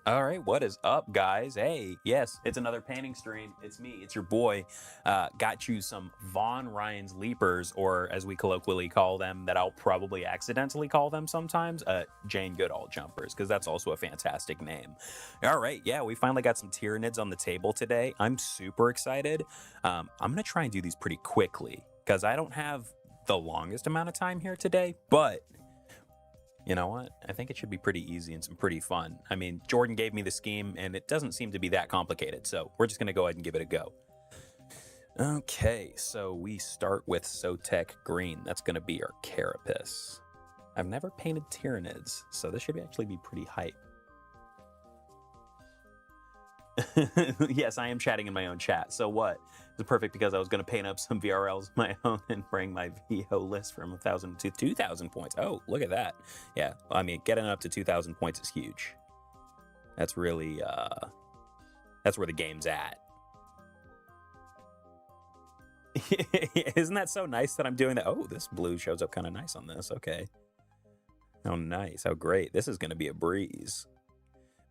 All right, what is up, guys? Hey, yes, it's another painting stream. It's me, it's your boy. Got you some Von Ryan's Leapers, or as we colloquially call them, that I'll probably accidentally call them sometimes, Jane Goodall Jumpers, because that's also a fantastic name. All right, yeah, we finally got some Tyranids on the table today. I'm super excited. I'm going to try and do these pretty quickly, because I don't have the longest amount of time here today, but you know what? I think it should be pretty easy and some pretty fun. I mean, Jordan gave me the scheme, and it doesn't seem to be that complicated, so we're just going to go ahead and give it a go. Okay, so we start with Sotek Green. That's going to be our Carapace. I've never painted Tyranids, so this should actually be pretty hype. Yes, I am chatting in my own chat. So what? It's perfect because I was going to paint up some VRLs of my own and bring my VO list from 1,000 to 2,000 points. Oh, look at that. Yeah, I mean, getting up to 2,000 points is huge. That's really, that's where the game's at. Isn't that so nice that I'm doing that? Oh, this blue shows up kind of nice on this. Okay. Oh, nice. How great. This is going to be a breeze.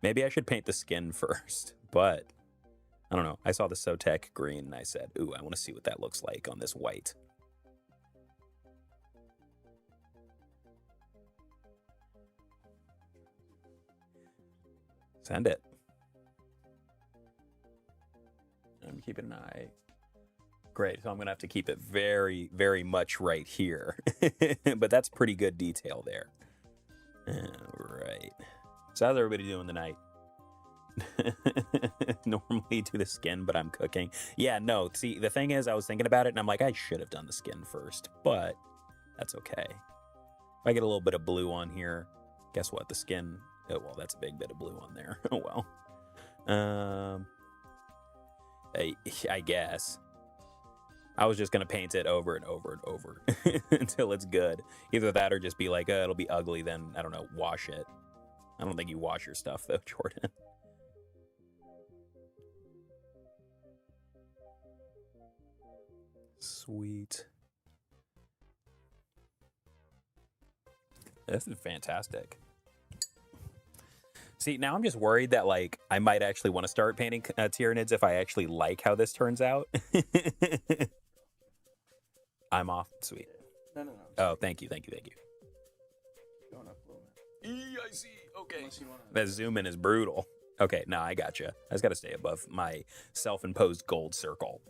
Maybe I should paint the skin first, but I don't know. I saw the Sotek Green and I said, ooh, I want to see what that looks like on this white. Send it. I'm keeping an eye. Great, so I'm going to have to keep it very, very much right here. But that's pretty good detail there. All right. So how's everybody doing tonight? Normally do the skin, but I'm cooking. Yeah, no, see, the thing is, I was thinking about it, and I'm like, I should have done the skin first, but that's okay. If I get a little bit of blue on here, guess what? The skin, oh, well, that's a big bit of blue on there. Oh, well. I guess. I was just going to paint it over and over and over until it's good. Either that or just be like, it'll be ugly, then, I don't know, wash it. I don't think you wash your stuff, though, Jordan. Sweet. This is fantastic. See, now I'm just worried that, like, I might actually want to start painting Tyranids if I actually like how this turns out. I'm off. Sweet. No. Oh, thank you. Going up a little bit. I see. Okay. That zoom in is brutal. Okay, no, I gotcha. I just got to stay above my self-imposed gold circle.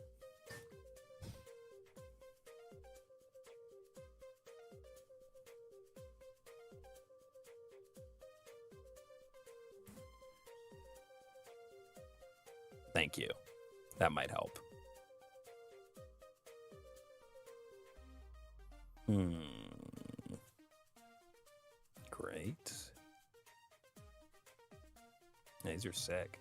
Thank you. That might help. Great. These are sick.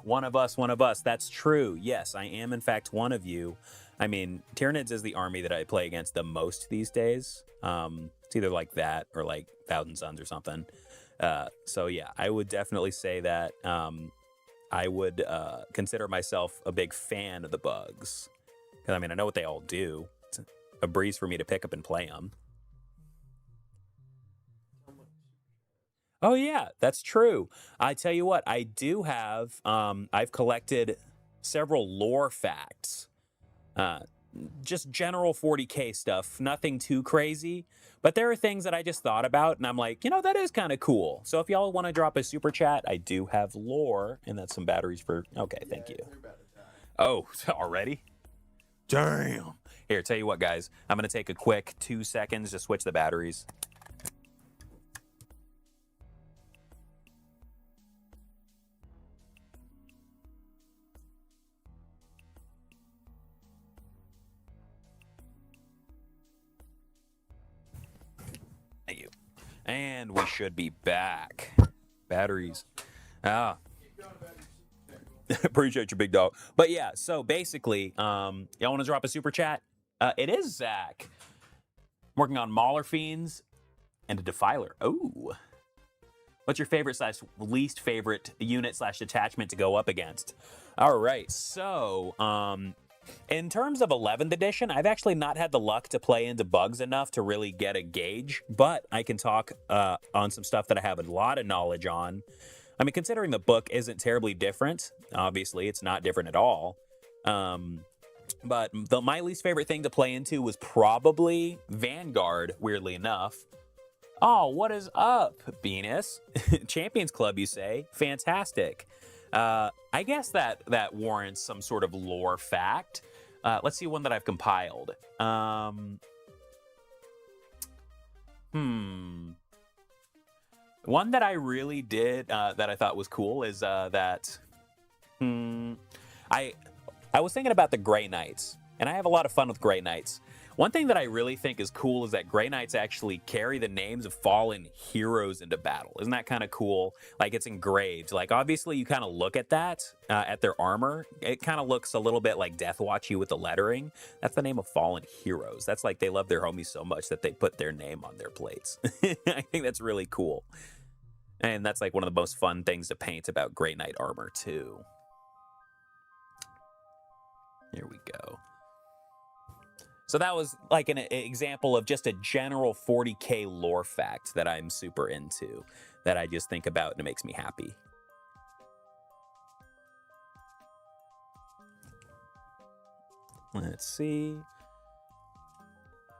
One of us. That's true. Yes, I am, in fact, one of you. I mean, Tyranids is the army that I play against the most these days. It's either like that or like Thousand Suns or something. So, yeah, I would definitely say that I would consider myself a big fan of the bugs. Because, I mean, I know what they all do. It's a breeze for me to pick up and play them. Oh, yeah, that's true. I tell you what, I do have, I've collected several lore facts. Just general 40K stuff, nothing too crazy. But there are things that I just thought about, and I'm like, you know, that is kind of cool. So if y'all want to drop a super chat, I do have lore, and that's some batteries for, okay, thank you. Oh, already? Damn. Here, tell you what, guys. I'm going to take a quick 2 seconds to switch the batteries. Thank you. And we should be back. Batteries. Appreciate you, big dog. But yeah, so basically, y'all want to drop a super chat? It is Zack. I'm working on Mauler Fiends and a Defiler. Ooh. What's your favorite / least favorite unit / detachment to go up against? All right, so in terms of 11th edition, I've actually not had the luck to play into bugs enough to really get a gauge, but I can talk on some stuff that I have a lot of knowledge on. I mean, considering the book isn't terribly different, obviously it's not different at all. But my least favorite thing to play into was probably Vanguard, weirdly enough. Oh, what is up, Venus? Champions Club, you say? Fantastic. I guess that warrants some sort of lore fact. Let's see one that I've compiled. One that I really did that I thought was cool is that I was thinking about the Grey Knights, and I have a lot of fun with Grey Knights. One thing that I really think is cool is that Grey Knights actually carry the names of fallen heroes into battle. Isn't that kind of cool? Like, it's engraved. Like, obviously, you kind of look at that, at their armor. It kind of looks a little bit like Deathwatchy with the lettering. That's the name of fallen heroes. That's like they love their homies so much that they put their name on their plates. I think that's really cool. And that's like one of the most fun things to paint about Grey Knight armor, too. Here we go. So that was like an example of just a general 40K lore fact that I'm super into, that I just think about and it makes me happy. Let's see.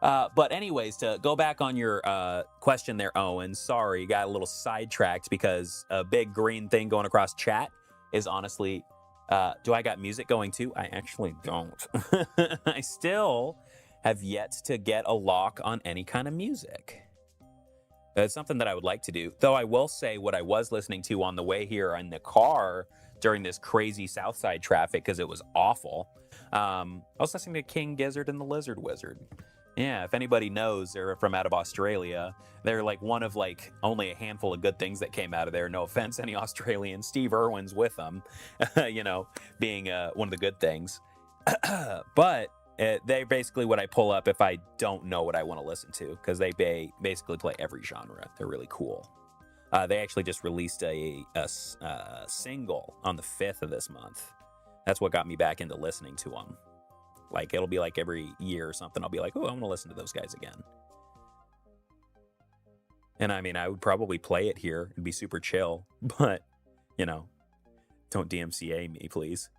But anyways, to go back on your question there, Owen, sorry, got a little sidetracked because a big green thing going across chat is honestly, do I got music going too? I actually don't. I still have yet to get a lock on any kind of music. It's something that I would like to do. Though I will say what I was listening to on the way here in the car during this crazy Southside traffic, because it was awful. I was listening to King Gizzard and the Lizard Wizard. Yeah, if anybody knows, they're from out of Australia. They're like one of like only a handful of good things that came out of there. No offense, any Australians. Steve Irwin's with them, you know, being one of the good things. But they're basically what I pull up if I don't know what I want to listen to, because they basically play every genre. They're really cool. They actually just released a single on the 5th of this month. That's what got me back into listening to them. Like, it'll be like every year or something, I'll be like, oh, I'm going to listen to those guys again. And I mean, I would probably play it here and be super chill, but, you know, don't DMCA me, please.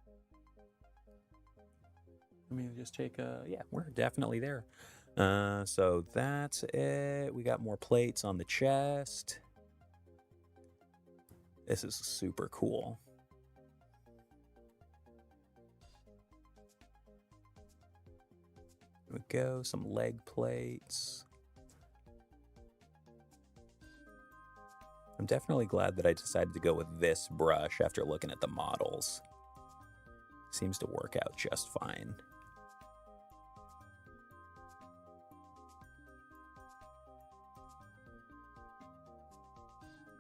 Let me just take yeah, we're definitely there. So that's it. We got more plates on the chest. This is super cool. There we go, some leg plates. I'm definitely glad that I decided to go with this brush after looking at the models. Seems to work out just fine.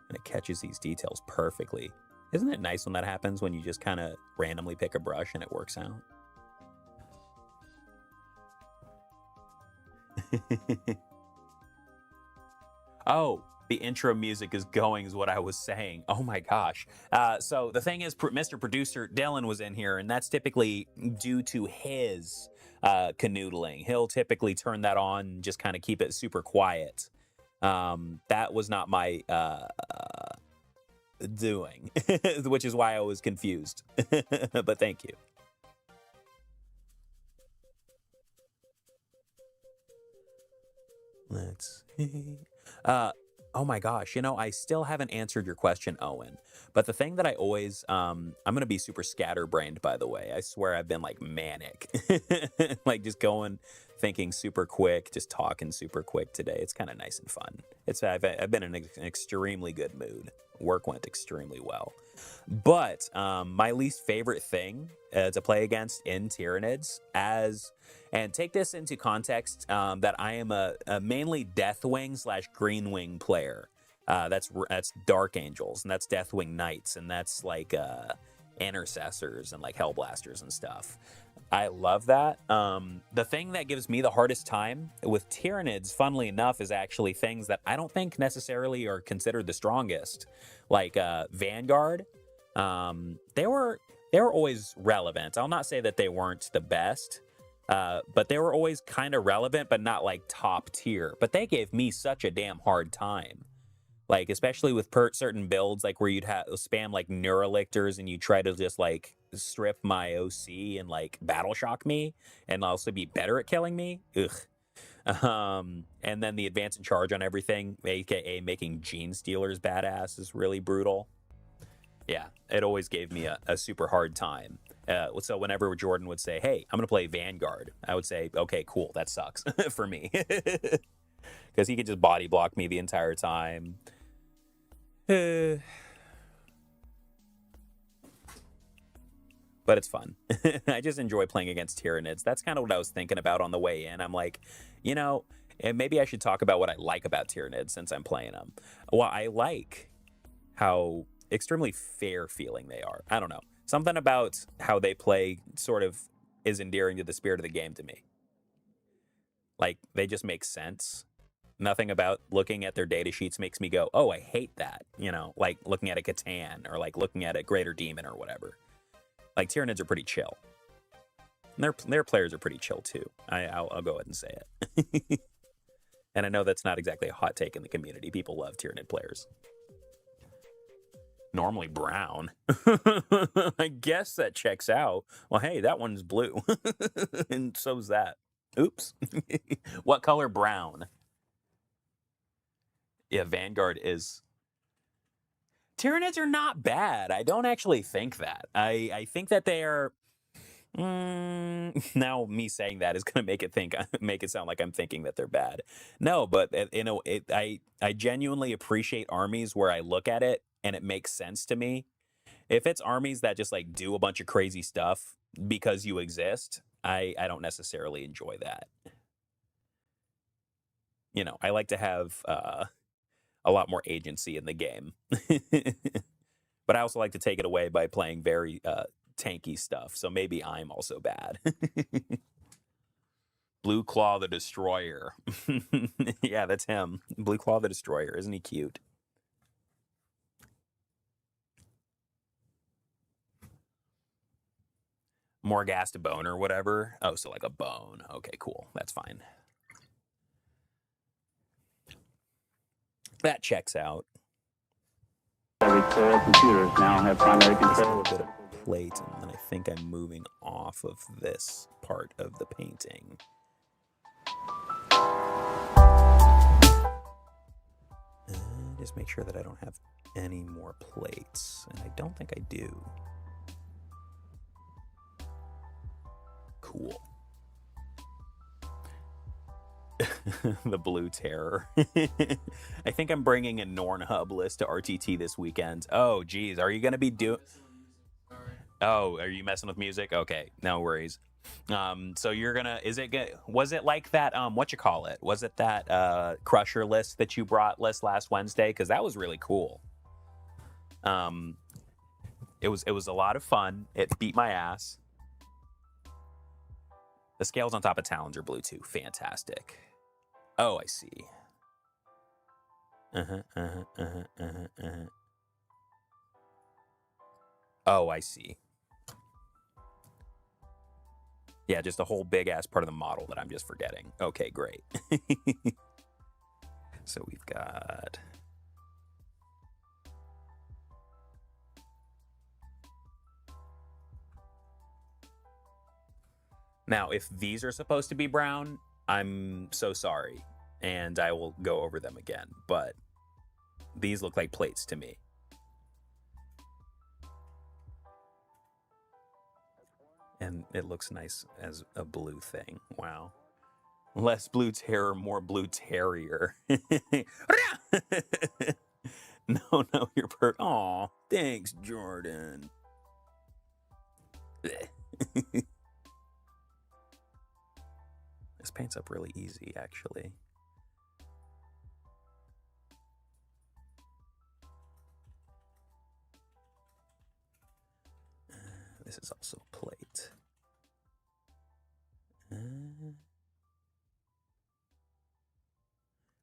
And it catches these details perfectly. Isn't it nice when that happens, when you just kind of randomly pick a brush and it works out? Oh, the intro music is going is what I was saying. Oh my gosh. So the thing is, Mr. Producer Dylan was in here, and that's typically due to his canoodling. He'll typically turn that on and just kind of keep it super quiet. That was not my doing, which is why I was confused. But thank you. Let's see. Oh my gosh, you know, I still haven't answered your question, Owen. But the thing that I always, I'm going to be super scatterbrained, by the way. I swear I've been like manic. Like just going, thinking super quick, just talking super quick today. It's kind of nice and fun. I've been in an extremely good mood. Work went extremely well. But my least favorite thing to play against in Tyranids, and take this into context, that I am a mainly Deathwing / Greenwing player. That's Dark Angels, and that's Deathwing Knights, and that's like Intercessors and like Hellblasters and stuff. I love that. The thing that gives me the hardest time with Tyranids, funnily enough, is actually things that I don't think necessarily are considered the strongest, like Vanguard. They were always relevant. I'll not say that they weren't the best, but they were always kind of relevant, but not like top tier. But they gave me such a damn hard time. Like, especially with certain builds, like where you'd have spam like Neuralictors and you try to just like strip my OC and like battle shock me and also be better at killing me. Ugh. And then the advance and charge on everything, aka making Gene Stealers badass, is really brutal. Yeah, it always gave me a super hard time. So whenever Jordan would say, "Hey, I'm gonna play Vanguard," I would say, "Okay, cool, that sucks for me," because he could just body block me the entire time. But it's fun. I just enjoy playing against Tyranids. That's kind of what I was thinking about on the way in. I'm like, and maybe I should talk about what I like about Tyranids since I'm playing them. Well, I like how extremely fair feeling they are. I don't know. Something about how they play sort of is endearing to the spirit of the game to me. Like, they just make sense. Nothing about looking at their data sheets makes me go, oh, I hate that. Like looking at a Catan or like looking at a Greater Demon or whatever. Like, Tyranids are pretty chill. And their players are pretty chill too. I'll go ahead and say it. And I know that's not exactly a hot take in the community. People love Tyranid players. Normally brown. I guess that checks out. Well, hey, that one's blue. And so's that. Oops. What color brown? Yeah, Vanguard is... Tyranids are not bad. I don't actually think that. I think that they are... now me saying that is going to make it sound like I'm thinking that they're bad. No, but I genuinely appreciate armies where I look at it and it makes sense to me. If it's armies that just like do a bunch of crazy stuff because you exist, I don't necessarily enjoy that. I like to have a lot more agency in the game. But I also like to take it away by playing very tanky stuff, so maybe I'm also bad. Blue Claw the Destroyer. Yeah, that's him. Blue Claw the Destroyer. Isn't he cute? Morghast bone or whatever. Oh, so like a bone. Okay, cool. That's fine. That checks out. Every 4 computers now have primary control. A bit of plate, and then I think I'm moving off of this part of the painting. Just make sure that I don't have any more plates, and I don't think I do. Cool. The Blue Terror. I think I'm bringing a Nornhub list to RTT this weekend. Oh, geez. Are you going to be doing... Oh, are you messing with music? Okay, no worries. So you're gonna... Was it like that, whatchamacallit? Was it that Crusher list that you brought last Wednesday? Because that was really cool. It was a lot of fun. It beat my ass. The scales on top of Talons are blue too. Fantastic. Oh, I see. Oh, I see. Yeah, just a whole big ass part of the model that I'm just forgetting. Okay, great. So we've got... Now, if these are supposed to be brown, I'm so sorry, and I will go over them again, but these look like plates to me. And it looks nice as a blue thing. Wow. Less Blue Terror, more Blue Terrier. No, you're Aw, thanks, Jordan. This paints up really easy, actually. This is also plate.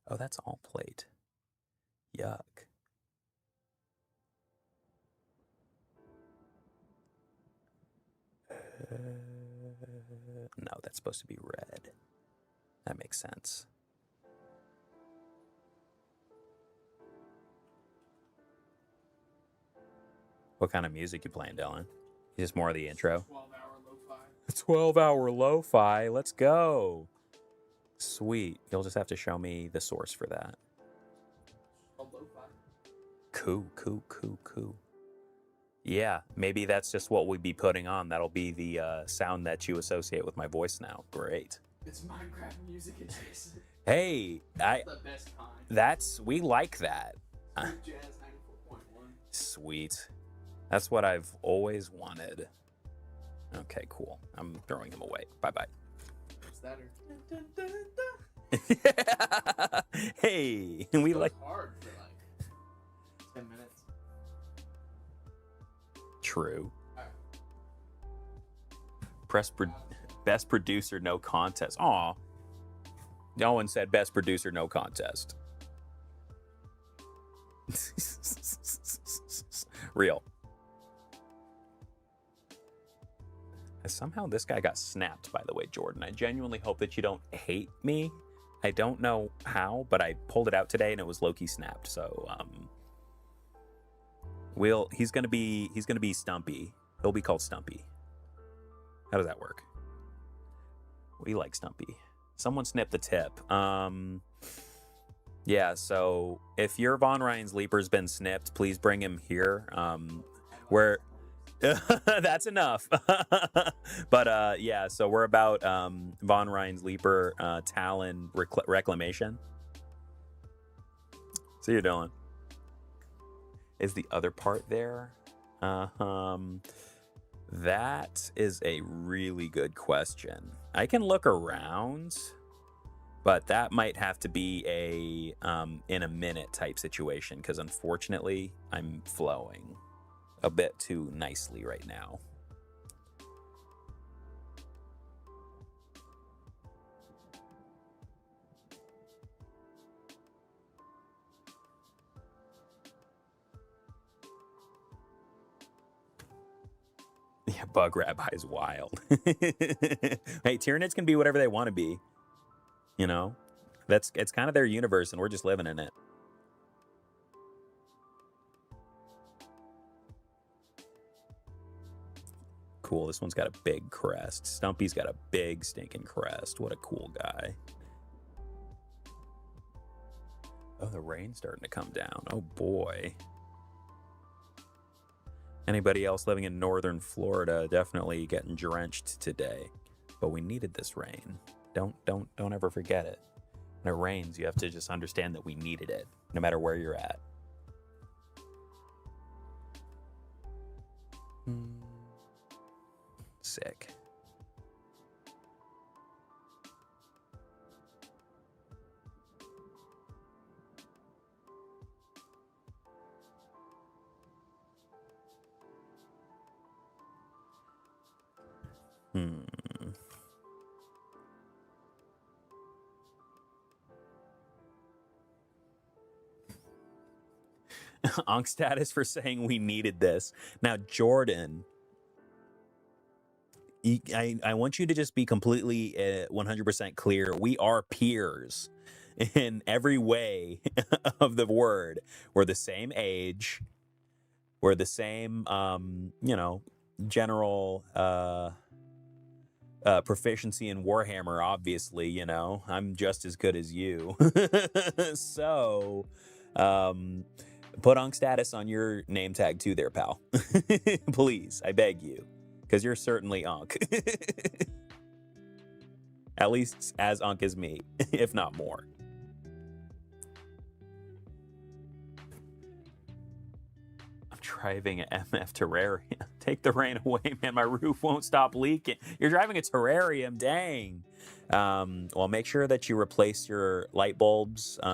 Oh, that's all plate. Yuck. No, that's supposed to be red. That makes sense. What kind of music you playing, Dylan? Just more of the intro? 12-hour lo-fi. 12-hour lo-fi. Let's go. Sweet. You'll just have to show me the source for that. Called lo-fi. Cool. Yeah, maybe that's just what we'd be putting on. That'll be the sound that you associate with my voice now. Great. It's Minecraft music adjacent. Hey, That's the best kind. we like that. Smooth Jazz 94.1. Sweet. That's what I've always wanted. Okay, cool. I'm throwing him away. Bye-bye. What's that? Hey, we Goes like hard for like 10 minutes. true. Alright. Best producer, no contest. Aw. No one said best producer, no contest. Real. Somehow this guy got snapped, by the way, Jordan. I genuinely hope that you don't hate me. I don't know how, but I pulled it out today and it was low-key snapped. So he's gonna be Stumpy. He'll be called Stumpy. How does that work? We like Stumpy. Someone snipped the tip. Yeah, so if your Von Ryan's leaper's been snipped, please bring him here. Where that's enough. But yeah, so we're about Von Ryan's leaper Talon reclamation. See you, Dylan. Is the other part there? That is a really good question. I can look around, but that might have to be a in a minute type situation because unfortunately I'm flowing a bit too nicely right now. Yeah, Bug Rabbi is wild. Hey, Tyranids can be whatever they want to be. You know, it's kind of their universe, and we're just living in it. Cool. This one's got a big crest. Stumpy's got a big stinking crest. What a cool guy. Oh, the rain's starting to come down. Oh boy. Anybody else living in northern Florida definitely getting drenched today. But we needed this rain. Don't ever forget it. When it rains, you have to just understand that we needed it, no matter where you're at. Sick. Onk status for saying we needed this. Now, Jordan, I want you to just be completely 100% clear. We are peers in every way of the word. We're the same age. We're the same, general proficiency in Warhammer, obviously, I'm just as good as you. So, put Onk status on your name tag too there, pal. Please, I beg you. Because you're certainly Onk. At least as Onk as me, if not more. I'm driving an MF Terrarium. Take the rain away, man. My roof won't stop leaking. You're driving a terrarium, dang. Well, make sure that you replace your light bulbs. You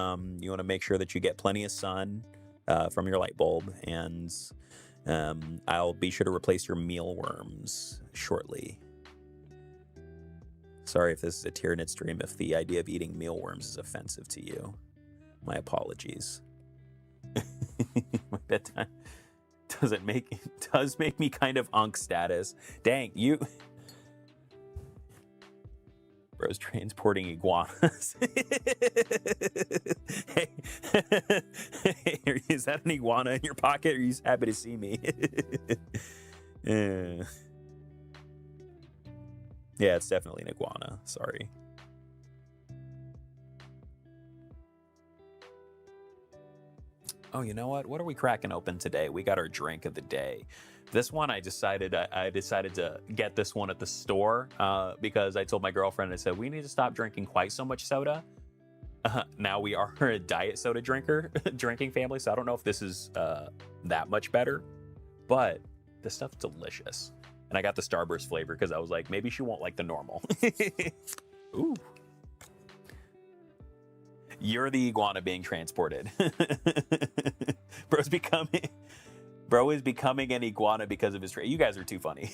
want to make sure that you get plenty of sun from your light bulb, and I'll be sure to replace your mealworms shortly. Sorry if this is a Tyranid stream, if the idea of eating mealworms is offensive to you. My apologies. My bedtime does make me kind of Onk status. Dang, Bro's transporting iguanas. Hey, hey, is that an iguana in your pocket? Or are you just happy to see me? Yeah, it's definitely an iguana. Sorry. Oh, you know what? What are we cracking open today? We got our drink of the day. This one, I decided to get this one at the store because I told my girlfriend, I said, we need to stop drinking quite so much soda. Now we are a diet soda drinking family, so I don't know if this is that much better, but this stuff's delicious. And I got the Starburst flavor because I was like, maybe she won't like the normal. Ooh. You're the iguana being transported. Bro is becoming an iguana because of his You guys are too funny.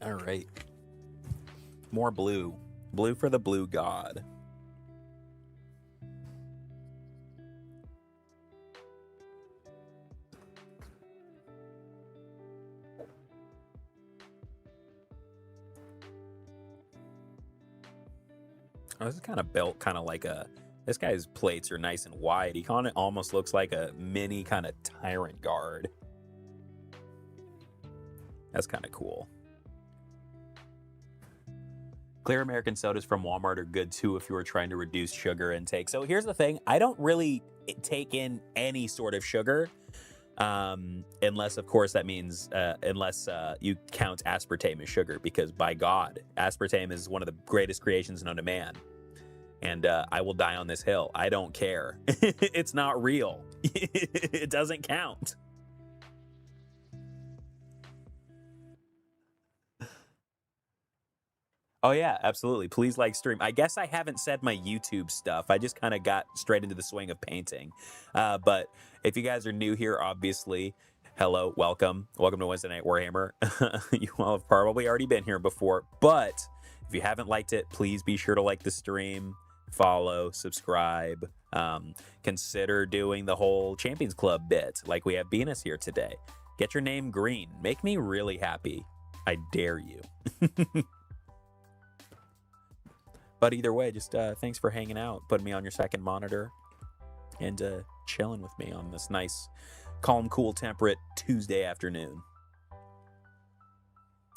All right. More blue. Blue for the blue god. Oh, this is kind of built kind of like a... This guy's plates are nice and wide. He kind of almost looks like a mini kind of tyrant guard. That's kind of cool. Clear American sodas from Walmart are good too if you are trying to reduce sugar intake. So here's the thing. I don't really take in any sort of sugar. Unless, of course, that means unless you count aspartame as sugar. Because by God, aspartame is one of the greatest creations known to man. And I will die on this hill. I don't care. It's not real. It doesn't count. Oh, yeah, absolutely. Please like stream. I guess I haven't said my YouTube stuff. I just kind of got straight into the swing of painting. But if you guys are new here, obviously, hello, welcome. Welcome to Wednesday Night Warhammer. You all have probably already been here before. But if you haven't liked it, please be sure to like the stream. Follow, subscribe, consider doing the whole Champions Club bit like we have Venus here today. Get your name green. Make me really happy. I dare you. But either way, just thanks for hanging out, putting me on your second monitor, and chilling with me on this nice, calm, cool, temperate Tuesday afternoon.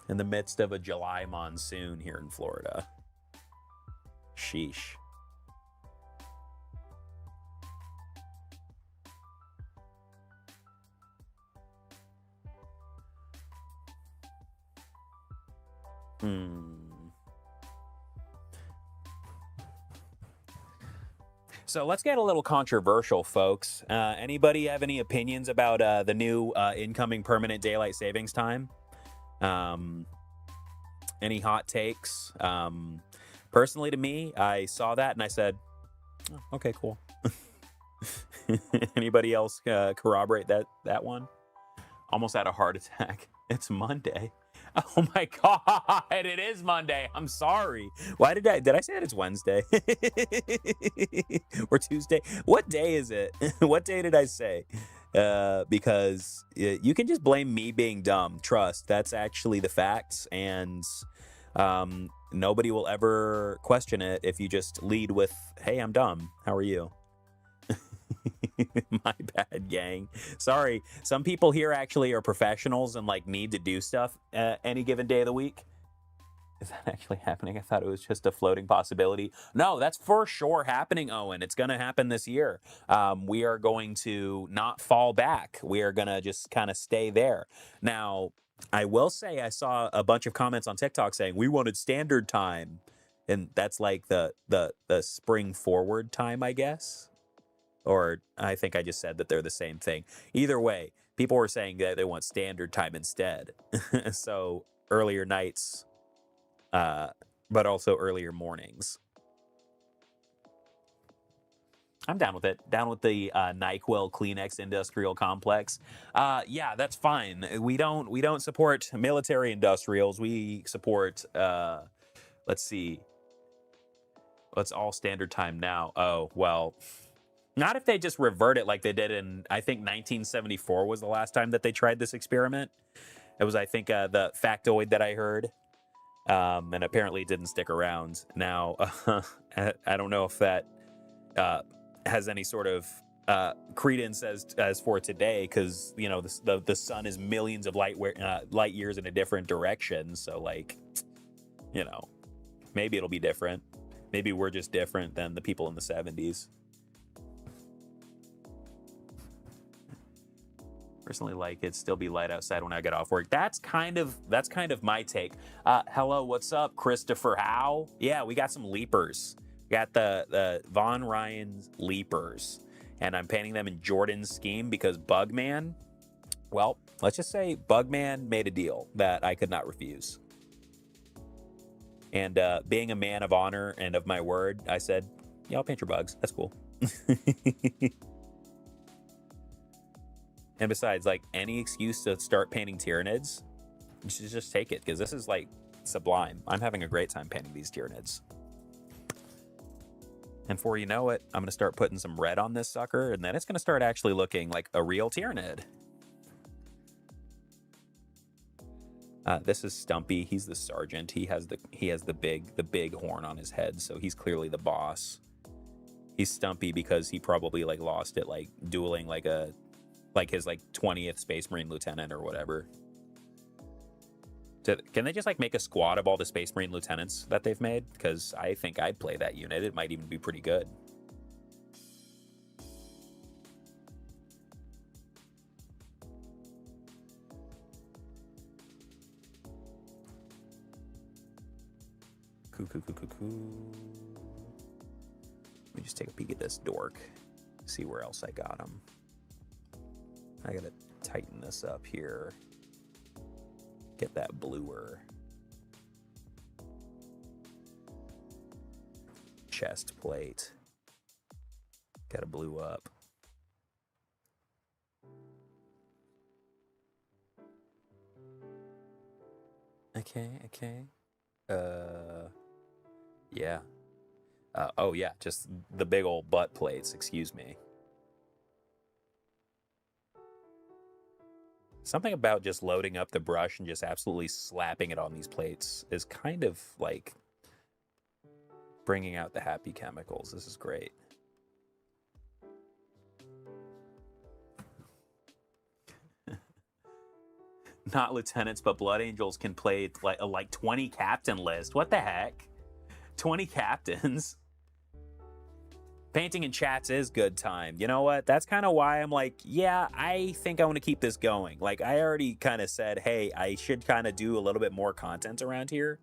In the midst of a July monsoon here in Florida. Sheesh. So let's get a little controversial, folks. Anybody have any opinions about the new incoming permanent daylight savings time? Any hot takes? Personally, to me, I saw that and I said, oh, okay, cool. Anybody else corroborate that one? Almost had a heart attack. It's Monday. Oh my God, it is Monday. I'm sorry. Why did I say that it's Wednesday? Or Tuesday? What day is it? What day did I say? Because you can just blame me being dumb. Trust, that's actually the facts. And nobody will ever question it if you just lead with, hey, I'm dumb. How are you? My bad, gang. Sorry. Some people here actually are professionals and like need to do stuff any given day of the week. Is that actually happening? I thought it was just a floating possibility. No, that's for sure happening, Owen. It's going to happen this year. We are going to not fall back. We are going to just kind of stay there. Now, I will say I saw a bunch of comments on TikTok saying we wanted standard time. And that's like the spring forward time, I guess. Or I think I just said that they're the same thing. Either way, people were saying that they want standard time instead. So earlier nights, but also earlier mornings. I'm down with it. Down with the NyQuil Kleenex industrial complex. Yeah, that's fine. We don't support military industrials. We support, let's see. What's all standard time now? Oh, well... Not if they just revert it like they did in, I think 1974 was the last time that they tried this experiment. It was, I think, the factoid that I heard, and apparently it didn't stick around. Now, I don't know if that has any sort of credence as for today, because you know the sun is millions of light years in a different direction. So like, you know, maybe it'll be different. Maybe we're just different than the people in the 70s. Personally, like it still be light outside when I get off work. That's kind of my take. Hello, what's up, Christopher Howe? Yeah, we got some leapers. We got the Von Ryan's leapers, and I'm painting them in Jordan's scheme because Bugman. Well, let's just say Bugman made a deal that I could not refuse. And being a man of honor and of my word, I said, yeah, I'll paint your bugs. That's cool. And besides, like, any excuse to start painting Tyranids, you should just take it, because this is, like, sublime. I'm having a great time painting these Tyranids. And before you know it, I'm going to start putting some red on this sucker, and then it's going to start actually looking like a real Tyranid. This is Stumpy. He's the sergeant. He has the big horn on his head, so he's clearly the boss. He's Stumpy because he probably like lost it like dueling like his like 20th Space Marine lieutenant or whatever. Can they just like make a squad of all the Space Marine lieutenants that they've made? Because I think I'd play that unit. It might even be pretty good. Let me just take a peek at this dork. See where else I got him. I gotta tighten this up here. Get that bluer. Chest plate. Gotta blue up. Okay. Yeah. Oh yeah, just the big old butt plates, excuse me. Something about just loading up the brush and just absolutely slapping it on these plates is kind of like bringing out the happy chemicals. This is great. Not lieutenants, but Blood Angels can play like 20 captain list. What the heck? 20 captains? Painting in chats is good time. You know what? That's kind of why I'm like, yeah, I think I want to keep this going. Like, I already kind of said, hey, I should kind of do a little bit more content around here.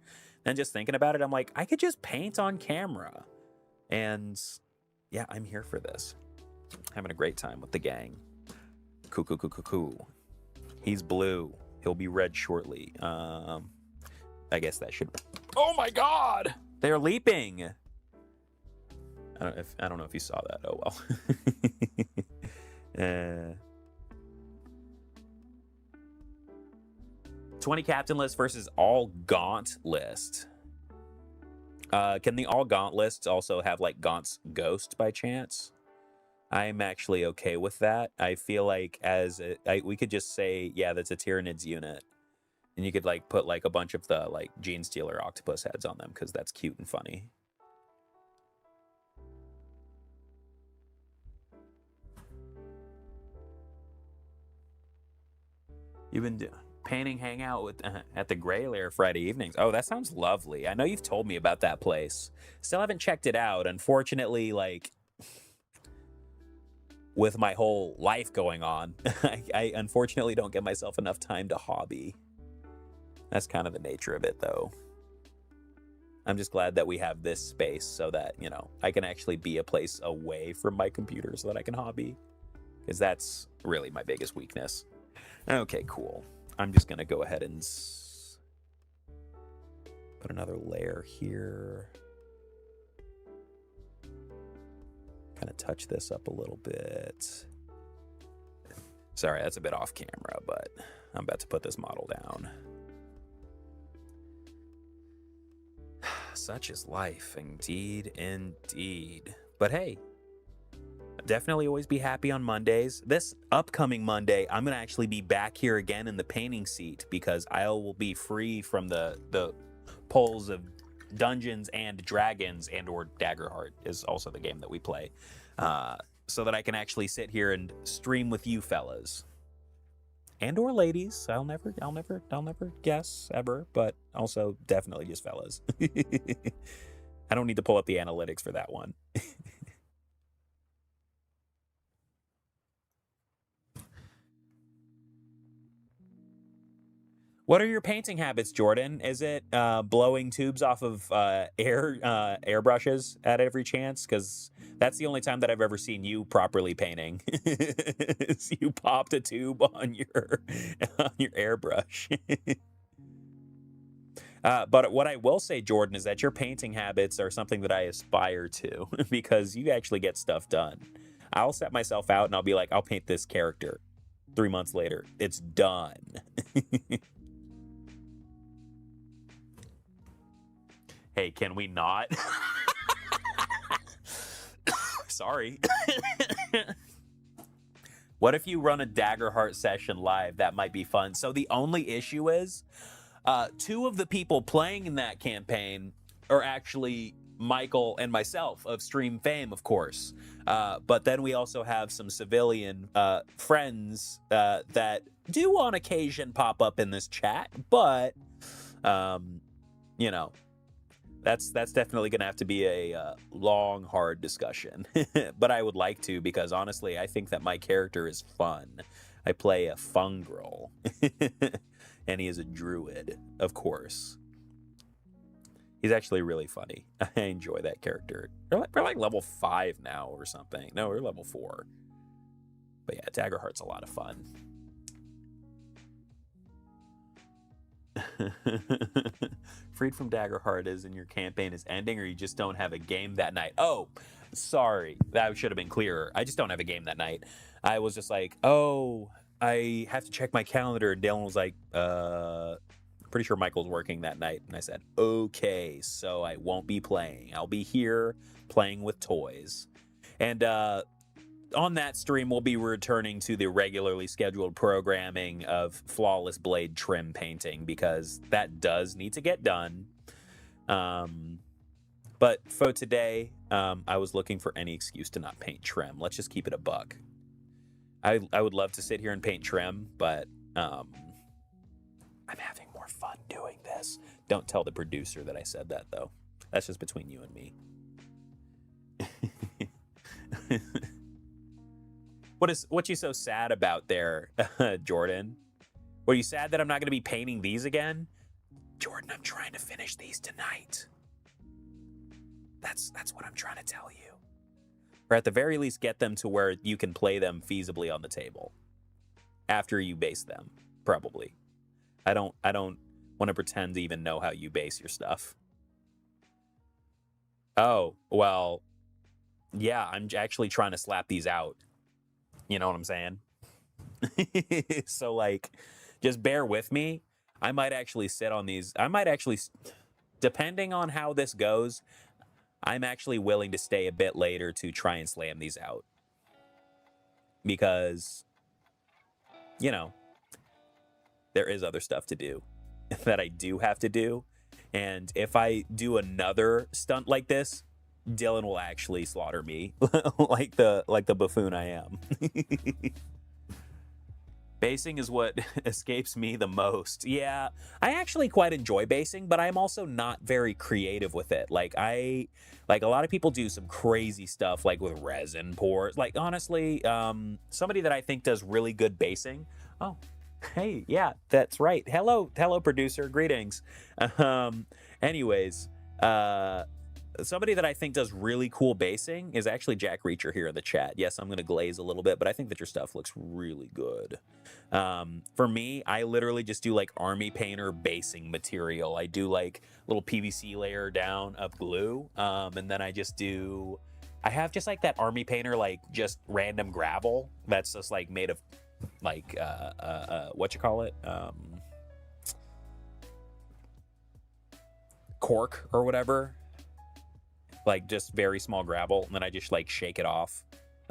And just thinking about it, I'm like, I could just paint on camera. And yeah, I'm here for this. Having a great time with the gang. Cool. He's blue. He'll be red shortly. I guess that should... Oh my God! They're leaping! I don't know if you saw that. Oh well. 20 captain list versus all Gaunt list. Can the all Gaunt lists also have like Gaunt's Ghost by chance? I'm actually okay with that. I feel like we could just say, yeah, that's a Tyranids unit. And you could like put like a bunch of the like Gene Stealer octopus heads on them because that's cute and funny. You've been painting hangout with at the Gray Lair Friday evenings. Oh, that sounds lovely. I know you've told me about that place. Still haven't checked it out. Unfortunately, like with my whole life going on, I unfortunately don't get myself enough time to hobby. That's kind of the nature of it, though. I'm just glad that we have this space so that, you know, I can actually be a place away from my computer so that I can hobby. Because that's really my biggest weakness. Okay, cool. I'm just going to go ahead and put another layer here. Kind of touch this up a little bit. Sorry, that's a bit off camera, but I'm about to put this model down. Such is life, indeed. But hey, Definitely always be happy on Mondays. This upcoming Monday, I'm going to actually be back here again in the painting seat because I will be free from the polls of Dungeons and Dragons and or Daggerheart is also the game that we play. So that I can actually sit here and stream with you fellas. And or ladies. I'll never guess ever, but also definitely just fellas. I don't need to pull up the analytics for that one. What are your painting habits, Jordan? Is it blowing tubes off of airbrushes at every chance? Because that's the only time that I've ever seen you properly painting. Is you popped a tube on your airbrush. But what I will say, Jordan, is that your painting habits are something that I aspire to because you actually get stuff done. I'll set myself out and I'll be like, I'll paint this character. 3 months later, it's done. Hey, can we not? Sorry. What if you run a Daggerheart session live? That might be fun. So the only issue is 2 of the people playing in that campaign are actually Michael and myself of Stream fame, of course. But then we also have some civilian friends that do on occasion pop up in this chat. But, you know, that's definitely going to have to be a long, hard discussion. But I would like to because, honestly, I think that my character is fun. I play a fungrel. And he is a druid, of course. He's actually really funny. I enjoy that character. We're like level 5 now or something. No, we're level 4. But yeah, Daggerheart's a lot of fun. Freed from Daggerheart is in your campaign is ending or you just don't have a game that night. Oh, sorry. That should have been clearer. I just don't have a game that night. I was just like, oh, I have to check my calendar. And Dylan was like, pretty sure Michael's working that night. And I said, okay, so I won't be playing. I'll be here playing with toys. And on that stream, we'll be returning to the regularly scheduled programming of flawless blade trim painting because that does need to get done. But for today, I was looking for any excuse to not paint trim. Let's just keep it a buck. I would love to sit here and paint trim, but I'm having more fun doing this. Don't tell the producer that I said that, though. That's just between you and me. What you so sad about there, Jordan? Were you sad that I'm not going to be painting these again? Jordan, I'm trying to finish these tonight. That's what I'm trying to tell you. Or at the very least, get them to where you can play them feasibly on the table. After you base them, probably. I don't want to pretend to even know how you base your stuff. Oh, well, yeah, I'm actually trying to slap these out. You know what I'm saying? So, like, just bear with me. I might actually sit on these. I might actually, depending on how this goes, I'm actually willing to stay a bit later to try and slam these out. Because, you know, there is other stuff to do that I do have to do. And if I do another stunt like this, Dylan will actually slaughter me like the buffoon I am. Basing is what escapes me the most. Yeah, I actually quite enjoy basing, but I'm also not very creative with it. Like a lot of people do some crazy stuff like with resin pours. Like honestly, somebody that I think does really good basing. Oh, hey, yeah, that's right. Hello, producer. Greetings. Anyways, somebody that I think does really cool basing is actually Jack Reacher here in the chat. Yes, I'm going to glaze a little bit, but I think that your stuff looks really good. For me, I literally just do like army painter basing material. I do like little PVC layer down of glue. And then I have just like that army painter, like just random gravel that's just like made of like, what you call it? Cork or whatever. Like just very small gravel, and then I just like shake it off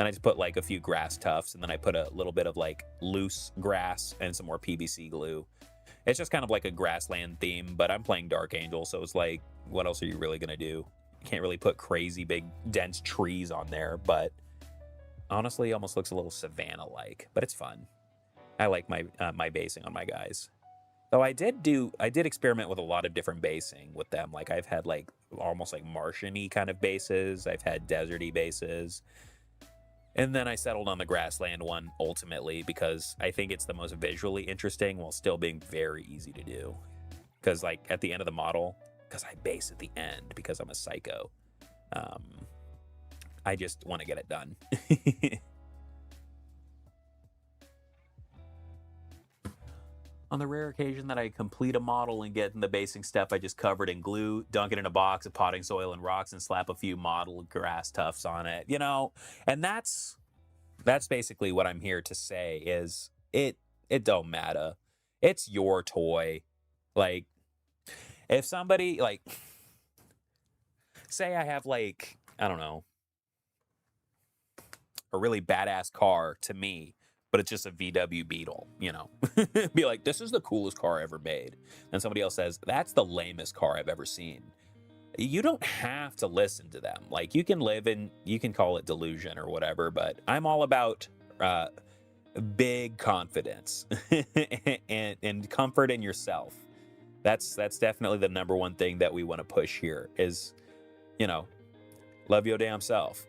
Then I just put like a few grass tufts, and then I put a little bit of like loose grass and some more PVC glue. It's just kind of like a grassland theme, but I'm playing Dark Angel, so it's like, what else are you really gonna do? You can't really put crazy big dense trees on there, but honestly, it almost looks a little Savannah-like, but it's fun. I like my my basing on my guys. Though I did experiment with a lot of different basing with them. Like I've had like almost like Martian-y kind of bases. I've had deserty bases. And then I settled on the grassland one ultimately because I think it's the most visually interesting while still being very easy to do. Because like at the end of the model, because I base at the end because I'm a psycho, I just want to get it done. On the rare occasion that I complete a model and get in the basing stuff, I just cover it in glue, dunk it in a box of potting soil and rocks, and slap a few model grass tufts on it, you know? And that's basically what I'm here to say is it don't matter. It's your toy. Like, if somebody, like, say I have, like, I don't know, a really badass car to me, but it's just a VW Beetle, you know? Be like, this is the coolest car ever made. And somebody else says, that's the lamest car I've ever seen. You don't have to listen to them. Like, you can call it delusion or whatever, but I'm all about big confidence and comfort in yourself. That's definitely the number one thing that we want to push here is, you know, love your damn self.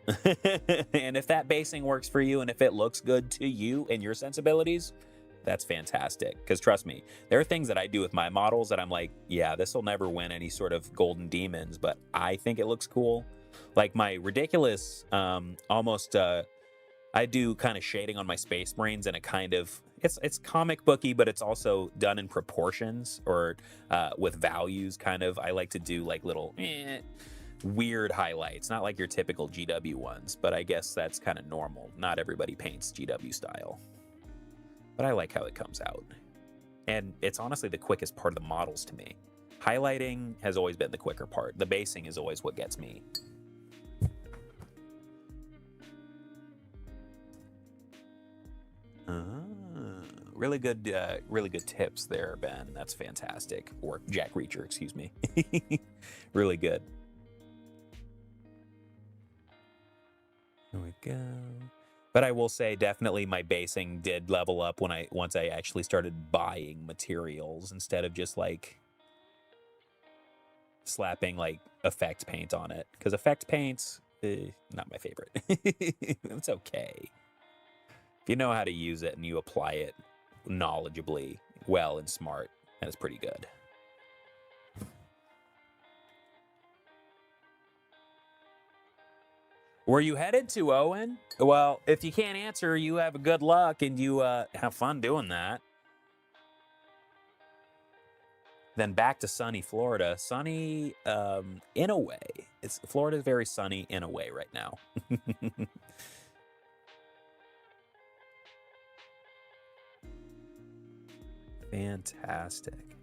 And if that basing works for you and if it looks good to you and your sensibilities, that's fantastic. Because trust me, there are things that I do with my models that I'm like, yeah, this will never win any sort of golden demons, but I think it looks cool. Like my ridiculous, I do kind of shading on my Space Marines and a kind of, it's comic booky, but it's also done in proportions or with values kind of. I like to do like little weird highlights, not like your typical GW ones, but I guess that's kind of normal. Not everybody paints GW style. But I like how it comes out. And it's honestly the quickest part of the models to me. Highlighting has always been the quicker part. The basing is always what gets me. Really good tips there, Ben. That's fantastic. Or Jack Reacher, excuse me. Really good. Here we go. But I will say, definitely my basing did level up once I actually started buying materials instead of just like slapping like effect paint on it. Because effect paint's not my favorite. It's okay. If you know how to use it and you apply it knowledgeably, well, and smart, that is pretty good. Were you headed to Owen? Well, if you can't answer, you have a good luck and you have fun doing that. Then back to sunny Florida. Sunny in a way. Florida's very sunny in a way right now. Fantastic.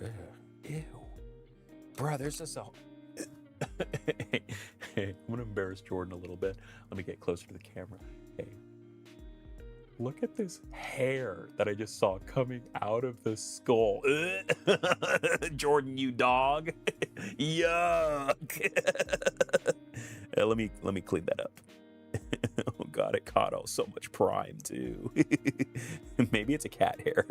Ugh. Ew. Bruh, there's just a... Hey, I'm gonna embarrass Jordan a little bit. Let me get closer to the camera. Hey, look at this hair that I just saw coming out of the skull. Jordan, you dog. Yuck. Let me clean that up. Oh god, it caught so much prime too. Maybe it's a cat hair.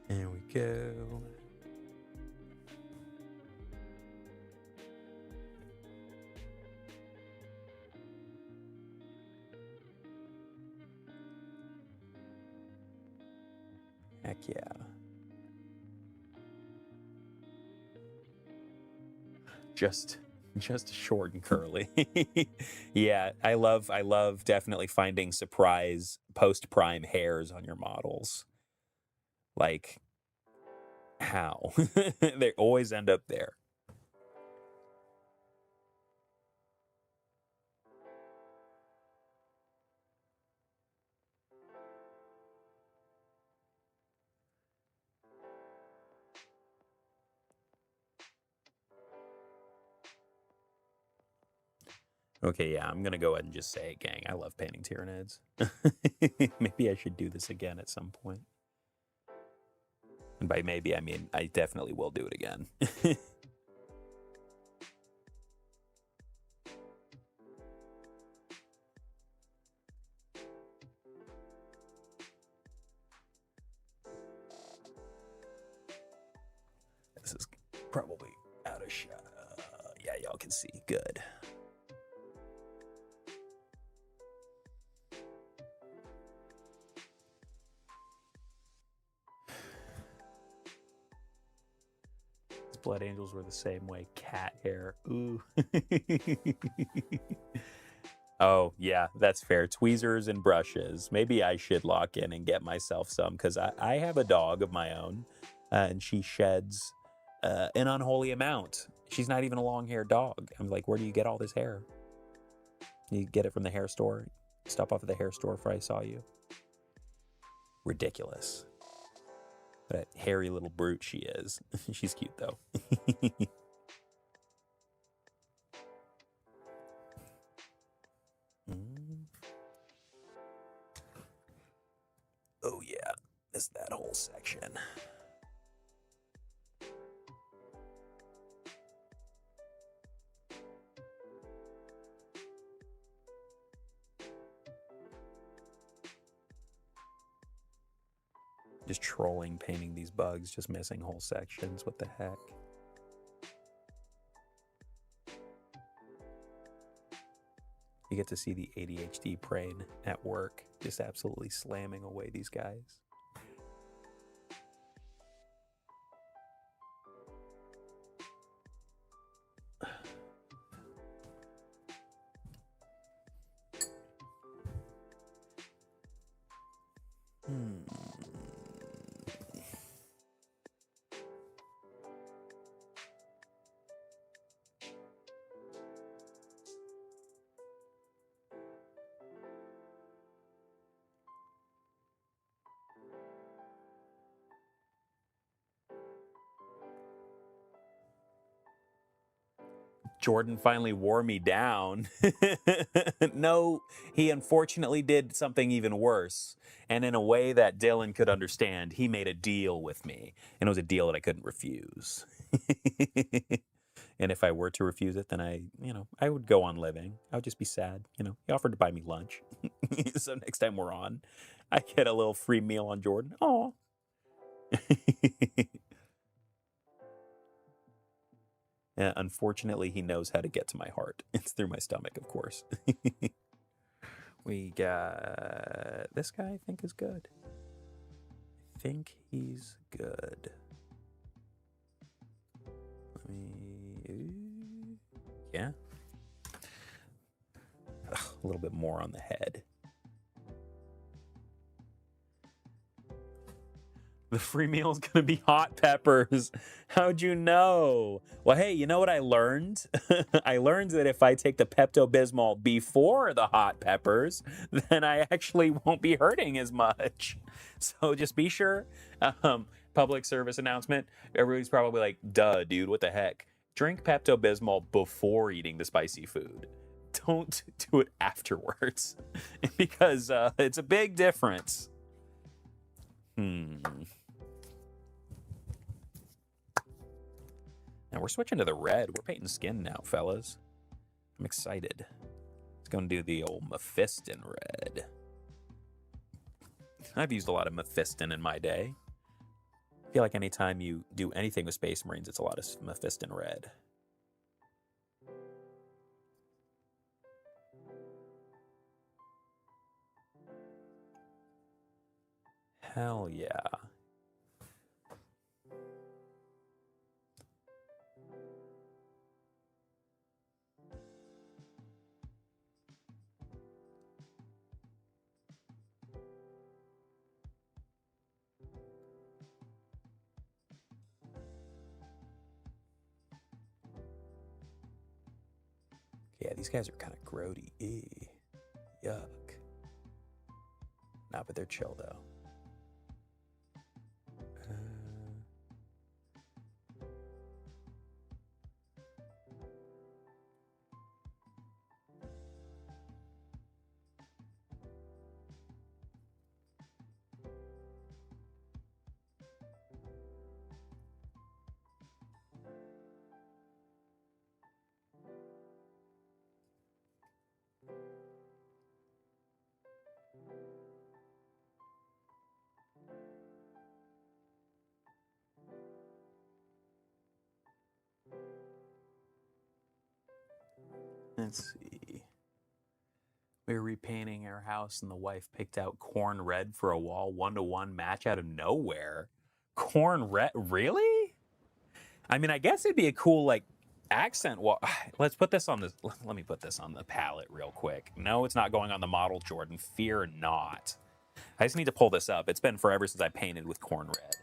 There we go. Heck yeah. Just short and curly. Yeah, I love definitely finding surprise post-prime hairs on your models. Like, how? They always end up there. Okay, yeah, I'm gonna go ahead and just say it, gang. I love painting Tyranids. Maybe I should do this again at some point. And by maybe, I mean I definitely will do it again. This is probably out of shot. Yeah, y'all can see. Good. These blood angels were the same way. Cat hair. Ooh. Oh, yeah, that's fair. Tweezers and brushes. Maybe I should lock in and get myself some, because I have a dog of my own, and she sheds an unholy amount. She's not even a long-haired dog. I'm like, where do you get all this hair? You get it from the hair store? Stop off at the hair store before I saw you. Ridiculous. What a hairy little brute she is. She's cute, though. Oh, yeah. It's that whole section. Just trolling, painting these bugs, just missing whole sections. What the heck? You get to see the ADHD brain at work, just absolutely slamming away these guys. Jordan finally wore me down. No, he unfortunately did something even worse. And in a way that Dylan could understand, he made a deal with me. And it was a deal that I couldn't refuse. And if I were to refuse it, then I would go on living. I would just be sad. He offered to buy me lunch. So next time we're on, I get a little free meal on Jordan. Aw. Unfortunately, he knows how to get to my heart. It's through my stomach, of course. We got this guy. I think is good. I think he's good. Yeah. Ugh, a little bit more on the head. The free meal is going to be hot peppers. How'd you know? Well, hey, you know what I learned? I learned that if I take the Pepto-Bismol before the hot peppers, then I actually won't be hurting as much. So just be sure. Public service announcement. Everybody's probably like, duh, dude, what the heck? Drink Pepto-Bismol before eating the spicy food. Don't do it afterwards. Because it's a big difference. Now we're switching to the red. We're painting skin now, fellas. I'm excited. It's going to do the old Mephiston red. I've used a lot of Mephiston in my day. I feel like anytime you do anything with Space Marines, it's a lot of Mephiston red. Hell yeah. Yeah, these guys are kind of grody. Ew. Yuck. Nah, but they're chill, though. We were repainting our house and the wife picked out corn red for a wall, 1-to-1 match out of nowhere. Corn red? Really? I mean, I guess it'd be a cool, like, accent wall. Let's put this on this. Let me put this on the palette real quick. No, it's not going on the model, Jordan. Fear not. I just need to pull this up. It's been forever since I painted with corn red.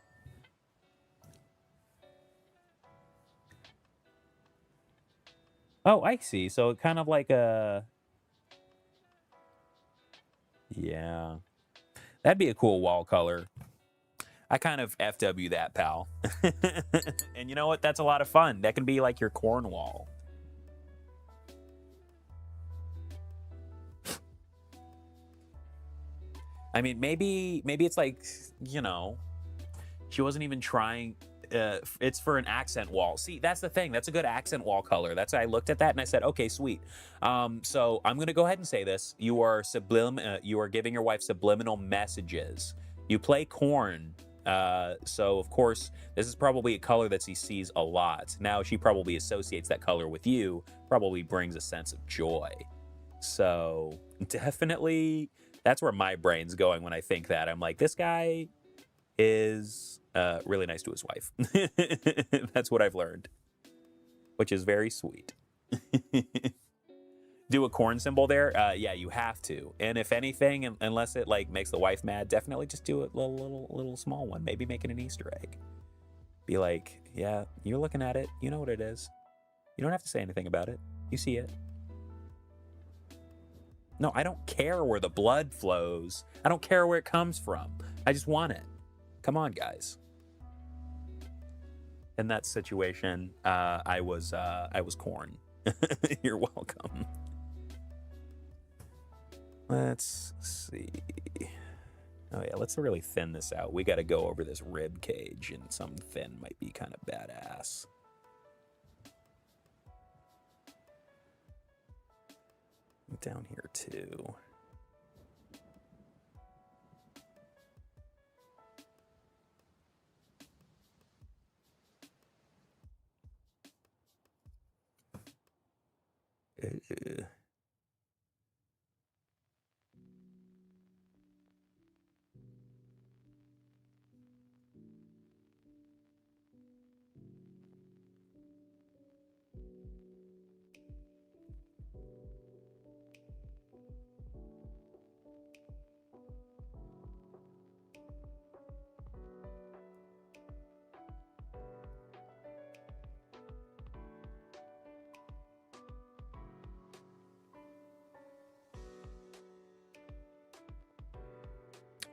Oh, I see. So kind of like a... Yeah. That'd be a cool wall color. I kind of FW that, pal. And you know what? That's a lot of fun. That can be like your corn wall. I mean, maybe it's like, you know, she wasn't even trying. It's for an accent wall. See, that's the thing. That's a good accent wall color. That's why I looked at that and I said, okay, sweet. So I'm gonna go ahead and say this. You are you are giving your wife subliminal messages. You play corn. So of course, this is probably a color that she sees a lot. Now she probably associates that color with you, probably brings a sense of joy. So definitely, that's where my brain's going when I think that. I'm like, this guy is really nice to his wife. That's what I've learned, which is very sweet. Do a corn symbol there? Yeah, you have to. And if anything, unless it like makes the wife mad, definitely just do a little small one. Maybe make it an Easter egg. Be like, yeah, you're looking at it. You know what it is. You don't have to say anything about it. You see it. No, I don't care where the blood flows. I don't care where it comes from. I just want it. Come on, guys. In that situation, I was corn. You're welcome. Let's see. Oh yeah, let's really thin this out. We got to go over this rib cage, and some thin might be kind of badass. Down here too.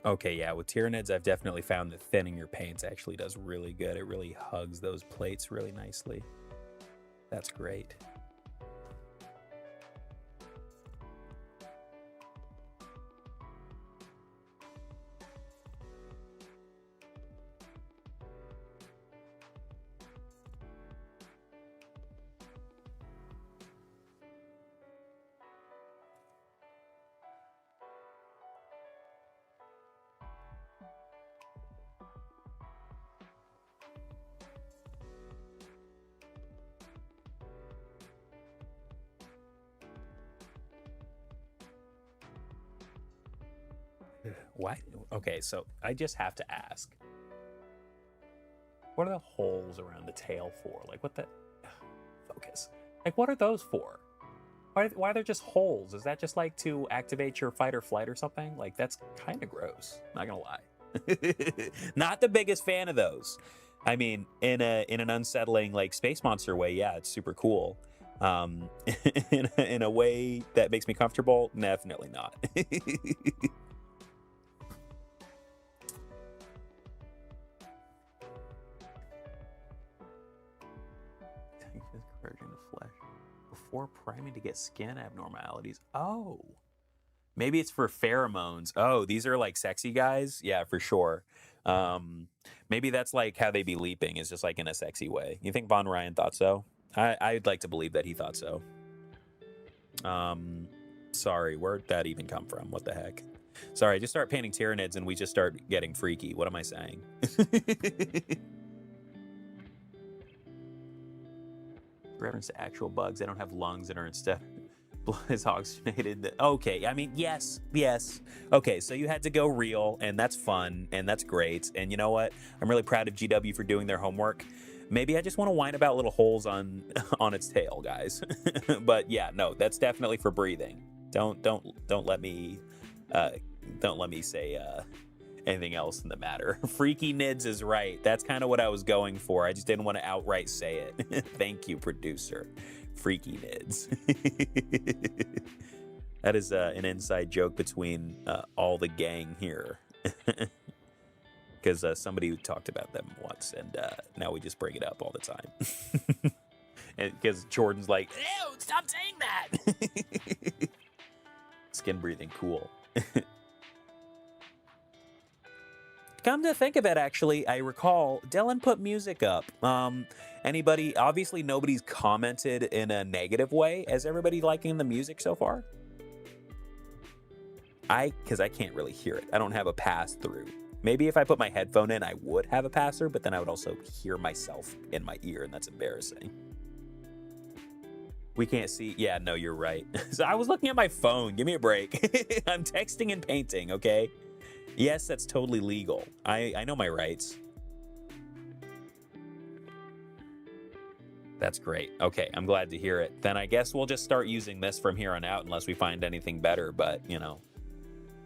Okay, yeah, with Tyranids, I've definitely found that thinning your paints actually does really good. It really hugs those plates really nicely. That's great. Why? Okay, so I just have to ask. What are the holes around the tail for? Like, what the... Focus. Like, what are those for? Why are there just holes? Is that just like to activate your fight or flight or something? Like, that's kind of gross. Not gonna lie. Not the biggest fan of those. I mean, in an unsettling, like, space monster way, yeah, it's super cool. In a way that makes me comfortable, definitely not. Conversion to flesh before priming to get skin abnormalities. Oh, maybe it's for pheromones. Oh, these are like sexy guys. Yeah, for sure. Maybe that's like how they be leaping, is just like in a sexy way. You think Von Ryan thought so? I'd like to believe that he thought so. Sorry, where'd that even come from? What the heck? Sorry, I just start painting Tyranids and we just start getting freaky. What am I saying? Reference to actual bugs. They don't have lungs and are instead is oxygenated. Okay, I mean, yes. Okay, so you had to go real, and that's fun, and that's great. And you know what? I'm really proud of GW for doing their homework. Maybe I just want to whine about little holes on on its tail, guys. But yeah, no, that's definitely for breathing. Don't let me say anything else in the matter. Freaky Nids is right. That's kind of what I was going for. I just didn't want to outright say it. Thank you, producer. Freaky Nids. That is an inside joke between all the gang here. Because somebody talked about them once, and now we just bring it up all the time. Because Jordan's like, ew, stop saying that. Skin breathing, cool. Come to think of it, actually, I recall Dylan put music up. Anybody, obviously nobody's commented in a negative way. Is everybody liking the music so far? Because I can't really hear it. I don't have a pass through. Maybe if I put my headphone in, I would have a pass-through, but then I would also hear myself in my ear, and that's embarrassing. We can't see. Yeah, no, you're right. So I was looking at my phone. Give me a break. I'm texting and painting, okay? Yes, that's totally legal. I know my rights. That's great. Okay, I'm glad to hear it. Then I guess we'll just start using this from here on out unless we find anything better, but, you know,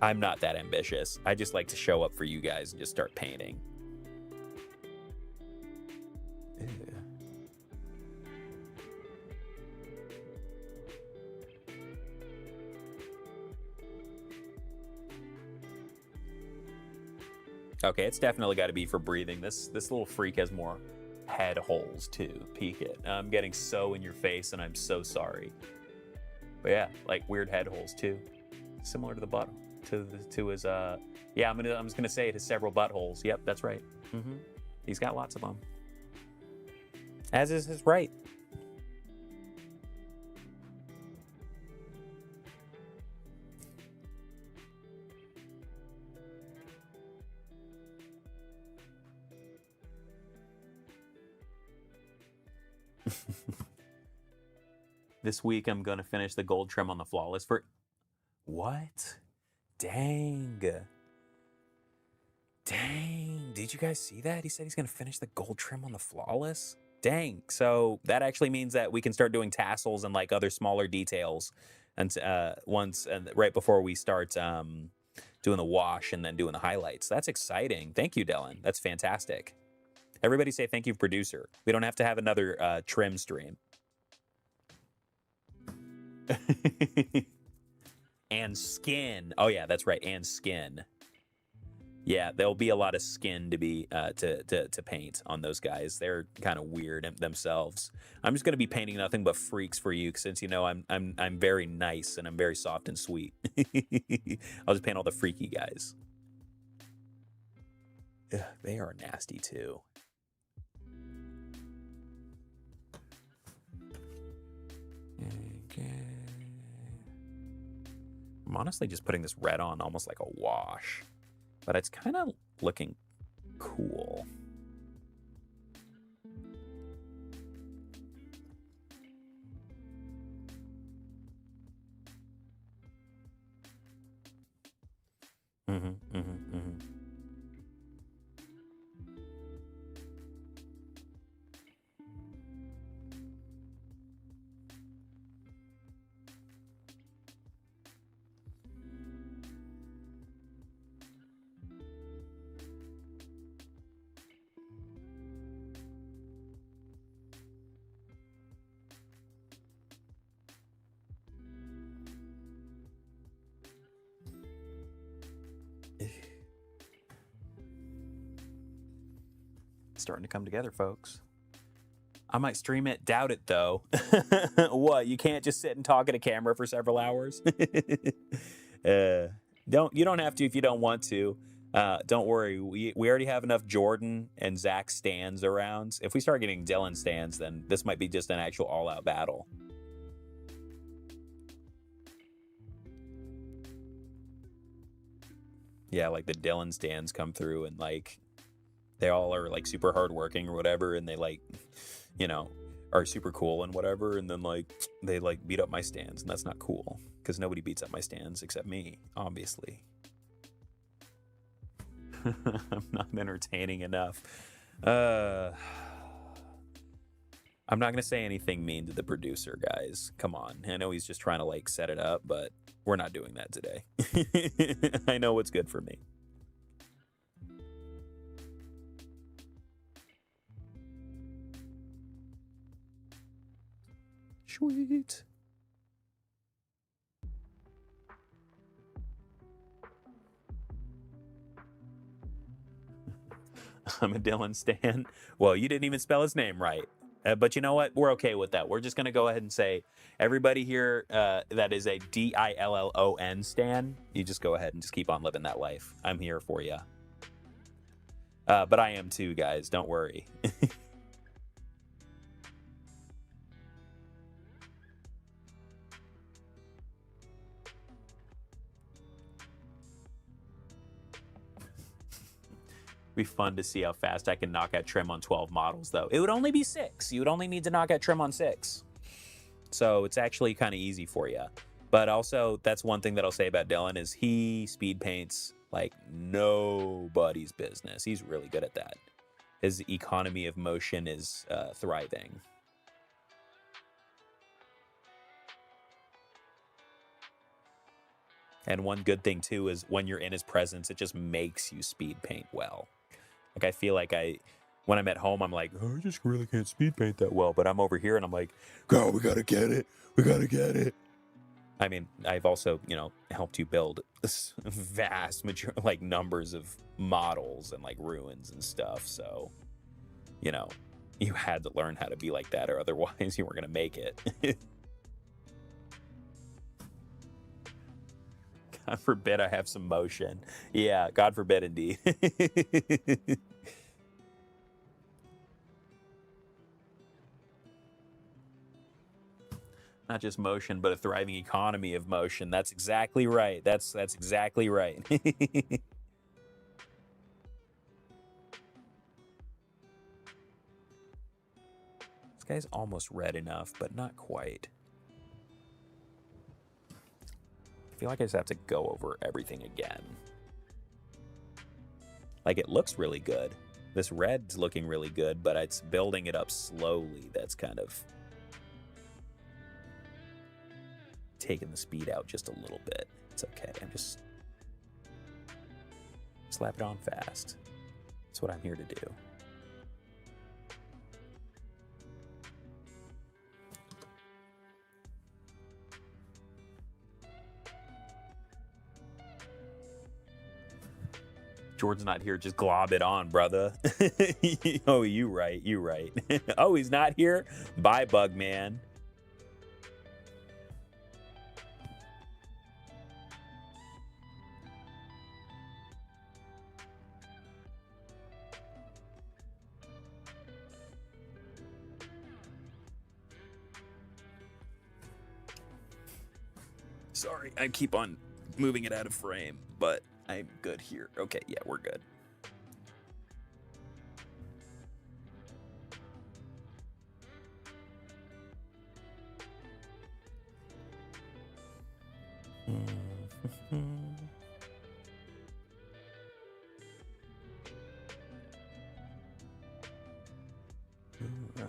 I'm not that ambitious. I just like to show up for you guys and just start painting. Okay, it's definitely got to be for breathing. This little freak has more head holes too. Peek it. I'm getting so in your face, and I'm so sorry. But yeah, like weird head holes too, similar to the butt, to his. Yeah, I'm just gonna say it has several buttholes. Yep, that's right. He's got lots of them. As is his right. This week I'm gonna finish the gold trim on the flawless for. What? Dang. Did you guys see that? He said he's gonna finish the gold trim on the flawless. Dang. So that actually means that we can start doing tassels and like other smaller details, and right before we start doing the wash and then doing the highlights. That's exciting. Thank you, Dylan. That's fantastic. Everybody say thank you, producer. We don't have to have another trim stream. And skin. Oh yeah, that's right. And skin. Yeah, there'll be a lot of skin to be to paint on those guys. They're kind of weird themselves. I'm just gonna be painting nothing but freaks for you, since you know I'm very nice and I'm very soft and sweet. I'll just paint all the freaky guys. Ugh, they are nasty too. Okay. I'm honestly just putting this red on almost like a wash, but it's kind of looking cool. Starting to come together, folks. I might stream it. Doubt it, though. What? You can't just sit and talk at a camera for several hours? You don't have to if you don't want to. Don't worry. We already have enough Jordan and Zack stands around. If we start getting Dylan stands, then this might be just an actual all-out battle. Yeah, like the Dylan stands come through and like they all are like super hardworking or whatever, and they like, you know, are super cool and whatever, and then like they like beat up my stands, and that's not cool because nobody beats up my stands except me, obviously. I'm not entertaining enough. I'm not gonna say anything mean to the producer, guys. Come on. I know he's just trying to like set it up, but we're not doing that today. I know what's good for me. Sweet. I'm a Dylan stan. Well, you didn't even spell his name right. But you know what? We're okay with that. We're just going to go ahead and say everybody here that is a Dillon stan, you just go ahead and just keep on living that life. I'm here for you. But I am too, guys. Don't worry. Be fun to see how fast I can knock out trim on 12 models, though. It would only be 6. You would only need to knock out trim on 6. So it's actually kind of easy for you. But also, that's one thing that I'll say about Dylan is he speed paints like nobody's business. He's really good at that. His economy of motion is thriving. And one good thing, too, is when you're in his presence, it just makes you speed paint well. Like, I feel like when I'm at home, I'm like, oh, I just really can't speed paint that well. But I'm over here and I'm like, go, we got to get it. We got to get it. I mean, I've also, helped you build this vast like numbers of models and like ruins and stuff. So, you had to learn how to be like that or otherwise you weren't going to make it. God forbid I have some motion. Yeah, God forbid indeed. Not just motion, but a thriving economy of motion. That's exactly right. That's exactly right. This guy's almost red enough, but not quite. I feel like I just have to go over everything again. Like, it looks really good. This red's looking really good, but it's building it up slowly. That's kind of taking the speed out just a little bit. It's okay. I'm just slap it on fast. That's what I'm here to do. Jordan's not here. Just glob it on, brother. Oh, you right. Oh, he's not here? Bye, Bug Man. Sorry, I keep on moving it out of frame, but I'm good here. Okay, yeah, we're good. All right.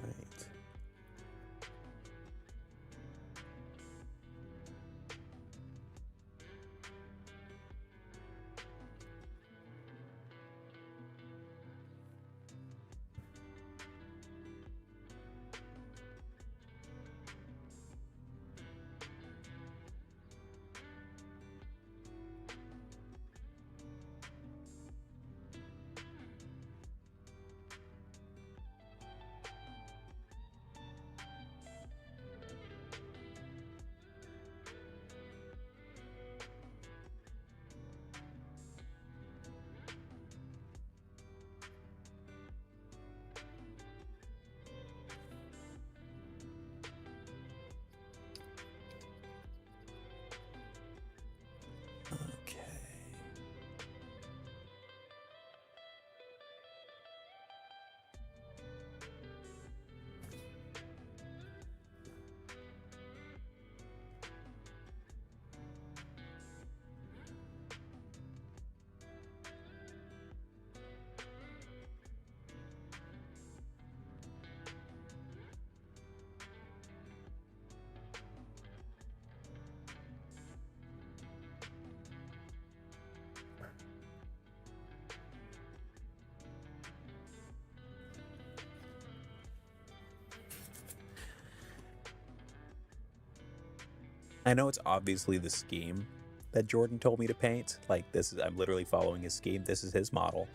I know it's obviously the scheme that Jordan told me to paint. Like, I'm literally following his scheme. This is his model.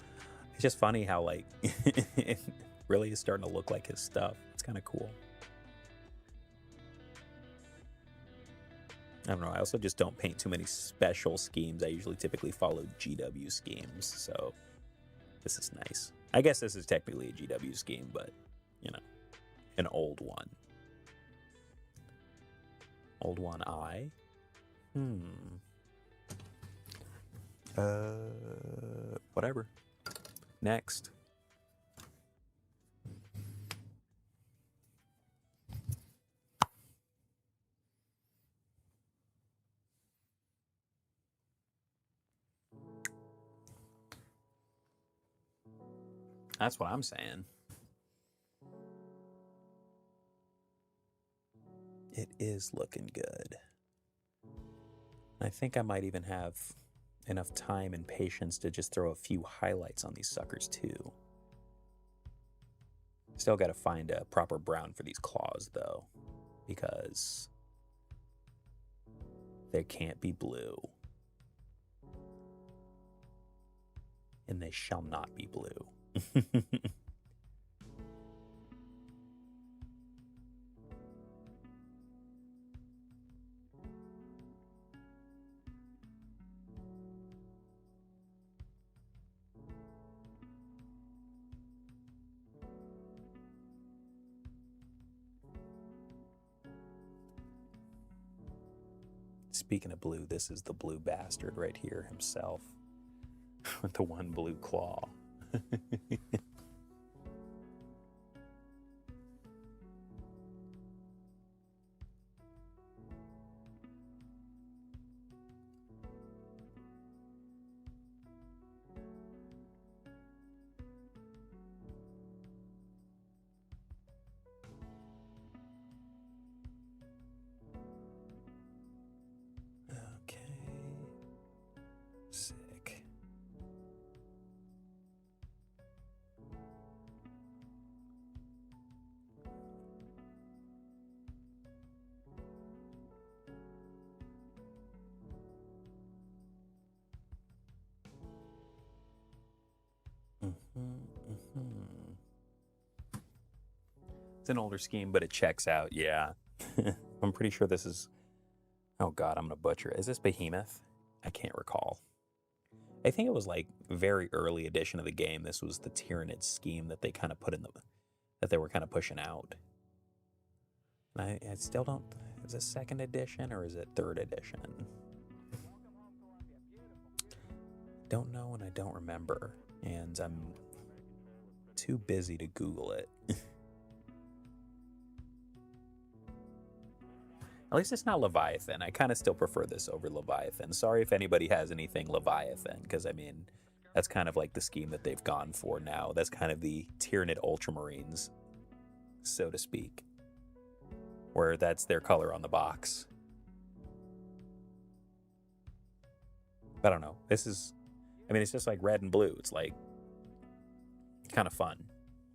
It's just funny how, like, it really is starting to look like his stuff. It's kind of cool. I don't know. I also just don't paint too many special schemes. I usually typically follow GW schemes, so this is nice. I guess this is technically a GW scheme, but, you know, an old one. Old one I. Whatever. Next. That's what I'm saying. It is looking good. I think I might even have enough time and patience to just throw a few highlights on these suckers too. Still got to find a proper brown for these claws though, because they can't be blue. And they shall not be blue. Speaking of blue, this is the blue bastard right here himself. With the one blue claw. Okay. Sick. It's an older scheme, but it checks out, yeah. I'm pretty sure this is... Oh god, I'm gonna butcher it. Is this Behemoth? I can't recall. I think it was like very early edition of the game. This was the Tyranid scheme that they kind of put in that they were kind of pushing out. And I still don't... Is it second edition or is it third edition? Don't know and I don't remember. And I'm too busy to Google it. At least it's not Leviathan. I kind of still prefer this over Leviathan. Sorry if anybody has anything Leviathan, because I mean, that's kind of like the scheme that they've gone for now. That's kind of the Tyranid Ultramarines, so to speak, where that's their color on the box. I don't know. This is, I mean, it's just like red and blue. It's like kind of fun,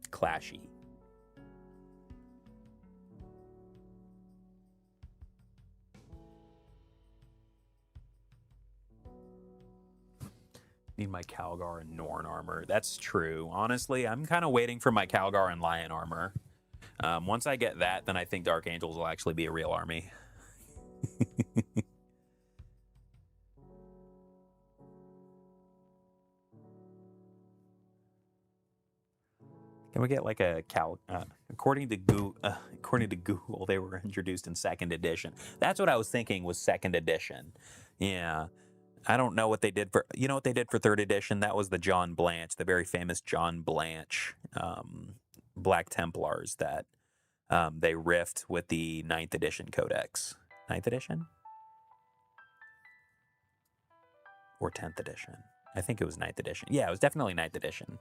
clashy. Need my Calgar and Norn armor. That's true. Honestly, I'm kind of waiting for my Calgar and Lion armor. Once I get that, then I think Dark Angels will actually be a real army. Can we get like a according to Google, they were introduced in second edition. That's what I was thinking was second edition. Yeah. I don't know what they did for, you know what they did for third edition? That was the John Blanche, the very famous John Blanche Black Templars that they riffed with the 9th edition codex. 9th edition? Or 10th edition? I think it was 9th edition. Yeah, it was definitely 9th edition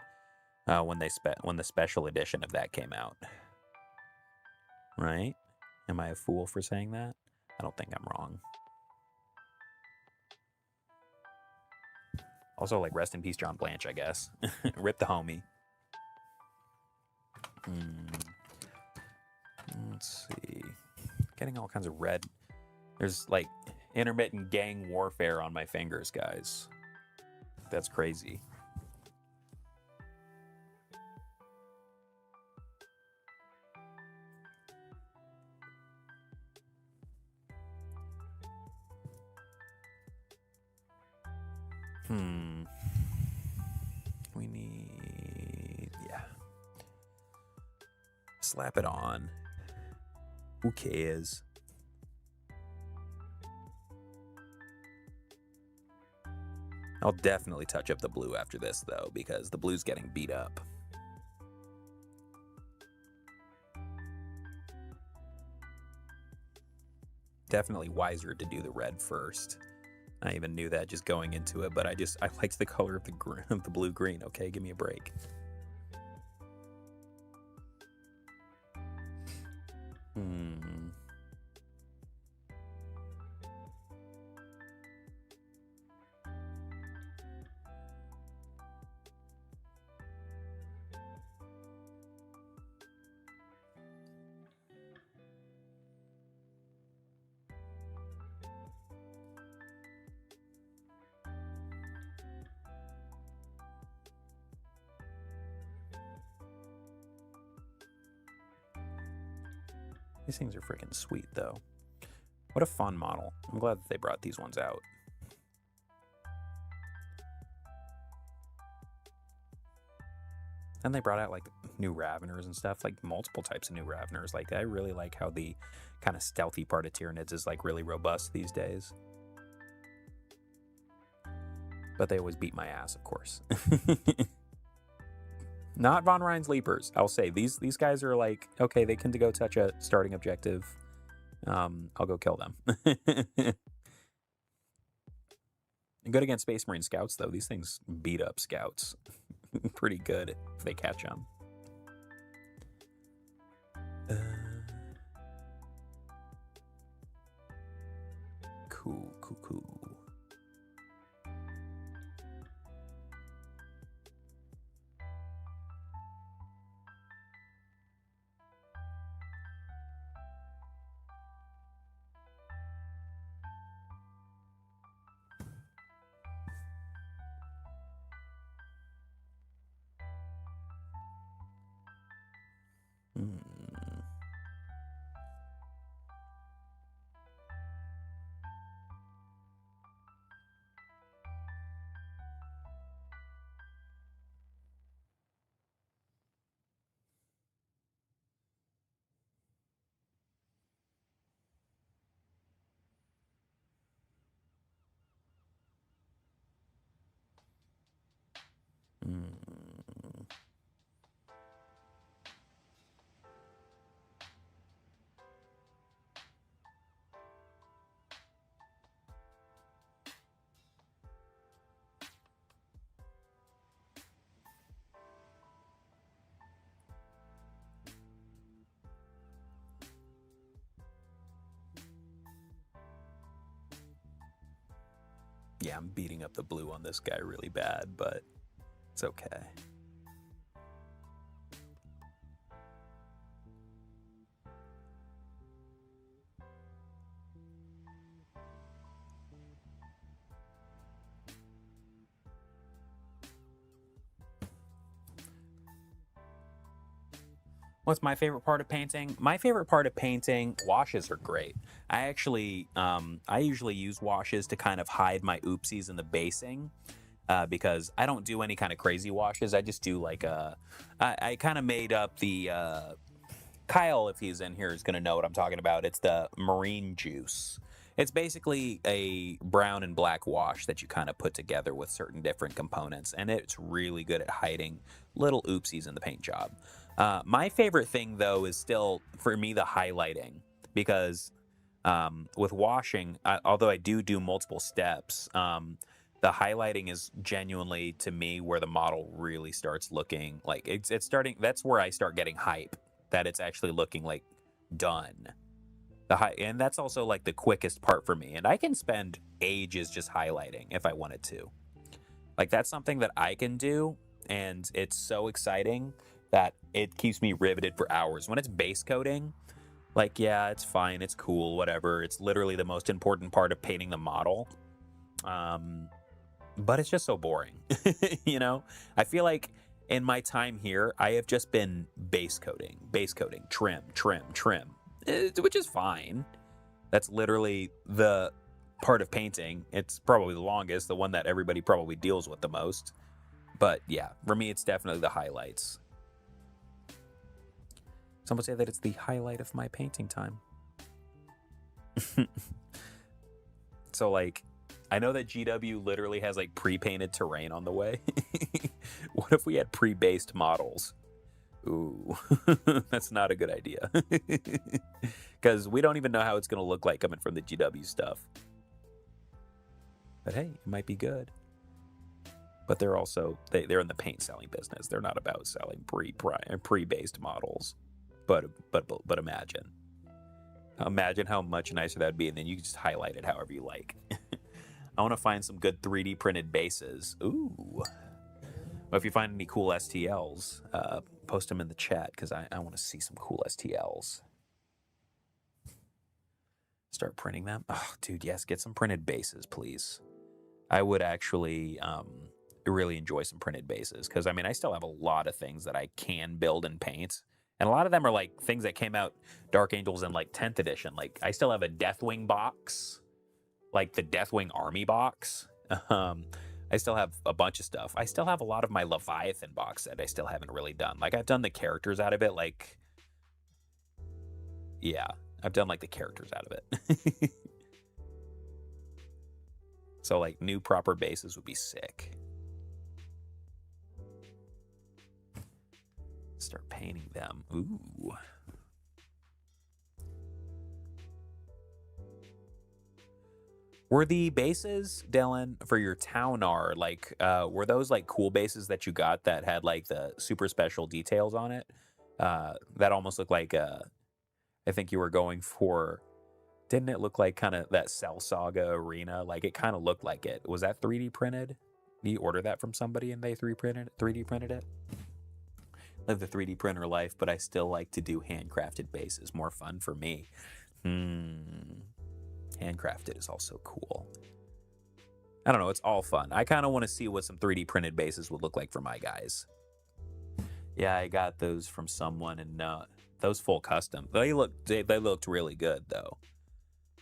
when the special edition of that came out. Right? Am I a fool for saying that? I don't think I'm wrong. Also, like, rest in peace, John Blanche, I guess. Rip the homie. Let's see. Getting all kinds of red There's like intermittent gang warfare on my fingers, guys. That's crazy. We need, yeah. Slap it on. Who cares? I'll definitely touch up the blue after this, though, because the blue's getting beat up. Definitely wiser to do the red first. I even knew that just going into it, but I liked the color of the blue-green. Okay, give me a break. These things are freaking sweet, though. What a fun model. I'm glad that they brought these ones out. And they brought out, like, new Raveners and stuff, like, multiple types of new Raveners. Like, I really like how the kind of stealthy part of Tyranids is, like, really robust these days. But they always beat my ass, of course. Not Von Ryan's Leapers. I'll say these guys are like, okay, they can go touch a starting objective. I'll go kill them. Good against Space Marine Scouts, though. These things beat up Scouts pretty good if they catch them. Cool. Yeah, I'm beating up the blue on this guy really bad, but it's okay. What's my favorite part of painting? My favorite part of painting, washes are great. I usually use washes to kind of hide my oopsies in the basing because I don't do any kind of crazy washes. I just do like I kind of made up the, Kyle, if he's in here, is going to know what I'm talking about. It's the marine juice. It's basically a brown and black wash that you kind of put together with certain different components, and it's really good at hiding little oopsies in the paint job. My favorite thing, though, is still, for me, the highlighting, because with washing, although I do multiple steps, the highlighting is genuinely, to me, where the model really starts looking like it's starting. That's where I start getting hype, that it's actually looking like done. And that's also like the quickest part for me. And I can spend ages just highlighting if I wanted to. Like, that's something that I can do, and it's so exciting that it keeps me riveted for hours. When it's base coating, Like, yeah, it's fine, it's cool, whatever. It's literally the most important part of painting the model. But it's just so boring. You know, I feel like in my time here, I have just been base coating, trim, which is fine. That's literally the part of painting. It's probably the longest, the one that everybody probably deals with the most. But yeah, for me, it's definitely the highlights. Some would say that it's the highlight of my painting time. So, like, I know that GW literally has, like, pre-painted terrain on the way. What if we had pre-based models? Ooh, that's not a good idea. Because we don't even know how it's going to look like coming from the GW stuff. But hey, it might be good. But they're also, they're in the paint selling business. They're not about selling pre-based models. But imagine how much nicer that would be, and then you can just highlight it however you like. I want to find some good 3D printed bases. Ooh. Well, if you find any cool STLs, post them in the chat, because I want to see some cool STLs. Start printing them. Oh, dude, yes, get some printed bases, please. I would actually really enjoy some printed bases, because, I mean, I still have a lot of things that I can build and paint. And a lot of them are, like, things that came out Dark Angels in, like, 10th edition. Like, I still have a Deathwing box, like the Deathwing Army box. I still have a bunch of stuff. I still have a lot of my Leviathan box that I still haven't really done. Like, I've done the characters out of it, like... Yeah, I've done, like, the characters out of it. So, like, new proper bases would be sick. Start painting them. Ooh. Were the bases, Dylan, for your town like, were those, like, cool bases that you got that had, like, the super special details on it? That almost looked like, I think you were going for, didn't it look like kind of that Cell Saga arena? Like, it kind of looked like it. Was that 3D printed? Did you order that from somebody and they 3D printed it? Live the 3D printer life, but I still like to do handcrafted bases. More fun for me. Handcrafted is also cool. I don't know, it's all fun. I kind of want to see what some 3D printed bases would look like for my guys. Yeah, I got those from someone, and those full custom. They looked really good though.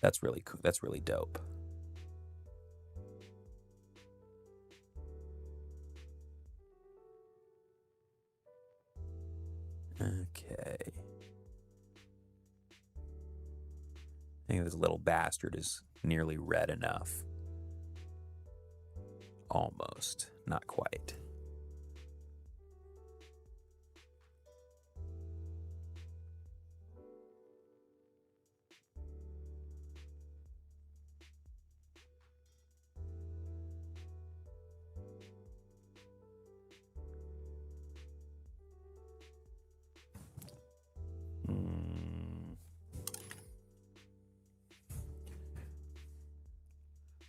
That's really cool. That's really dope. Okay. I think this little bastard is nearly red enough. Almost. Not quite.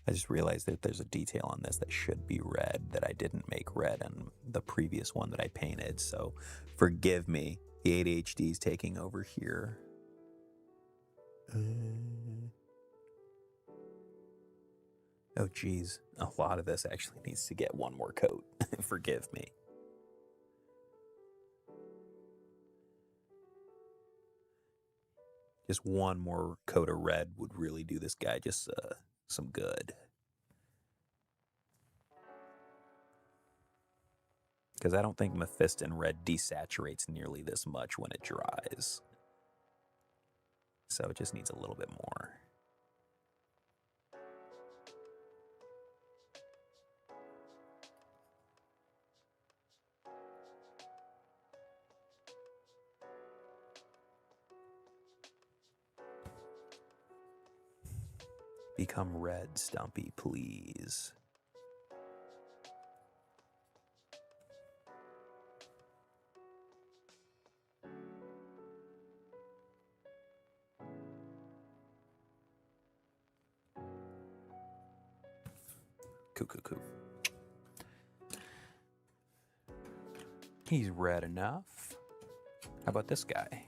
I just realized that there's a detail on this that should be red that I didn't make red in the previous one that I painted, so forgive me. The ADHD is taking over here. Oh geez, a lot of this actually needs to get one more coat. Forgive me. Just one more coat of red would really do this guy just some good. Because I don't think Mephiston red desaturates nearly this much when it dries. So it just needs a little bit more. Become red, Stumpy, please. Coo. He's red enough. How about this guy?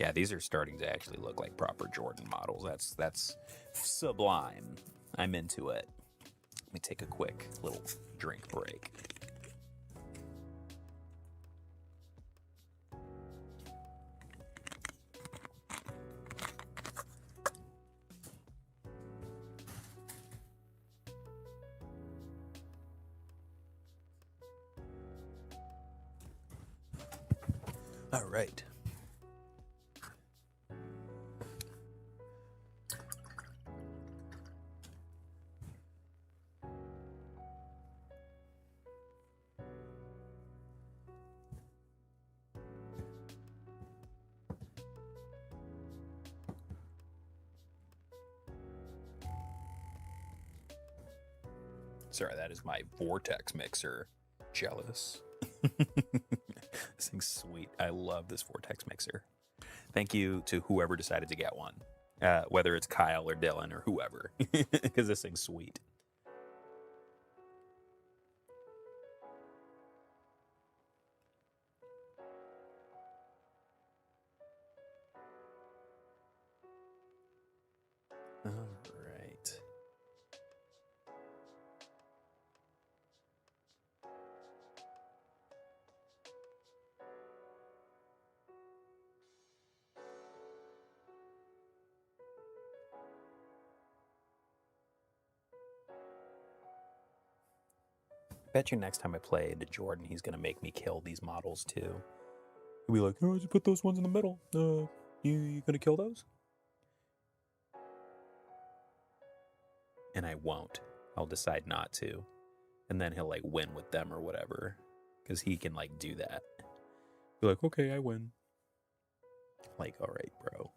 Yeah, these are starting to actually look like proper Jordan models. That's sublime. I'm into it. Let me take a quick little drink break. All right. Sorry, that is my vortex mixer. Jealous. This thing's sweet. I love this vortex mixer. Thank you to whoever decided to get one, whether it's Kyle or Dylan or whoever, because this thing's sweet. All right. Bet you next time I play the Jordan, he's gonna make me kill these models too. He'll be like, "Oh, just put those ones in the middle. You gonna kill those?" And I won't. I'll decide not to, and then he'll like win with them or whatever, because he can like do that. Be like, "Okay, I win." Like, all right, bro.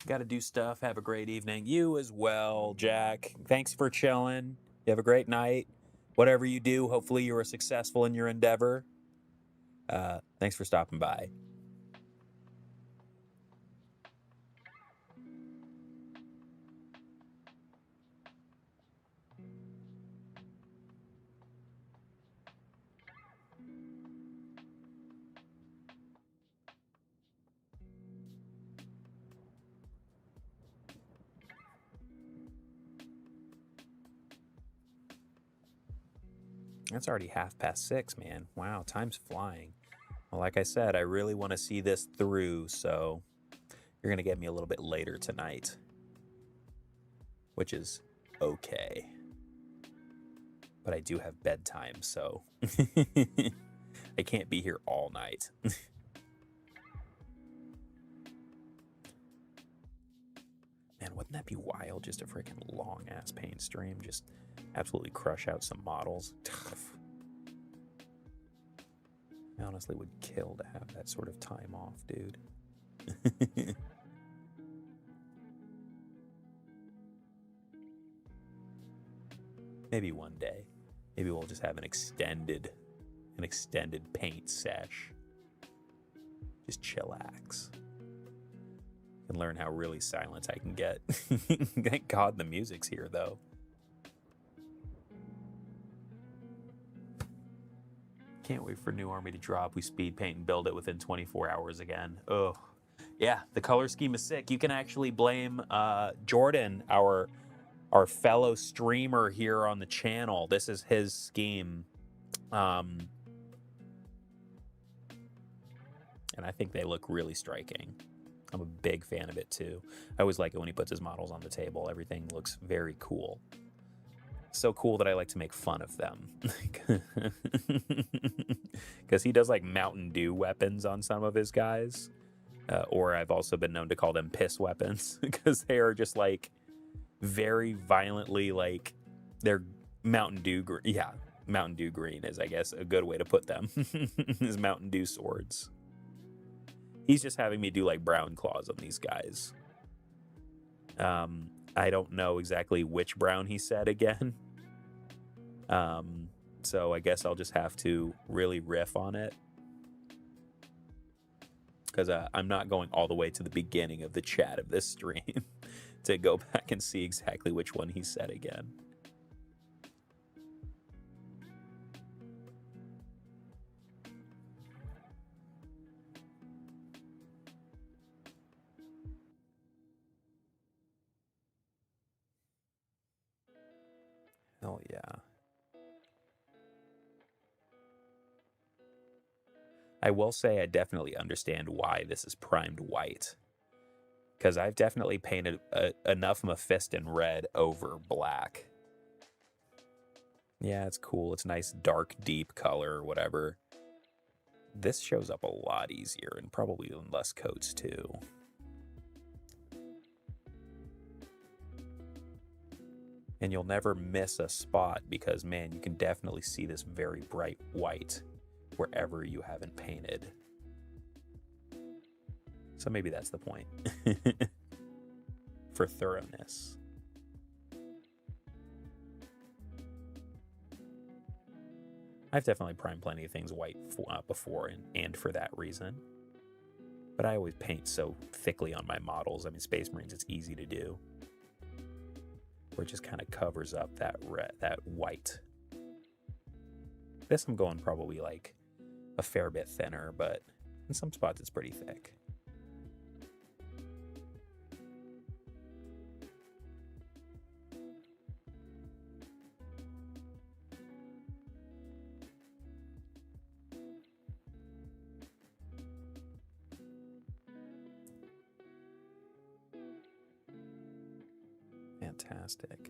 Got to do stuff. Have a great evening. You as well, Jack. Thanks for chilling. You have a great night. Whatever you do, hopefully you are successful in your endeavor. Thanks for stopping by. It's already 6:30, man. Wow, time's flying. Well, like I said, I really want to see this through, so you're going to get me a little bit later tonight, which is okay. But I do have bedtime, so I can't be here all night. Man, wouldn't that be wild? Just a freaking long ass paint stream. Just absolutely crush out some models. I honestly would kill to have that sort of time off, dude. Maybe one day. Maybe we'll just have an extended paint sesh. Just chillax. And learn how really silent I can get. Thank God the music's here, though. Can't wait for New Army to drop. We speed paint and build it within 24 hours again. Oh, yeah, the color scheme is sick. You can actually blame Jordan, our fellow streamer here on the channel. This is his scheme. And I think they look really striking. I'm a big fan of it too. I always like it when he puts his models on the table. Everything looks very cool. So cool that I like to make fun of them. Because he does like Mountain Dew weapons on some of his guys. Or I've also been known to call them piss weapons. Because they are just like very violently like they're Mountain Dew green. Yeah, Mountain Dew green is, I guess, a good way to put them. Is Mountain Dew swords. He's just having me do like brown claws on these guys. I don't know exactly which brown he said again. So I guess I'll just have to really riff on it. Because I'm not going all the way to the beginning of the chat of this stream to go back and see exactly which one he said again. Oh, yeah. I will say I definitely understand why this is primed white. Because I've definitely painted enough Mephiston red over black. Yeah, it's cool. It's nice, dark, deep color or whatever. This shows up a lot easier and probably in less coats too. And you'll never miss a spot because, man, you can definitely see this very bright white wherever you haven't painted. So maybe that's the point. For thoroughness. I've definitely primed plenty of things white before and for that reason. But I always paint so thickly on my models. I mean, Space Marines, it's easy to do. Where it just kind of covers up that white. This I'm going probably like a fair bit thinner, but in some spots it's pretty thick. Fantastic.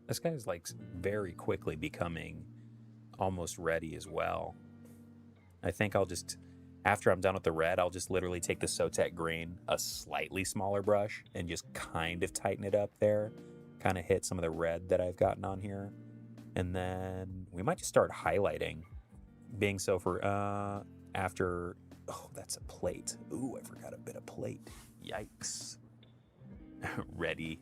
This guy's like very quickly becoming almost ready as well. I think I'll just, after I'm done with the red, I'll just literally take the Sotek green, a slightly smaller brush, and just kind of tighten it up there. Kind of hit some of the red that I've gotten on here. And then we might just start highlighting. Being so for, after, oh, that's a plate. Ooh, I forgot a bit of plate. Yikes. Ready.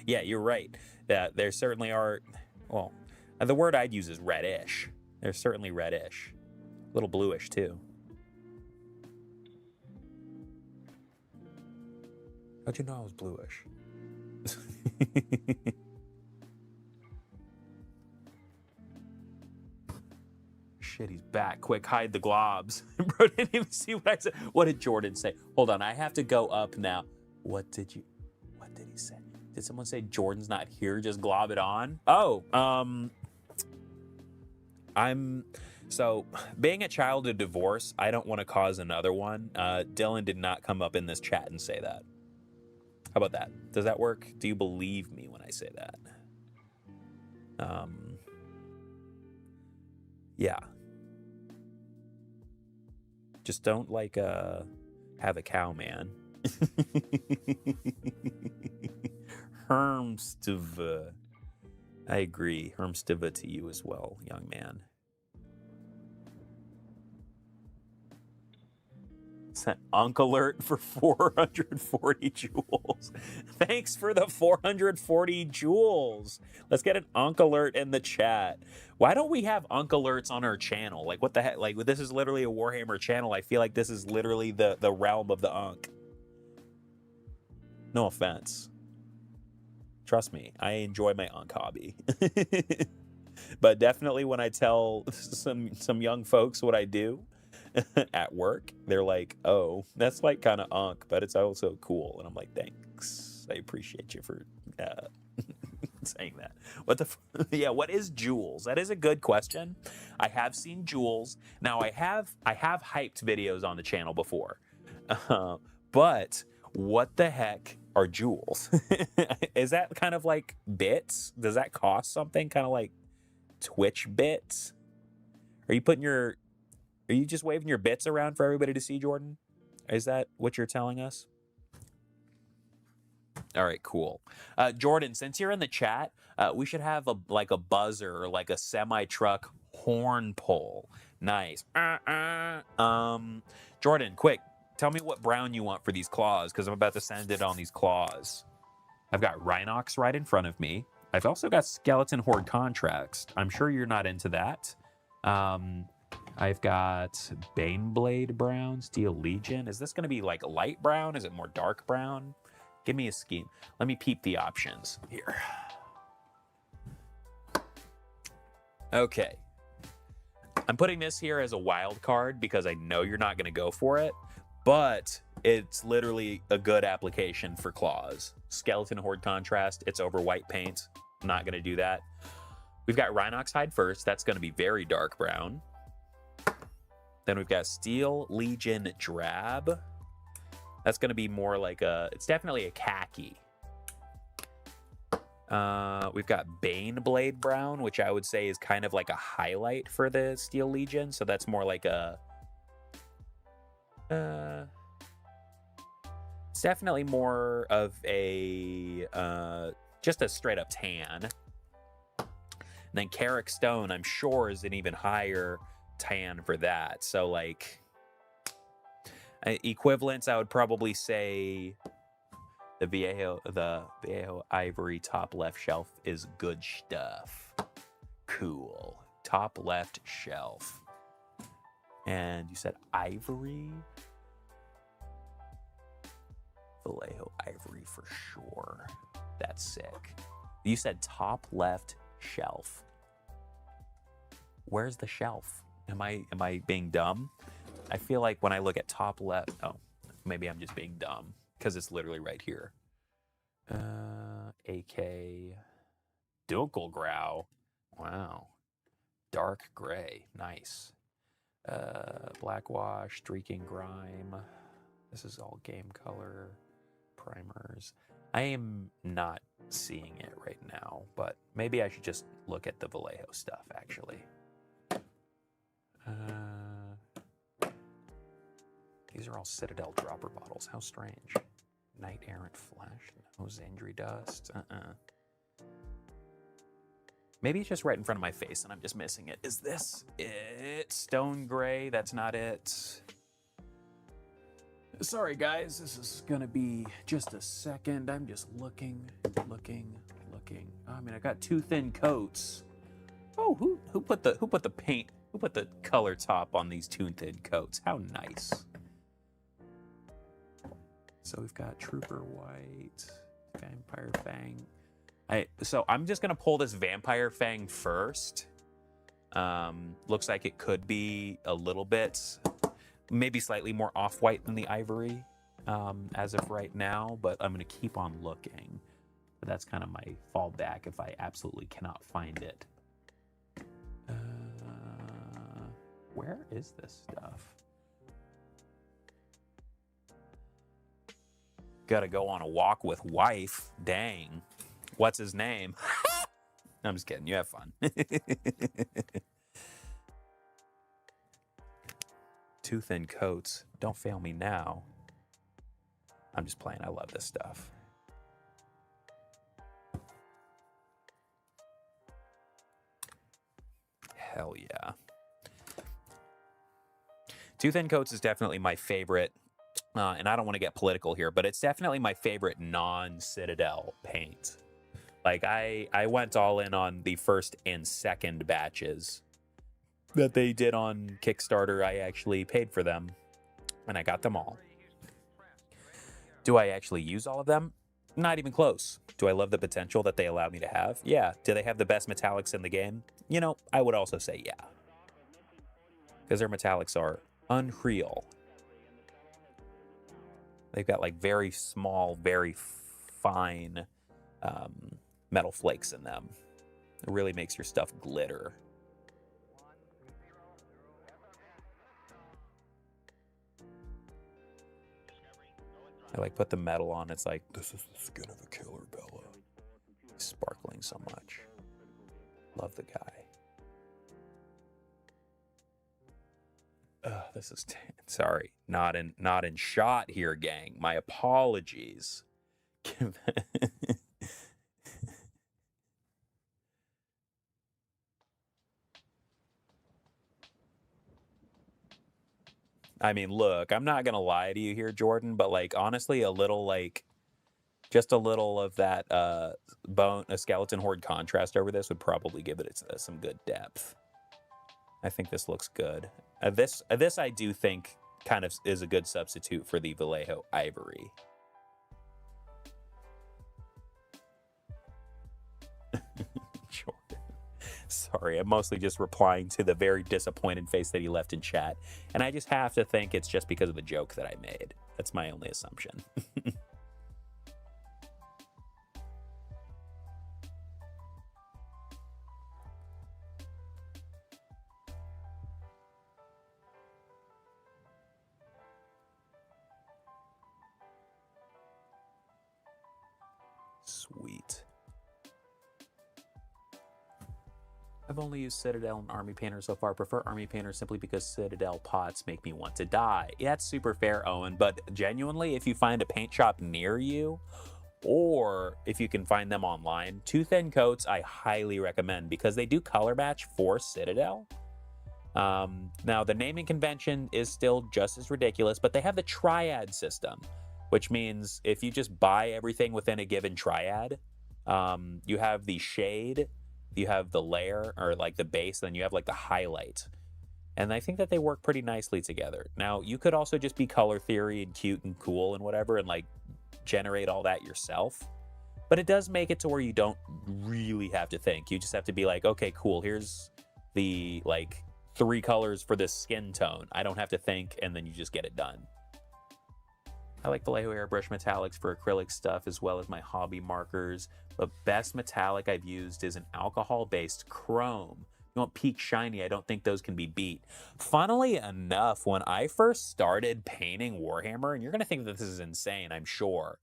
Yeah, you're right. There certainly are, well, the word I'd use is reddish. They're certainly reddish. A little bluish, too. How'd you know I was bluish? Shit, he's back. Quick, hide the globs. Bro didn't even see what I said. What did Jordan say? Hold on, I have to go up now. What did he say? Did someone say Jordan's not here? Just glob it on? Oh, so being a child of divorce, I don't want to cause another one. Dylan did not come up in this chat and say that. How about that? Does that work? Do you believe me when I say that? Yeah. Just don't like have a cow, man. Hermstiva. I agree. Hermstiva to you as well, young man. Sent Unk alert for 440 jewels. Thanks for the 440 jewels. Let's get an Unk alert in the chat. Why don't we have Unk alerts on our channel? Like, what the heck? Like, this is literally a Warhammer channel. I feel like this is literally the realm of the Unk. No offense. Trust me, I enjoy my Unk hobby. But definitely when I tell some young folks what I do, at work. They're like, oh, that's like kind of unk, but it's also cool. And I'm like, thanks. I appreciate you for saying that. Yeah, what is Jules? That is a good question. I have seen Jules. Now I have hyped videos on the channel before. But what the heck are Jules? Is that kind of like bits? Does that cost something? Kind of like Twitch bits? Are you just waving your bits around for everybody to see, Jordan? Is that what you're telling us? All right, cool. Jordan, since you're in the chat, we should have a buzzer or like a semi-truck horn pull. Nice. Jordan, quick, tell me what brown you want for these claws, because I'm about to send it on these claws. I've got Rhinox right in front of me. I've also got Skeleton Horde Contrast. I'm sure you're not into that. I've got Baneblade Brown, Steel Legion. Is this going to be like light brown? Is it more dark brown? Give me a scheme. Let me peep the options here. Okay. I'm putting this here as a wild card because I know you're not going to go for it, but it's literally a good application for claws. Skeleton Horde Contrast, it's over white paint. I'm not going to do that. We've got Rhinox Hide first. That's going to be very dark brown. Then we've got Steel Legion Drab. That's going to be more like it's definitely a khaki. We've got Baneblade Brown, which I would say is kind of like a highlight for the Steel Legion. So that's more like it's definitely more of a, just a straight up tan. And then Carrick Stone, I'm sure, is an even higher tan for that. So like equivalents, I would probably say the Viejo Ivory top left shelf is good stuff. Cool. Top left shelf. And you said Ivory? Vallejo Ivory for sure. That's sick. You said top left shelf. Where's the shelf? Am I being dumb? I feel like when I look at top left, oh, maybe I'm just being dumb because it's literally right here. AK Dunkelgrau. Wow. Dark gray. Nice. Blackwash, streaking grime. This is all game color. Primers. I am not seeing it right now, but maybe I should just look at the Vallejo stuff, actually. These are all Citadel dropper bottles. How strange. Knight Errant Flash. No Zandri Dust. Maybe it's just right in front of my face and I'm just missing it. Is this it? Stone Gray. That's not it. Sorry, guys. This is going to be just a second. I'm just looking. I mean, I got two thin coats. Oh, who put the paint? Who put the color top on these two thin coats? How nice. So we've got Trooper White, Vampire Fang. So I'm just gonna pull this Vampire Fang first. Looks like it could be a little bit, maybe slightly more off-white than the Ivory as of right now, but I'm gonna keep on looking. But that's kind of my fallback if I absolutely cannot find it. Where is this stuff? Gotta go on a walk with wife. Dang. What's his name? I'm just kidding. You have fun. Two thin coats. Don't fail me now. I'm just playing. I love this stuff. Hell yeah. Two thin coats is definitely my favorite. And I don't want to get political here, but it's definitely my favorite non-Citadel paint. Like, I went all in on the first and second batches that they did on Kickstarter. I actually paid for them, and I got them all. Do I actually use all of them? Not even close. Do I love the potential that they allow me to have? Yeah. Do they have the best metallics in the game? You know, I would also say yeah. Because their metallics are Unreal. They've got like very small, very fine metal flakes in them. It really makes your stuff glitter. I like put the metal on. It's like, this is the skin of a killer, Bella. He's sparkling so much. Love the guy. This is sorry, not in shot here, gang. My apologies. I mean, look, I'm not gonna lie to you here, Jordan, but like honestly, a little like just a little of that a skeleton horde contrast over this would probably give it some good depth. I think this looks good. This I do think kind of is a good substitute for the Vallejo Ivory. Jordan. Sorry, I'm mostly just replying to the very disappointed face that he left in chat. And I just have to think it's just because of the joke that I made. That's my only assumption. Sweet. I've only used Citadel and Army Painter so far. I prefer Army Painter simply because Citadel pots make me want to die. Yeah, that's super fair, Owen, but genuinely, if you find a paint shop near you, or if you can find them online, Tooth and Coats I highly recommend because they do color match for Citadel. Now, the naming convention is still just as ridiculous, but they have the triad system, which means if you just buy everything within a given triad, you have the shade, you have the layer, or like the base, then you have like the highlight. And I think that they work pretty nicely together. Now, you could also just be color theory and cute and cool and whatever and like generate all that yourself. But it does make it to where you don't really have to think. You just have to be like, okay, cool, here's the like 3 colors for this skin tone. I don't have to think, and then you just get it done. I like Vallejo Airbrush Metallics for acrylic stuff as well as my hobby markers. The best metallic I've used is an alcohol-based chrome. You want peak shiny, I don't think those can be beat. Funnily enough, when I first started painting Warhammer, and you're going to think that this is insane, I'm sure,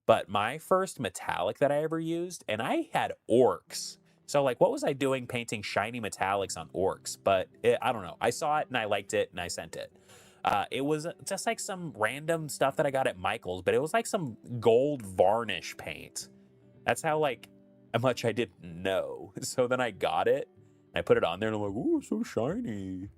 but my first metallic that I ever used, and I had orcs. So like, what was I doing painting shiny metallics on orcs? But I don't know. I saw it and I liked it and I sent it. It was just like some random stuff that I got at Michael's, but it was like some gold varnish paint. That's how like how much I didn't know. So then I got it, and I put it on there, and I'm like, ooh, so shiny.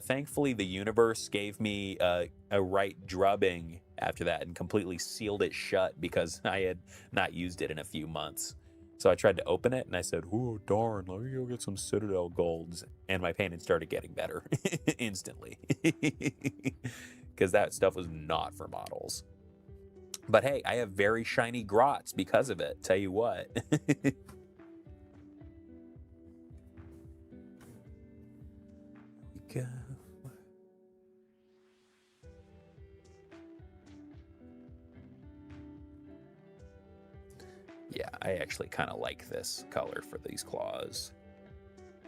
Thankfully, the universe gave me a right drubbing after that and completely sealed it shut because I had not used it in a few months. So I tried to open it, and I said, oh, darn, let me go get some Citadel golds. And my painting started getting better instantly because that stuff was not for models. But hey, I have very shiny grots because of it. Tell you what. Go. Yeah, I actually kind of like this color for these claws.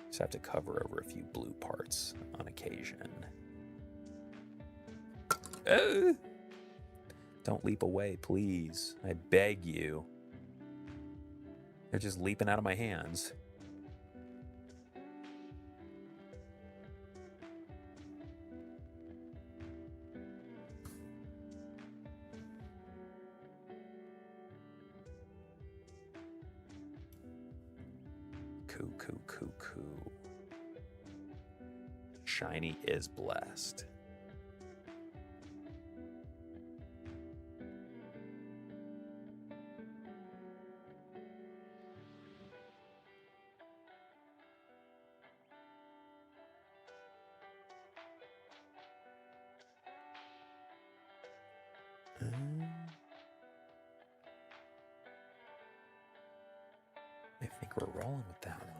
Just have to cover over a few blue parts on occasion. Don't leap away, please. I beg you. They're just leaping out of my hands. Coo. Shiny is blessed. I think we're rolling with that one.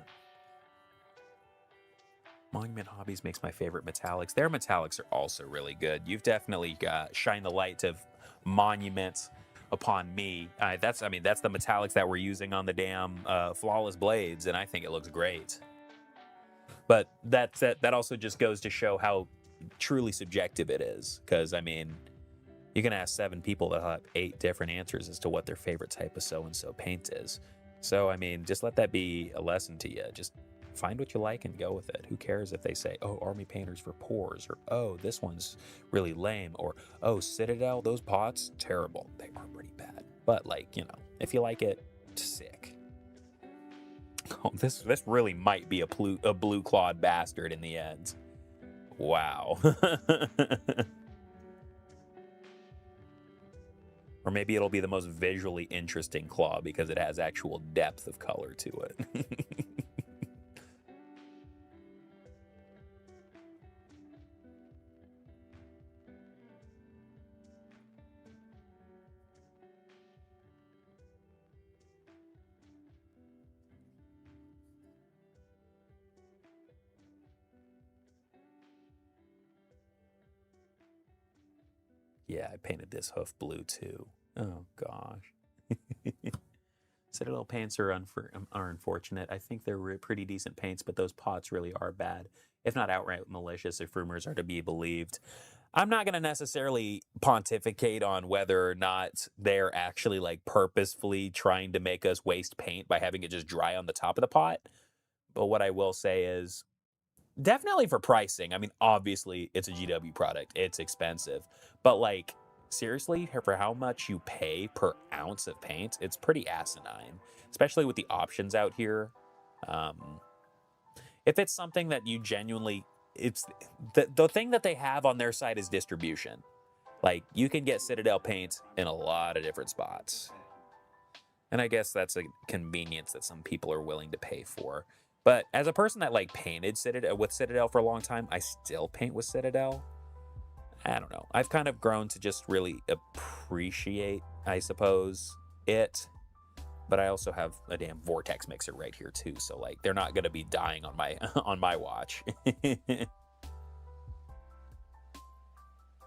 Monument Hobbies makes my favorite metallics. Their metallics are also really good. You've definitely shined the light of Monument upon me. That's the metallics that we're using on the damn Flawless blades, and I think it looks great. But that also just goes to show how truly subjective it is. Because, I mean, you can ask 7 people that have 8 different answers as to what their favorite type of so-and-so paint is. So, I mean, just let that be a lesson to you. Just find what you like and go with it. Who cares if they say, oh, Army Painter's for pores, or oh, this one's really lame, or oh, Citadel, those pots, terrible. They are pretty bad. But, like, you know, if you like it, sick. Oh, this really might be a blue clawed bastard in the end. Wow. Or maybe it'll be the most visually interesting claw because it has actual depth of color to it. Yeah, I painted this hoof blue too. Oh gosh. Citadel paints are unfortunate. I think they're pretty decent paints, but those pots really are bad, if not outright malicious, if rumors are to be believed. I'm not going to necessarily pontificate on whether or not they're actually like purposefully trying to make us waste paint by having it just dry on the top of the pot. But what I will say is, definitely for pricing. I mean, obviously, it's a GW product. It's expensive. But, like, seriously, for how much you pay per ounce of paint, it's pretty asinine. Especially with the options out here. If it's something that you genuinely... It's the thing that they have on their side is distribution. Like, you can get Citadel paint in a lot of different spots. And I guess that's a convenience that some people are willing to pay for. But as a person that like painted with Citadel for a long time, I still paint with Citadel. I don't know. I've kind of grown to just really appreciate, I suppose, it. But I also have a damn vortex mixer right here too, so like they're not gonna be dying on my on my watch.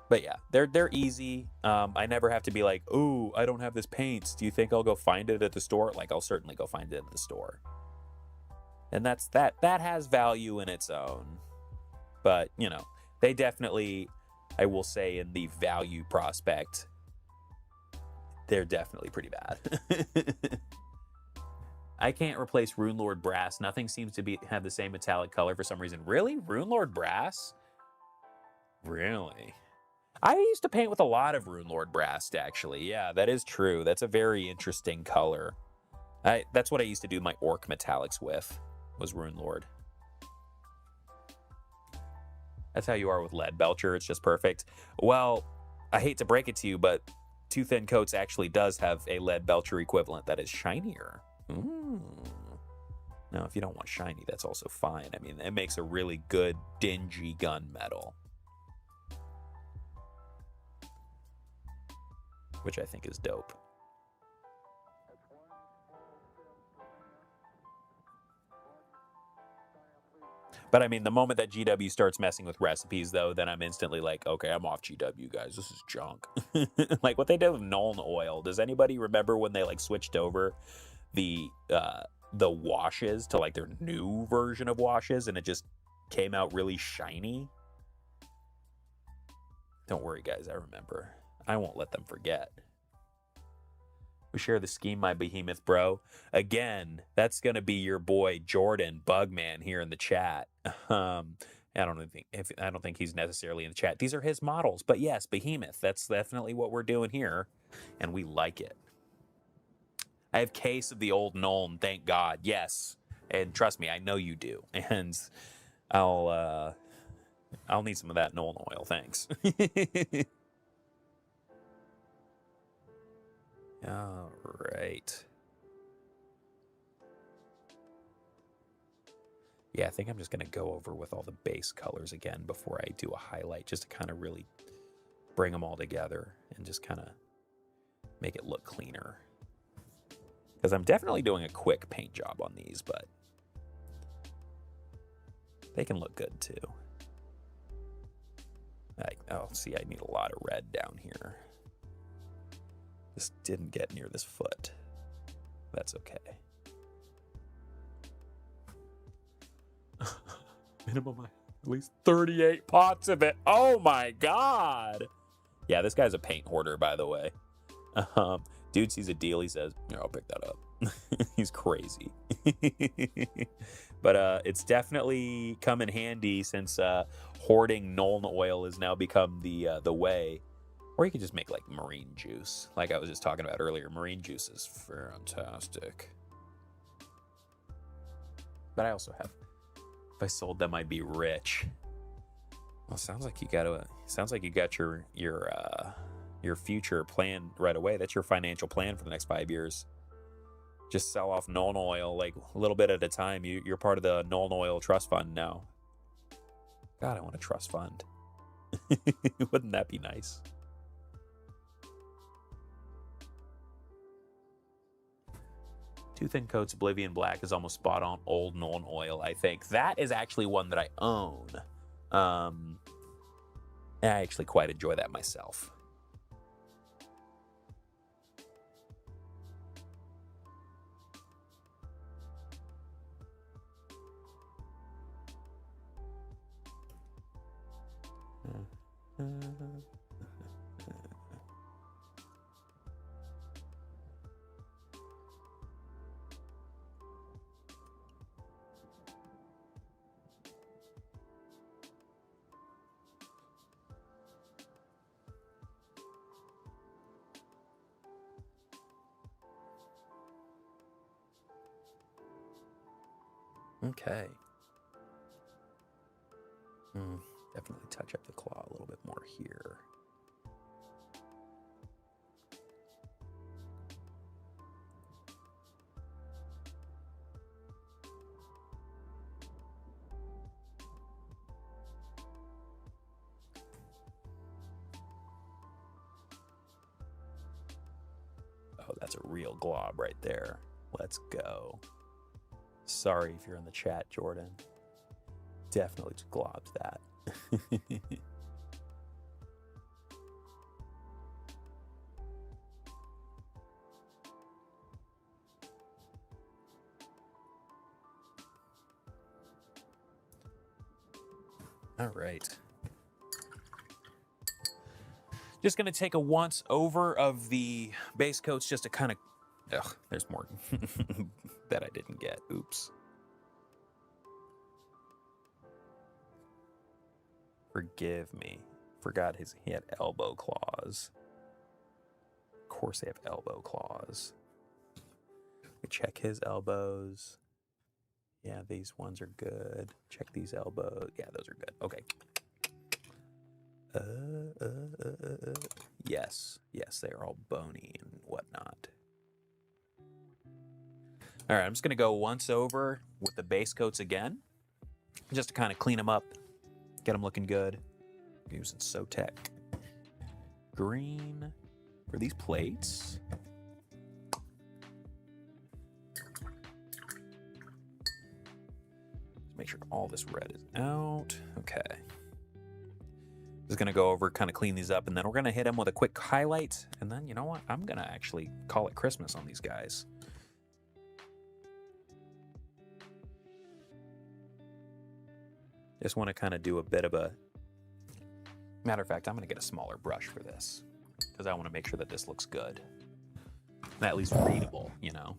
But yeah, they're easy. I never have to be like, oh, I don't have this paint. Do you think I'll go find it at the store? Like, I'll certainly go find it at the store. And that has value in its own. But, you know, they definitely, I will say, in the value prospect, they're definitely pretty bad. I can't replace Runelord Brass. Nothing seems to have the same metallic color for some reason. Really? Runelord Brass? Really? I used to paint with a lot of Runelord Brass, actually. Yeah, that is true. That's a very interesting color. That's what I used to do my Orc metallics with. Was Runelord. That's how you are with Lead Belcher. It's just perfect. Well, I hate to break it to you, but Too Thin Coats actually does have a Lead Belcher equivalent that is shinier. Ooh. Now, if you don't want shiny, that's also fine. I mean, it makes a really good dingy gunmetal, which I think is dope. But I mean, the moment that GW starts messing with recipes, though, then I'm instantly like, okay, I'm off GW, guys. This is junk. Like what they did with Nuln Oil. Does anybody remember when they like switched over the washes to like their new version of washes, and it just came out really shiny? Don't worry, guys. I remember. I won't let them forget. We share the scheme, my behemoth bro. Again, that's gonna be your boy Jordan Bugman here in the chat. I don't think he's necessarily in the chat. These are his models, but yes, behemoth. That's definitely what we're doing here, and we like it. I have case of the old Nuln, thank God. Yes, and trust me, I know you do. And I'll need some of that Nuln oil. Thanks. All right. Yeah, I think I'm just going to go over with all the base colors again before I do a highlight, just to kind of really bring them all together and just kind of make it look cleaner. Because I'm definitely doing a quick paint job on these, but They can look good too. Oh, see, I need a lot of red down here. Just didn't get near this foot. That's okay. Minimum at least 38 pots of it. Oh my god. Yeah, this guy's a paint hoarder, by the way. Dude sees a deal, he says, "Yeah, I'll pick that up." He's crazy. But it's definitely come in handy since hoarding Nuln oil has now become the way. Or you could just make like marine juice, like I was just talking about earlier. Marine juice is fantastic. But I also have, if I sold them, I'd be rich. Well, sounds like you got your future plan right away. That's your financial plan for the next 5 years. Just sell off Nuln oil like a little bit at a time. You're part of the Nuln oil trust fund now. God, I want a trust fund. Wouldn't that be nice? Two Thin Coats Oblivion Black is almost spot on old Nuln oil, I think. That is actually one that I own. I actually quite enjoy that myself. Okay. Definitely touch up the claw a little bit more here. Oh, that's a real glob right there. Let's go. Sorry if you're in the chat, Jordan. Definitely globs that. All right. Just going to take a once over of the base coats just to kind of... Ugh, there's more that I didn't get. Oops. Forgive me. Forgot he had elbow claws. Of course they have elbow claws. We check his elbows. Yeah, these ones are good. Check these elbows. Yeah, those are good. Okay. Yes, they are all bony and whatnot. All right, I'm just gonna go once over with the base coats again, just to kind of clean them up, get them looking good. I'm using Sotec green for these plates. Make sure all this red is out. Okay. Just gonna go over, kind of clean these up, and then we're gonna hit them with a quick highlight. And then, you know what? I'm gonna actually call it Christmas on these guys. Just want to kind of do a bit of a... Matter of fact, I'm gonna get a smaller brush for this because I want to make sure that this looks good. And at least readable, you know.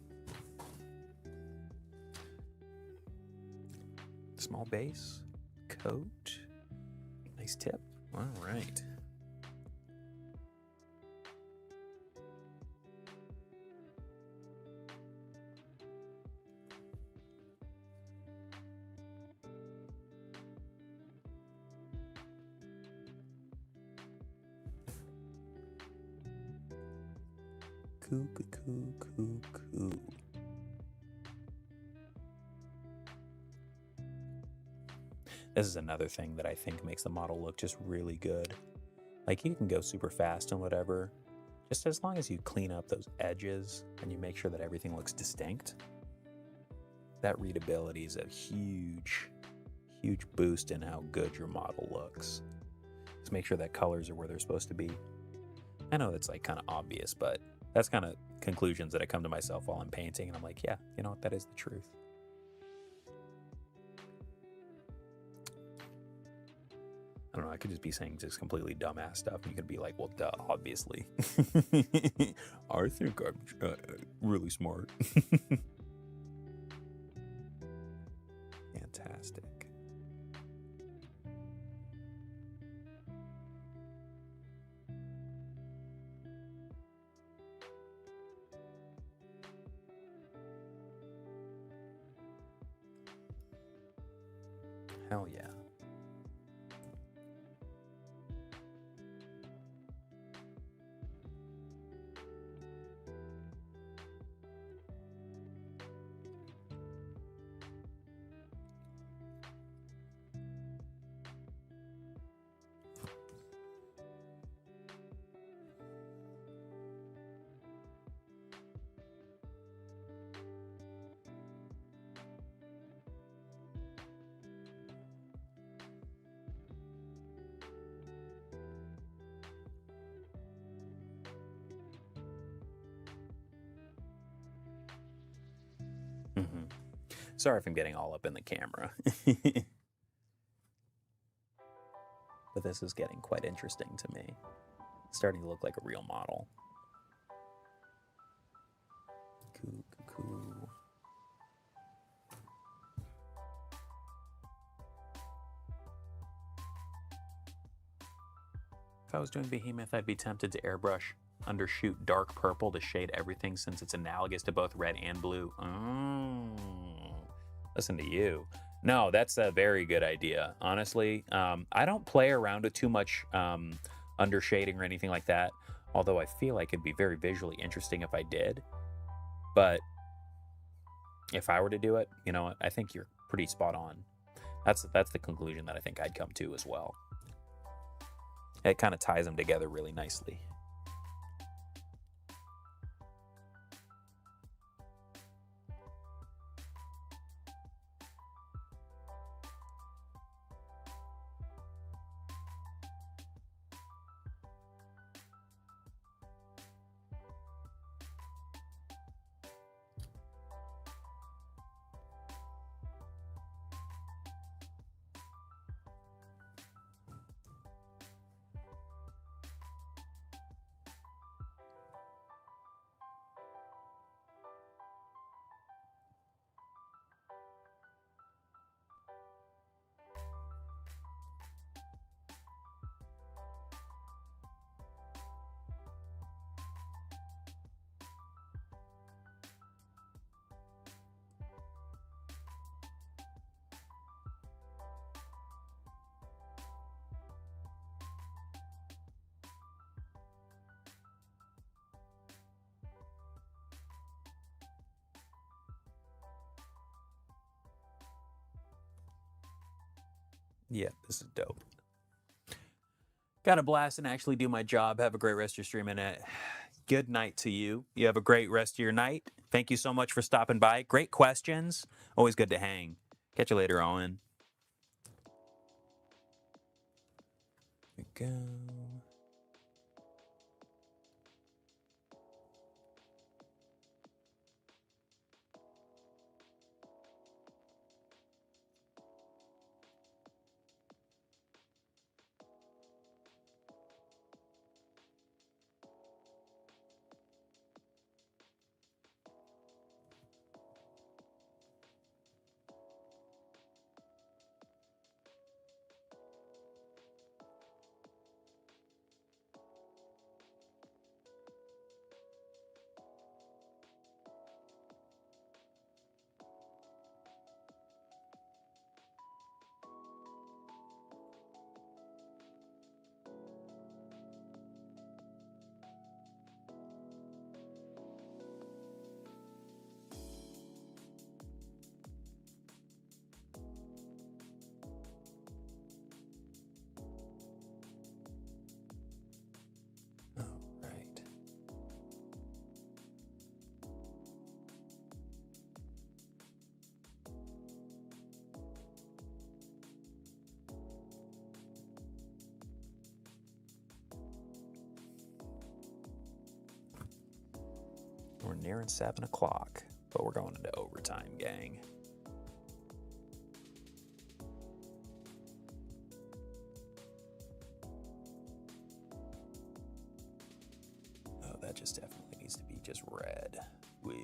Small base, coat, nice tip. All right. Coo, coo, coo, coo, coo. This is another thing that I think makes the model look just really good. Like, you can go super fast and whatever, just as long as you clean up those edges and you make sure that everything looks distinct. That readability is a huge, huge boost in how good your model looks. Just make sure that colors are where they're supposed to be. I know that's like kind of obvious, but that's kind of conclusions that I come to myself while I'm painting, and I'm like, yeah, you know what, that is the truth. I don't know, I could just be saying just completely dumbass stuff, and you could be like, well, duh, obviously. I think I'm really smart. Fantastic. Hell yeah. Sorry if I'm getting all up in the camera. But this is getting quite interesting to me. It's starting to look like a real model. Cool. If I was doing Behemoth, I'd be tempted to airbrush undershoot dark purple to shade everything since it's analogous to both red and blue. Oh, listen to you. No, that's a very good idea. Honestly, I don't play around with too much undershading or anything like that, although I feel like it'd be very visually interesting if I did. But if I were to do it, you know, I think you're pretty spot on. That's the conclusion that I think I'd come to as well. It kind of ties them together really nicely. Yeah, this is dope. Got a blast and actually do my job. Have a great rest of your stream, and good night to you. You have a great rest of your night. Thank you so much for stopping by. Great questions. Always good to hang. Catch you later, Owen. Here we go. We're nearing 7 o'clock, but we're going into overtime, gang. Oh, that just definitely needs to be just red. Woo.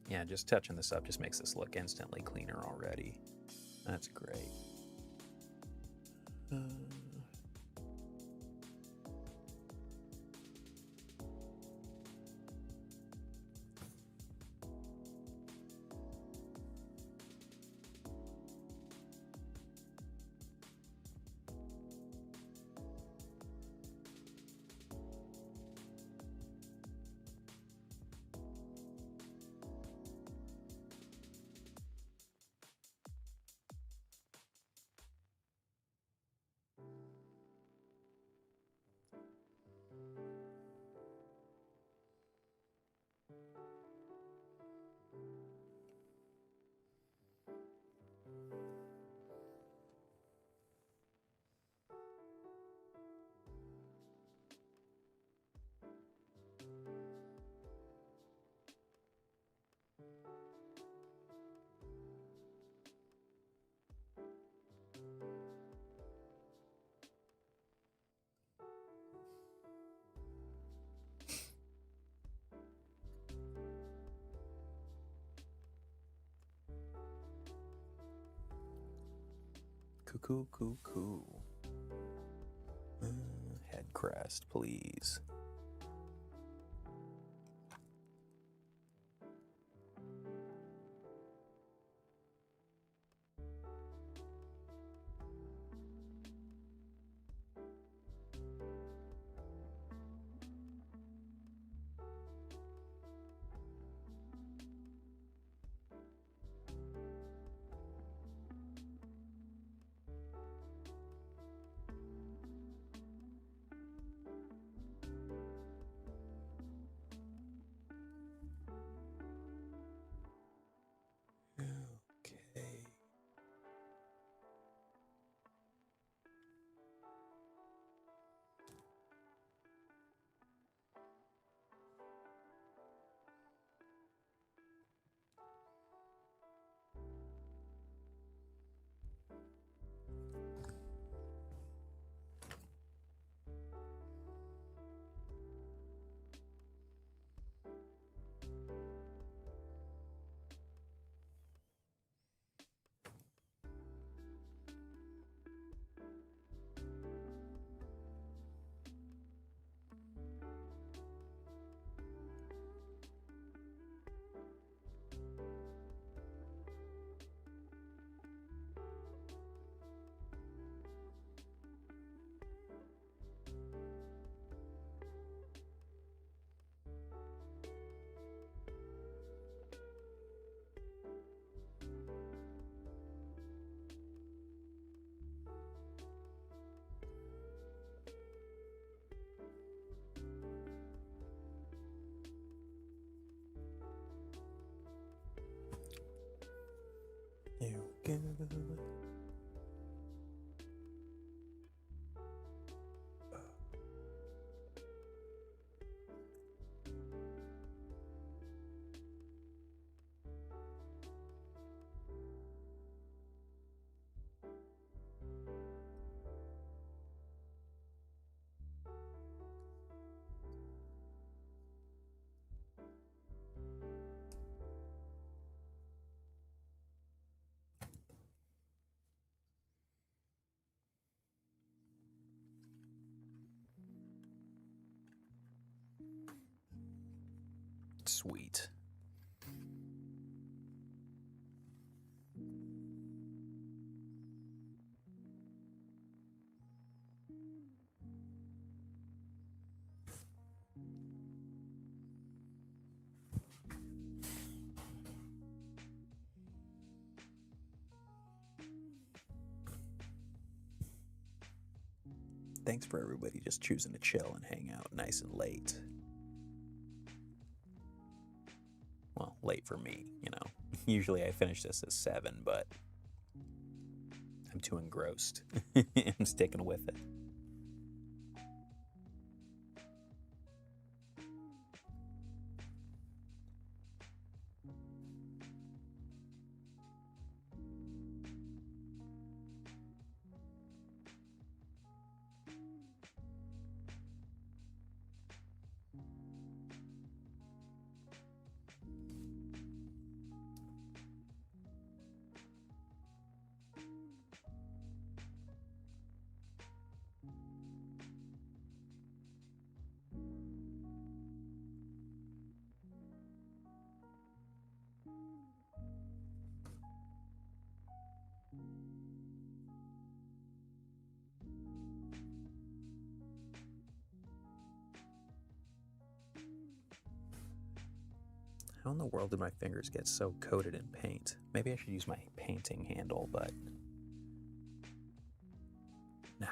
Yeah, just touching this up just makes this look instantly cleaner already. That's great. Cool. Head crest, please. Okay. There we go. Sweet. Thanks for everybody just choosing to chill and hang out nice and late. Well, late for me, you know. Usually I finish this at 7, but I'm too engrossed. I'm sticking with it. How in the world did my fingers get so coated in paint? Maybe I should use my painting handle, but nah.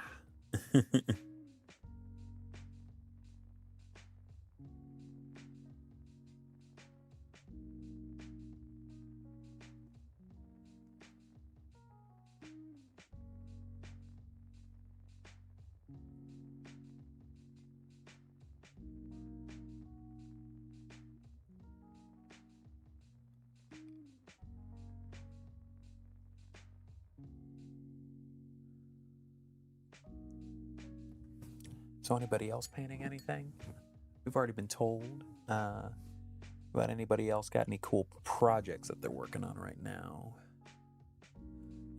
So anybody else painting anything? We've already been told. About anybody else got any cool projects that they're working on right now?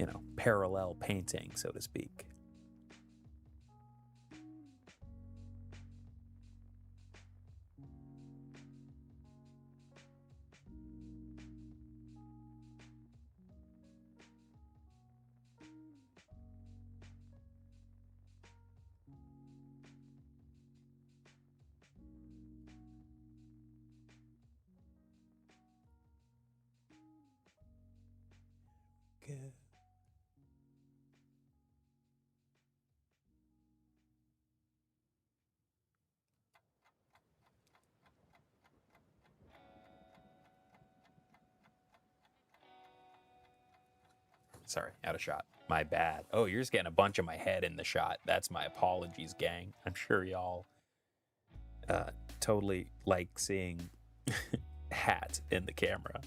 You know, parallel painting, so to speak. Good. Sorry, out of shot. My bad. Oh, you're just getting a bunch of my head in the shot. That's my apologies, gang. I'm sure y'all totally like seeing hat in the camera.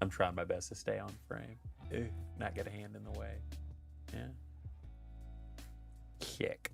I'm trying my best to stay on frame. Not get a hand in the way. Yeah. Kick.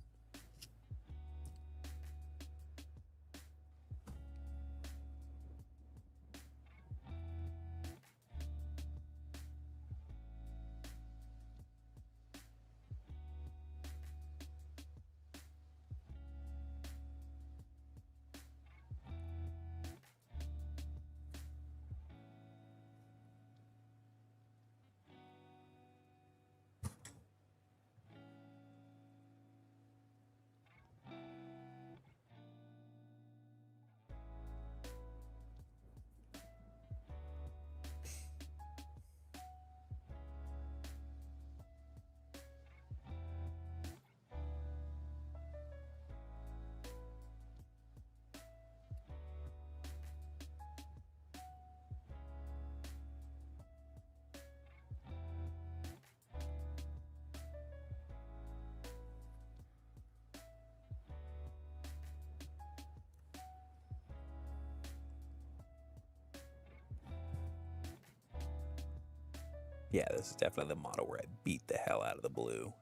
Yeah, this is definitely the model where I beat the hell out of the blue.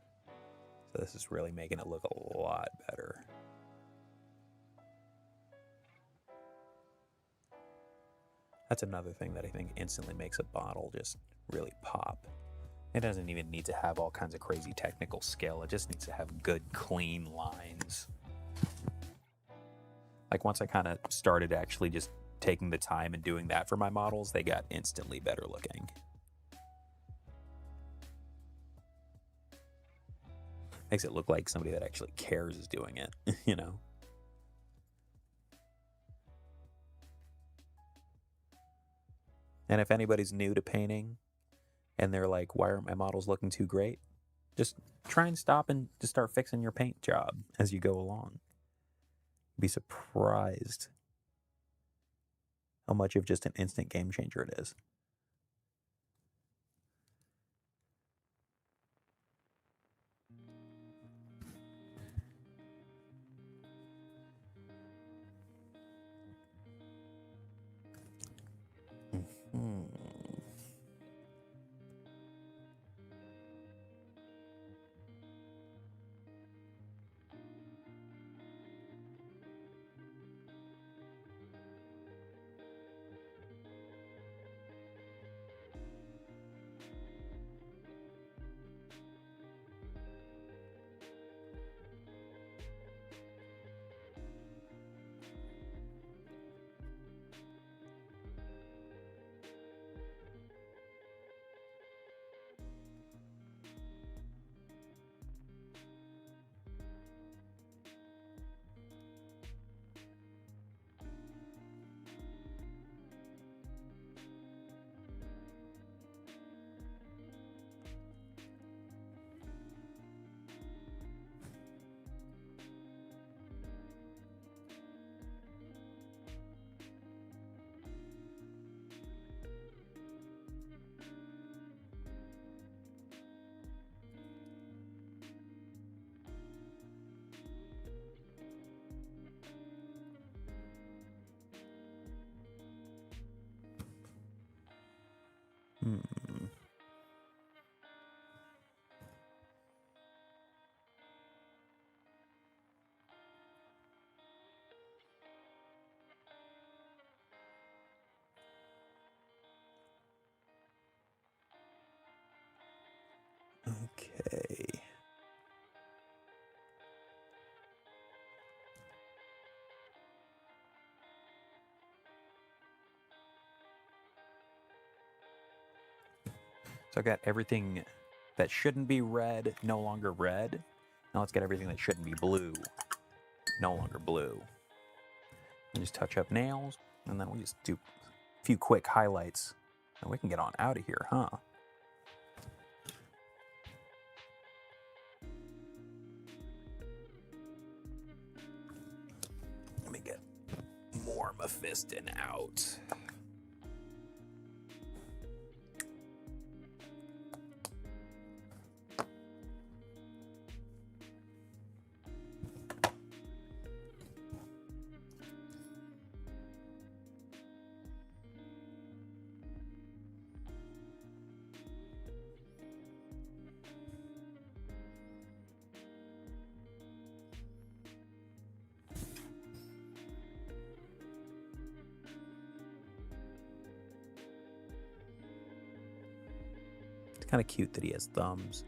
So this is really making it look a lot better. That's another thing that I think instantly makes a bottle just really pop. It doesn't even need to have all kinds of crazy technical skill. It just needs to have good, clean lines. Like once I kind of started actually just taking the time and doing that for my models, they got instantly better looking. Makes it look like somebody that actually cares is doing it, you know? And if anybody's new to painting and they're like, why aren't my models looking too great? Just try and stop and just start fixing your paint job as you go along. Be surprised how much of just an instant game changer it is. Okay. So I got everything that shouldn't be red, no longer red. Now let's get everything that shouldn't be blue, no longer blue. And just touch up nails, and then we just do a few quick highlights, and we can get on out of here, huh? Let me get more Mephiston out. It's kind of cute that he has thumbs.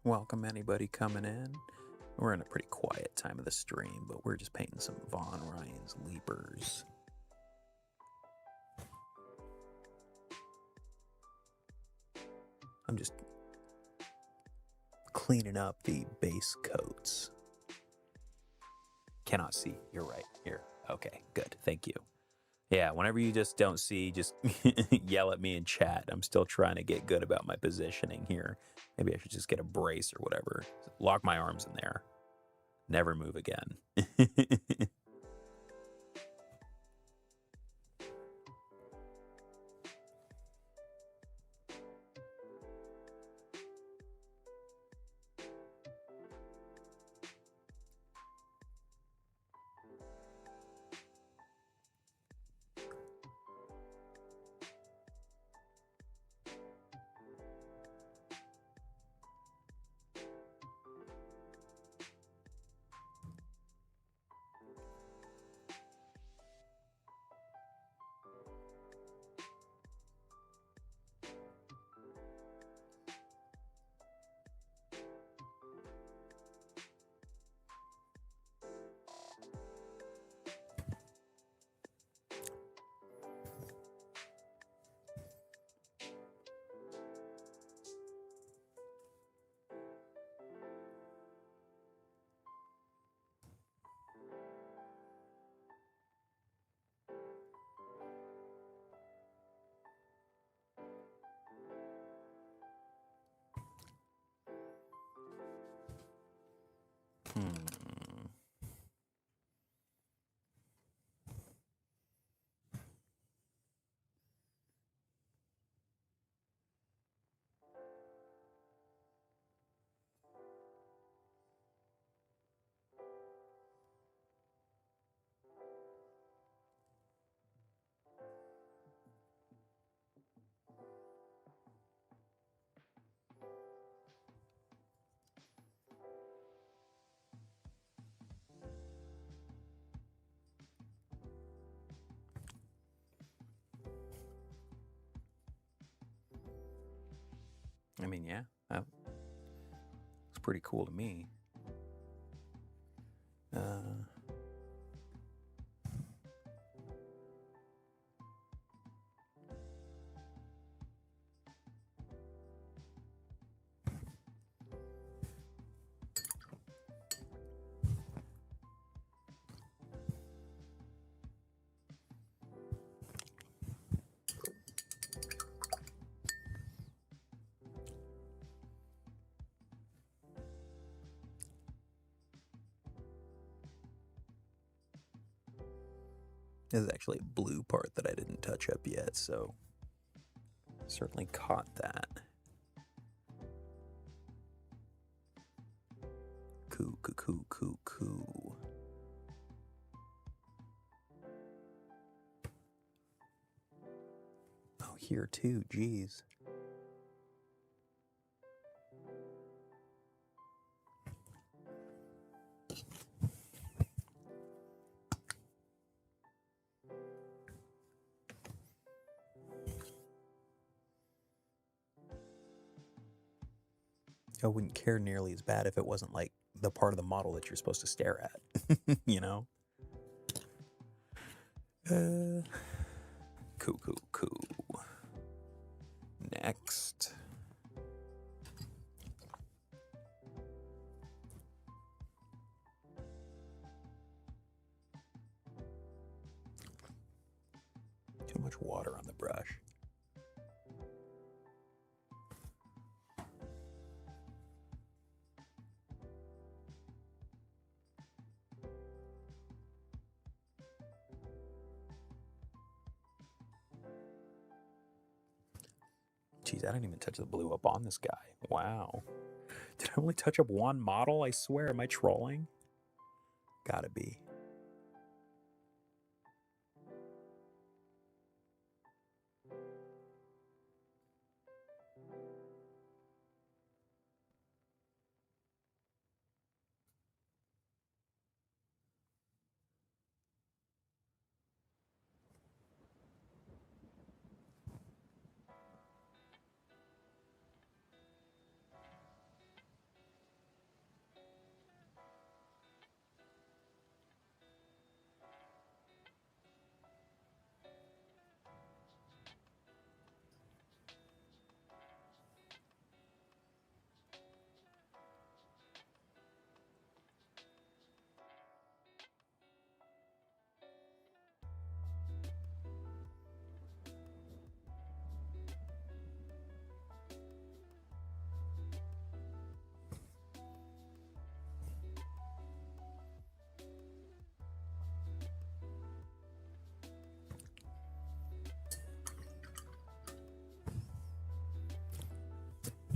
Welcome anybody coming in. We're in a pretty quiet time of the stream, but we're just painting some Von Ryan's Leapers. I'm just cleaning up the base coats. Cannot see. You're right. Here. Okay, good. Thank you. Yeah, whenever you just don't see, just yell at me in chat. I'm still trying to get good about my positioning here. Maybe I should just get a brace or whatever. Lock my arms in there. Never move again. I mean, yeah, that was pretty cool to me. This is actually a blue part that I didn't touch up yet, so certainly caught that. Cool, cool, cool, cool, cool. Oh, here too, geez. I wouldn't care nearly as bad if it wasn't like the part of the model that you're supposed to stare at, you know? Cool, cool, cool. Next. Too much water on the brush. Jeez, I didn't even touch the blue up on this guy. Wow. Did I only touch up one model? I swear, am I trolling? Gotta be.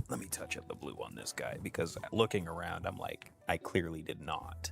Let me touch up the blue on this guy, because looking around, I'm like, I clearly did not.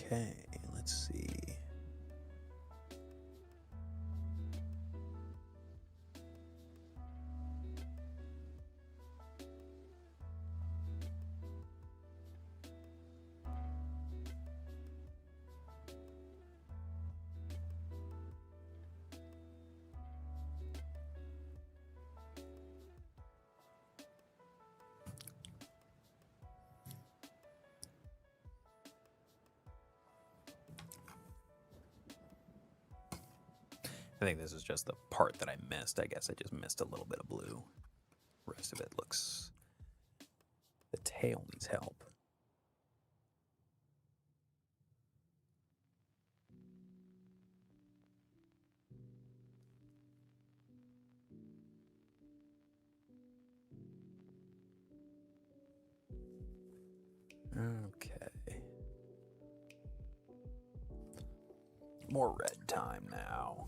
Okay, let's see. I think this is just the part that I missed. I guess I just missed a little bit of blue. The rest of it looks... The tail needs help. Okay. More red time now.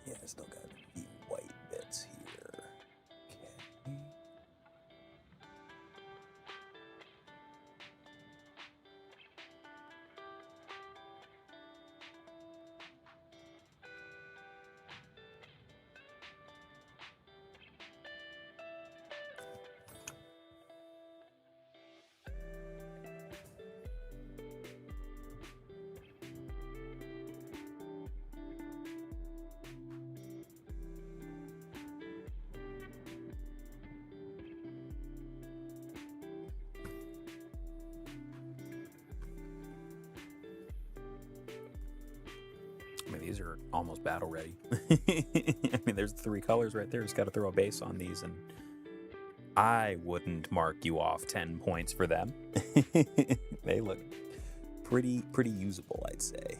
Yeah, I still got a few white bits here. Okay. these are almost battle ready. I mean, there's 3 colors right there. Just got to throw a base on these, and I wouldn't mark you off 10 points for them. They look pretty usable, I'd say.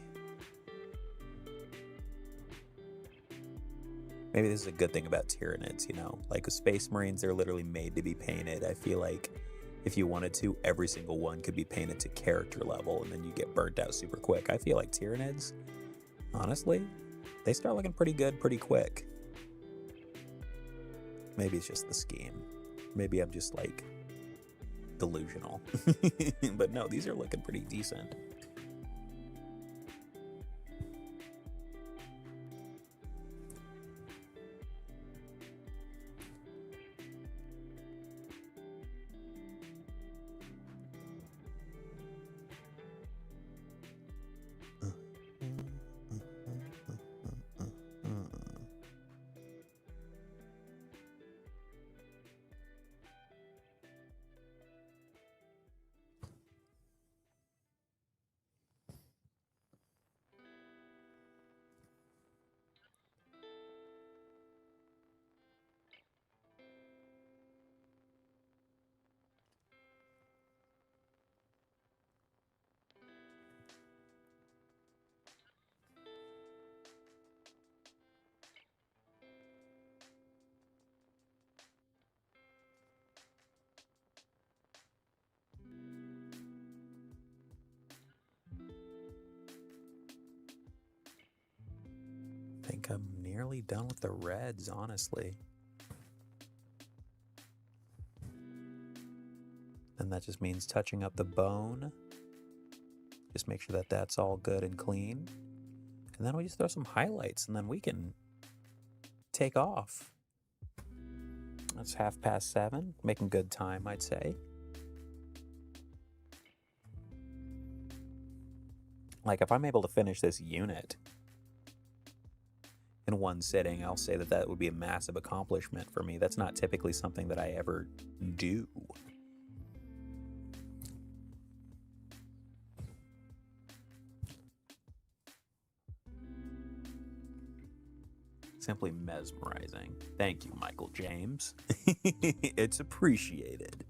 Maybe this is a good thing about Tyranids, you know? Like with Space Marines, they're literally made to be painted. I feel like if you wanted to, every single one could be painted to character level, and then you get burnt out super quick. I feel like Tyranids, honestly, they start looking pretty good pretty quick. Maybe it's just the scheme. Maybe I'm just like delusional. But no, these are looking pretty decent. I think I'm nearly done with the reds, honestly. And that just means touching up the bone. Just make sure that that's all good and clean. And then we just throw some highlights, and then we can take off. It's 7:30, making good time, I'd say. Like, if I'm able to finish this unit in one sitting, I'll say that that would be a massive accomplishment for me. That's not typically something that I ever do. Simply mesmerizing. Thank you, Michael James. It's appreciated.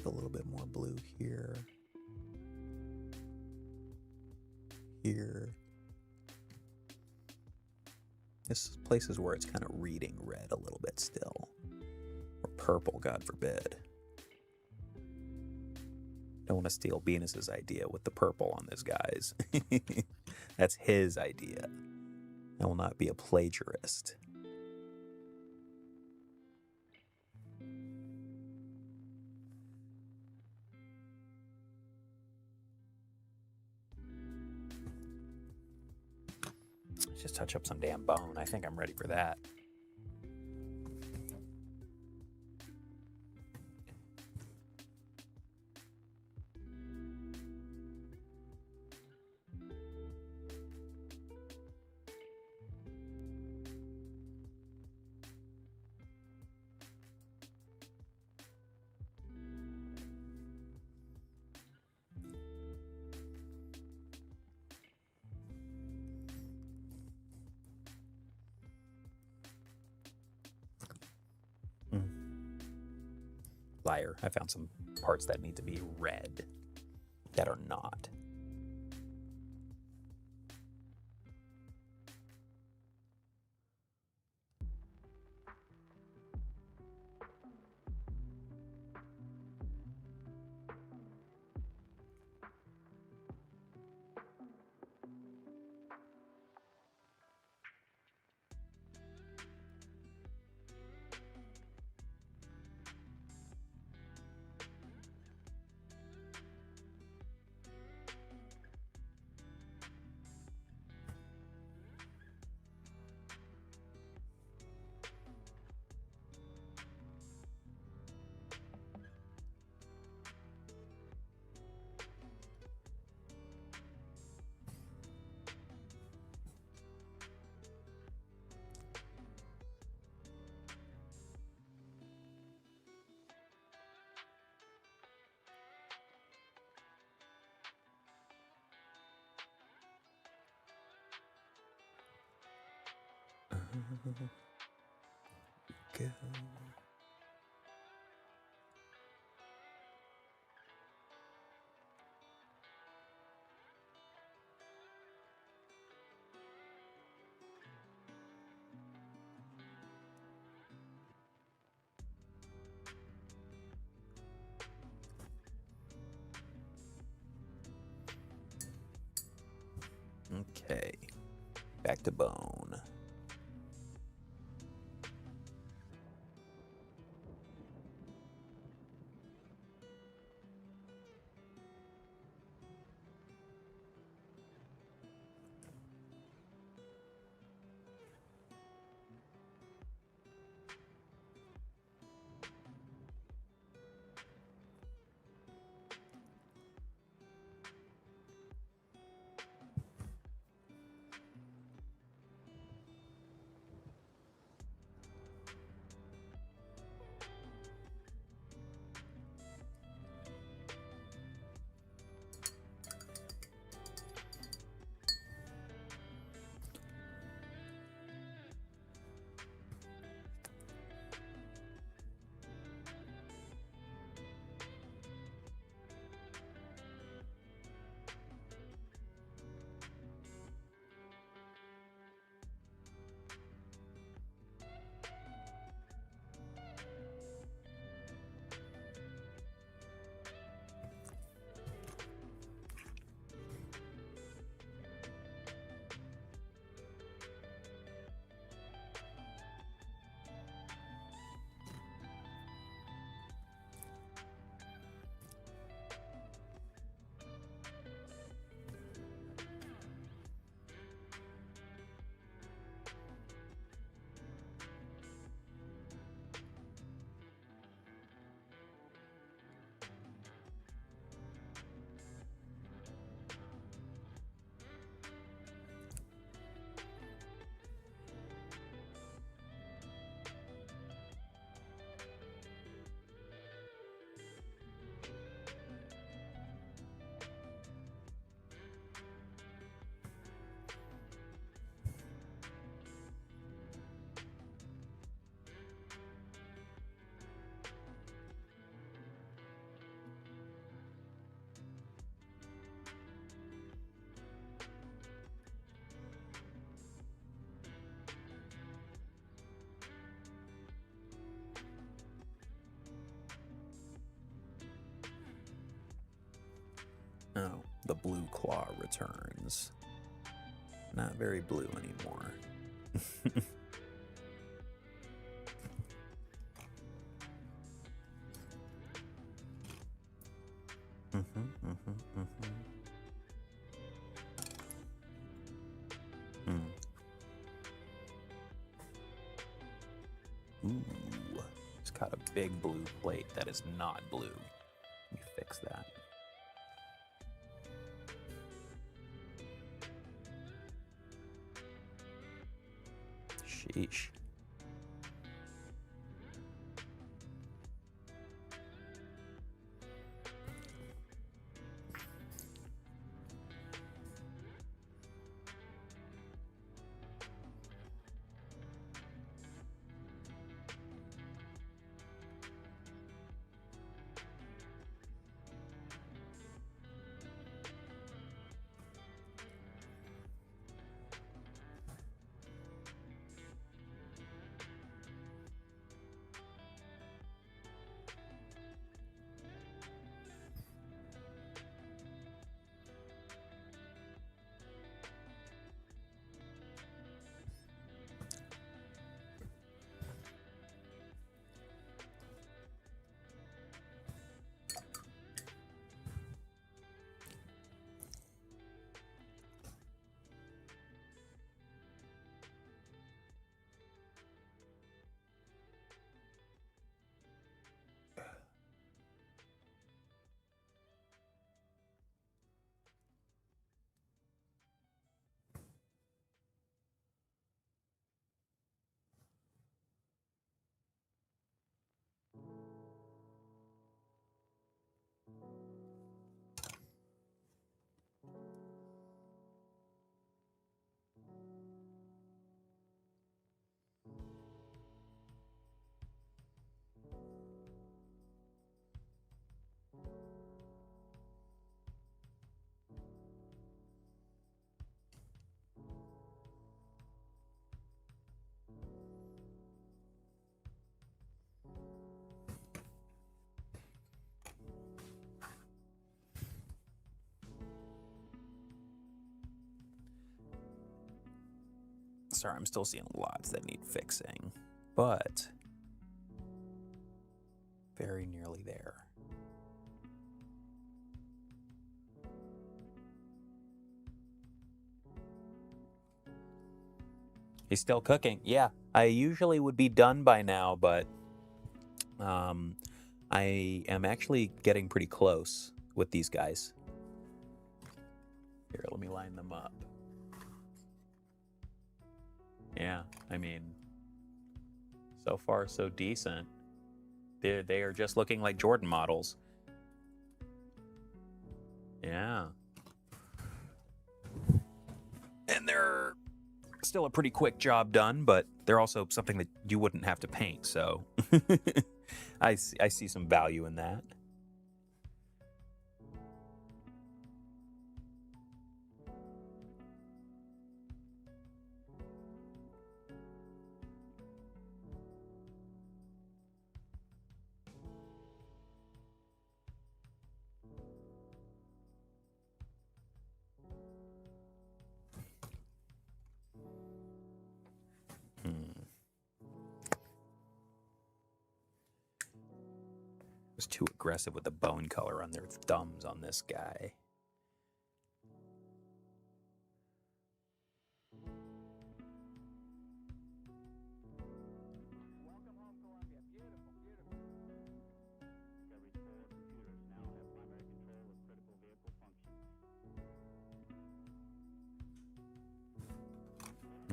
A little bit more blue here. Here. This is places where it's kind of reading red a little bit still. Or purple, God forbid. Don't want to steal Venus's idea with the purple on this, guys. That's his idea. I will not be a plagiarist. Let's just touch up some damn bone. I think I'm ready for that. Liar. I found some parts that need to be red that are not. Go. Okay, back to bone. Oh, the blue claw returns. Not very blue anymore. Ooh, it's got a big blue plate that is not blue. Let me fix that. Sheesh. Sorry, I'm still seeing lots that need fixing, but very nearly there. He's still cooking. Yeah, I usually would be done by now, but I am actually getting pretty close with these guys. Here, let me line them up. Yeah, I mean, so far so decent. They are just looking like Jordan models. Yeah. And they're still a pretty quick job done, but they're also something that you wouldn't have to paint, so I see some value in that. Was too aggressive with the bone color on their thumbs on this guy.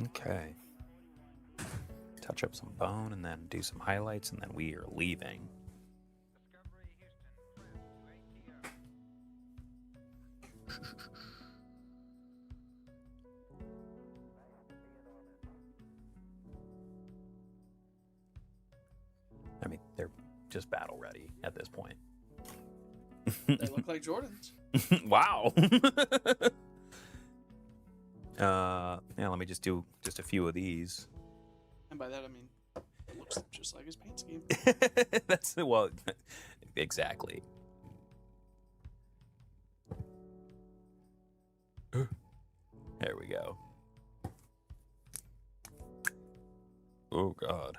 Okay. Touch up some bone and then do some highlights, and then we are leaving. I mean, they're just battle ready at this point. They look like Jordans. Wow. Yeah, let me just do just a few of these. And by that I mean, it looks just like his paint scheme. That's well, exactly. There we go. Oh God.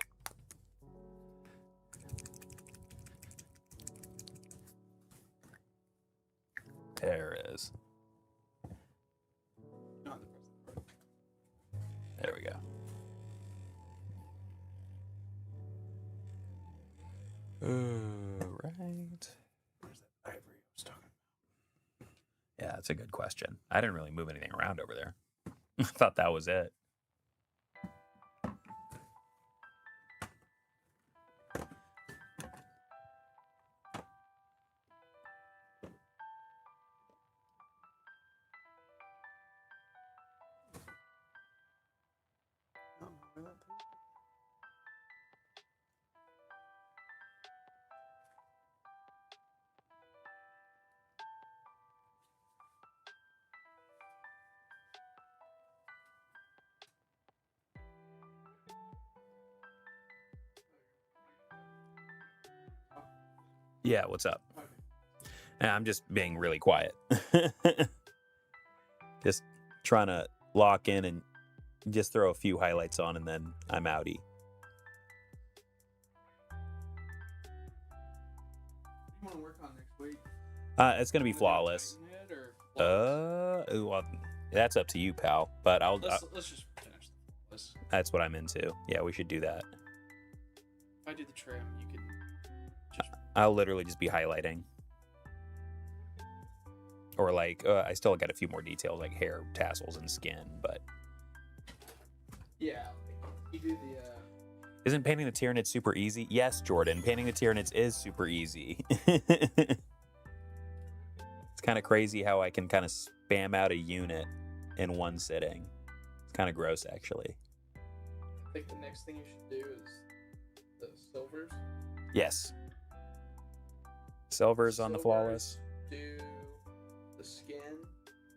There it is. Not the present part. There we go. Right. Where's that ivory I was talking about? Yeah, that's a good question. I didn't really move anything around over there. I thought that was it. Oh, where that thing? Yeah, what's up? Okay. I'm just being really quiet. Just trying to lock in and just throw a few highlights on, and then I'm outie. What do you want to work on next week? It's gonna be flawless. It or flawless? Well, that's up to you, pal. But Let's just finish the flawless. that's what I'm into. Yeah, we should do that. If I do the trim, you can just I'll literally just be highlighting. Or like, I still got a few more details like hair, tassels, and skin, but yeah. You do the isn't painting the Tyranids super easy? Yes, Jordan, painting the Tyranids is super easy. It's kind of crazy how I can kind of spam out a unit in one sitting. It's kind of gross, actually. I think the next thing you should do is the silvers. Yes. Silvers on the flawless. Do the skin.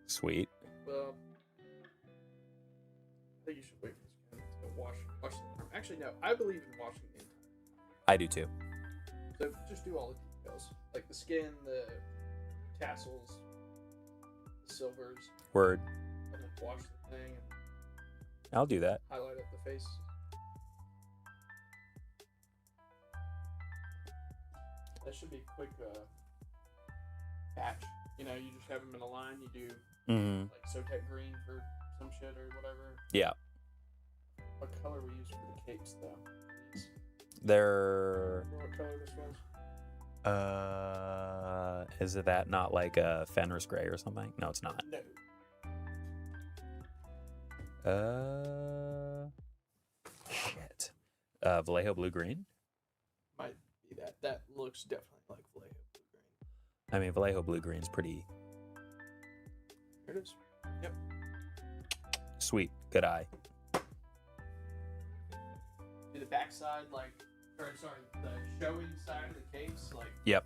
Sweet. Well, I think you should wait for the skin to wash the arm. Actually, no. I believe in washing the entire. I do too. So just do all the details, like the skin, the tassels, the silvers, Word. and then wash the thing. I'll do that. Highlight up the face. That should be a quick patch. You know, you just have them in a line. You do like Sotek green for some shit or whatever. Yeah. What color we use for the capes though? They're. What color this was? Is it that not like a Fenris gray or something? No, it's not. No. Shit. Vallejo blue green. Might be that. That looks definitely like Vallejo blue green. I mean, Vallejo blue green's pretty. Here it is. Yep. Sweet. Good eye. Do the backside like, or sorry, the showing side of the case like. Yep.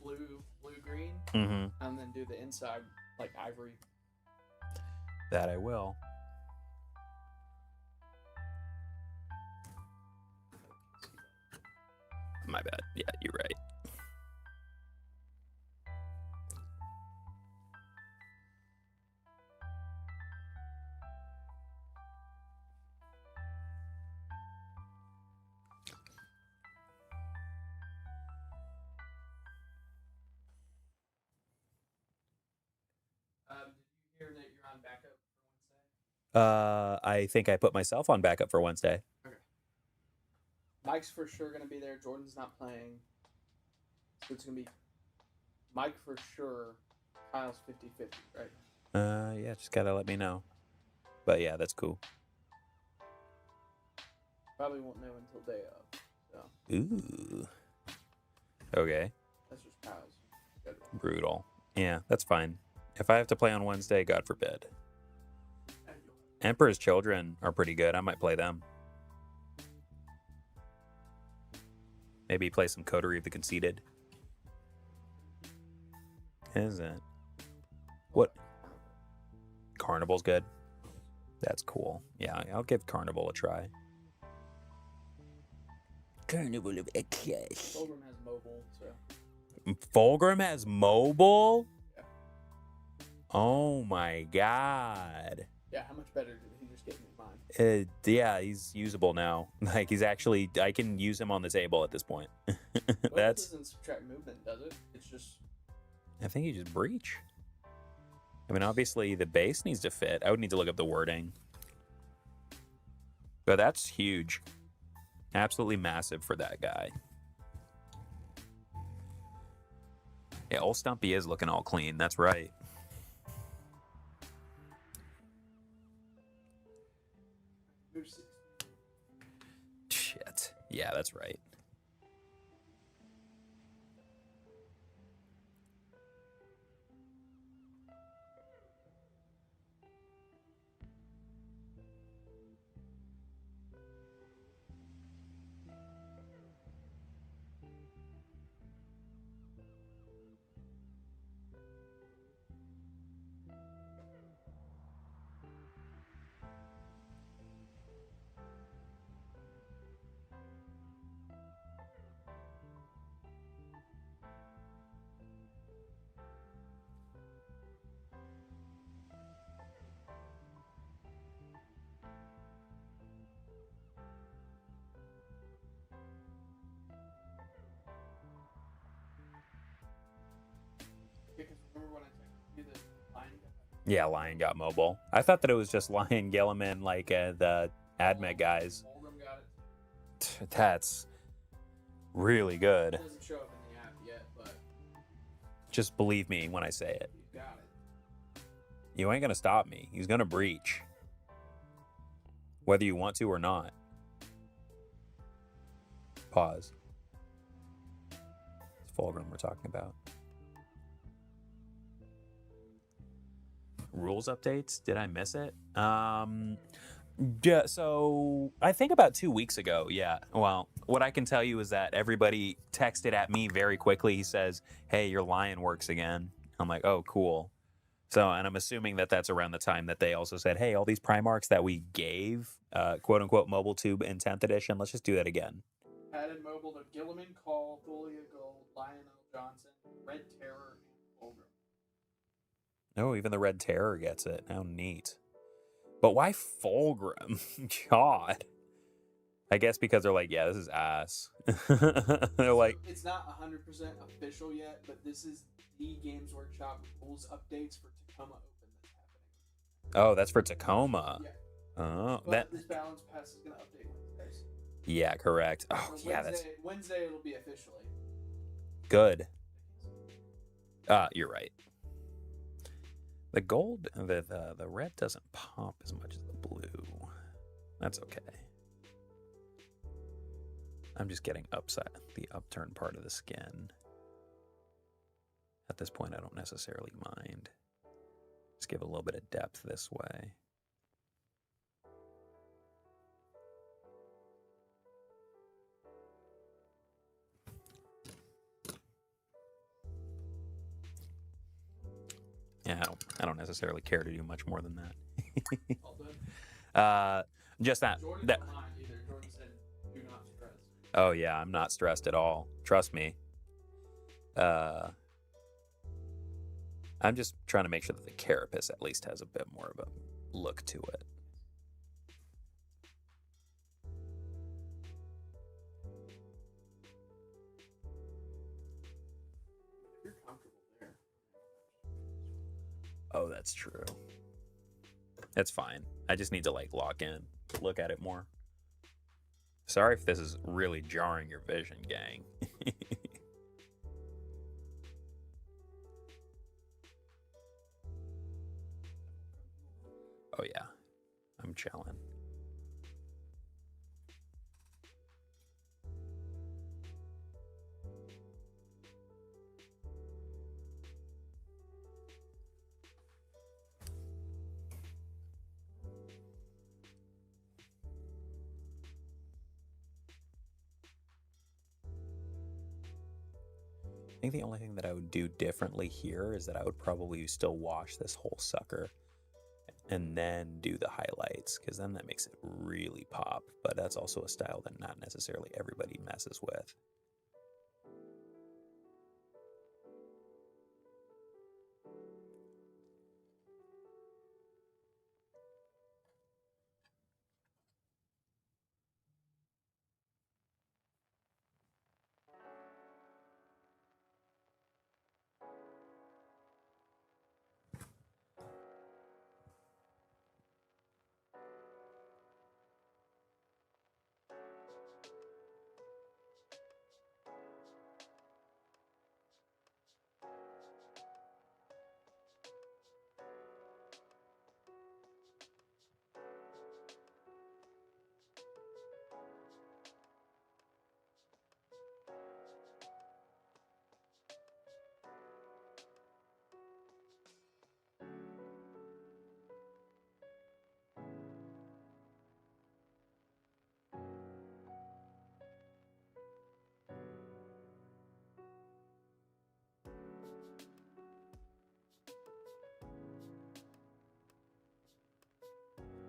Blue green. Mm-hmm. And then do the inside like ivory. That I will. My bad. Yeah, you're right. Did you hear that you're on backup for Wednesday? I think I put myself on backup for Wednesday. Okay. Mike's for sure gonna be there. Jordan's not playing. So it's gonna be Mike for sure. Kyle's 50-50, right? Yeah, just gotta let me know. But yeah, that's cool. Probably won't know until day of. So Ooh. Okay. that's just Kyle's schedule. Brutal. Yeah, that's fine. If I have to play on Wednesday, God forbid. Emperor's Children are pretty good. I might play them. Maybe play some Coterie of the Conceited. Is it? What? Carnival's good. That's cool. Yeah, I'll give Carnival a try. Carnival of Excess. Fulgrim has mobile, so Fulgrim has mobile? yeah. Oh my god. Yeah, how much better did he just get in mine? Yeah, he's usable now. Like, he's actually, I can use him on the table at this point. That's doesn't subtract movement, does it? It's just. I think you just breach. I mean, obviously the base needs to fit. I would need to look up the wording. But that's huge. Absolutely massive for that guy. Yeah, old Stumpy is looking all clean. That's right. Shit. Yeah, that's right. Because remember when I texted you that Lion got Yeah, Lion got mobile. I thought that it was just Lion, Gilliman, like the AdMed guys. Fulgrim got it. That's really good. It doesn't show up in the app yet, but Just believe me when I say it. you got it. You ain't gonna stop me. He's gonna breach. Whether you want to or not. Pause. It's Fulgrim we're talking about. Rules updates? Did I miss it? Yeah, so I think about 2 weeks ago, yeah. Well, what I can tell you is that everybody texted at me very quickly. He says, hey, your Lion works again. I'm like, oh, cool. So, and I'm assuming that that's around the time that they also said, hey, all these Primarchs that we gave, quote unquote, Mobile Tube in 10th edition, let's just do that again. Added mobile to Gilliman, Call, Thulia Gold, Lionel Johnson, Red Terror, and Fulgrim. Oh, even the Red Terror gets it. How neat. But why Fulgrim? God. I guess because they're like, yeah, this is ass. They're like, it's not 100% official yet, but this is the Games Workshop rules updates for Tacoma Open that's happening. oh, that's for Tacoma. Yeah. Oh, But this balance pass is going to update Wednesdays. Yeah, correct. Oh, So yeah, that's Wednesday it'll be officially. good. You're right. The gold, the red doesn't pop as much as the blue. That's okay. I'm just getting the upturned part of the skin. At this point, I don't necessarily mind. Just give a little bit of depth this way. Yeah, I don't necessarily care to do much more than that. All done. Just that. Jordan don't mind either. Jordan said, "Do not stress." Oh yeah, I'm not stressed at all. Trust me. I'm just trying to make sure that the carapace at least has a bit more of a look to it. You're comfortable there. Oh, that's true. That's fine. I just need to like lock in, look at it more. Sorry if this is really jarring your vision, gang. Oh yeah, I'm chilling. I think the only thing that I would do differently here is that I would probably still wash this whole sucker and then do the highlights, because then that makes it really pop. But that's also a style that not necessarily everybody messes with.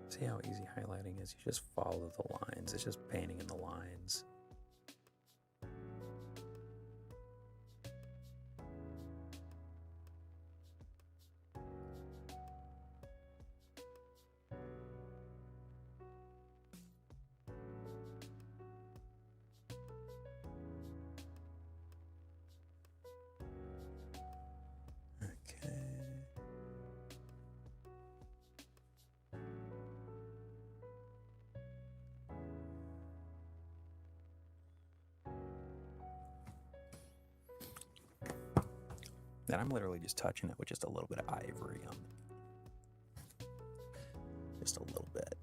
See how easy highlighting is? You just follow the lines. It's just painting in the lines. Okay. Then I'm literally just touching it with just a little bit of ivory on it. Just a little bit.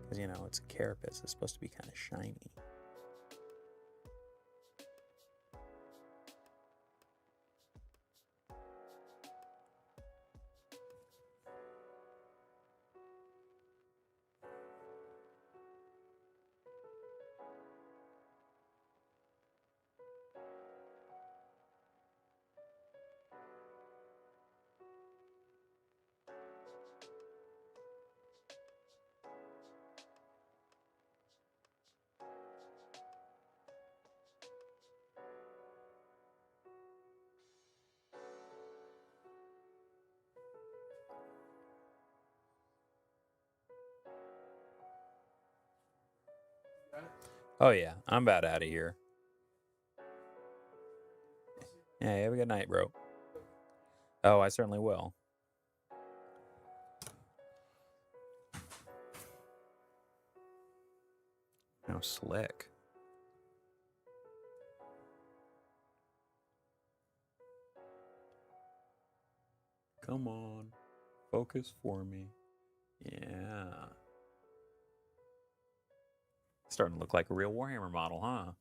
Because, you know, it's a carapace. It's supposed to be kind of shiny. Oh yeah, I'm about out of here. Yeah, have a good night, bro. Oh, I certainly will. How slick. Come on. Focus for me. Yeah. Starting to look like a real Warhammer model, huh?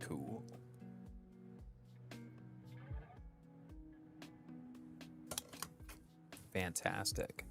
Cool. Fantastic.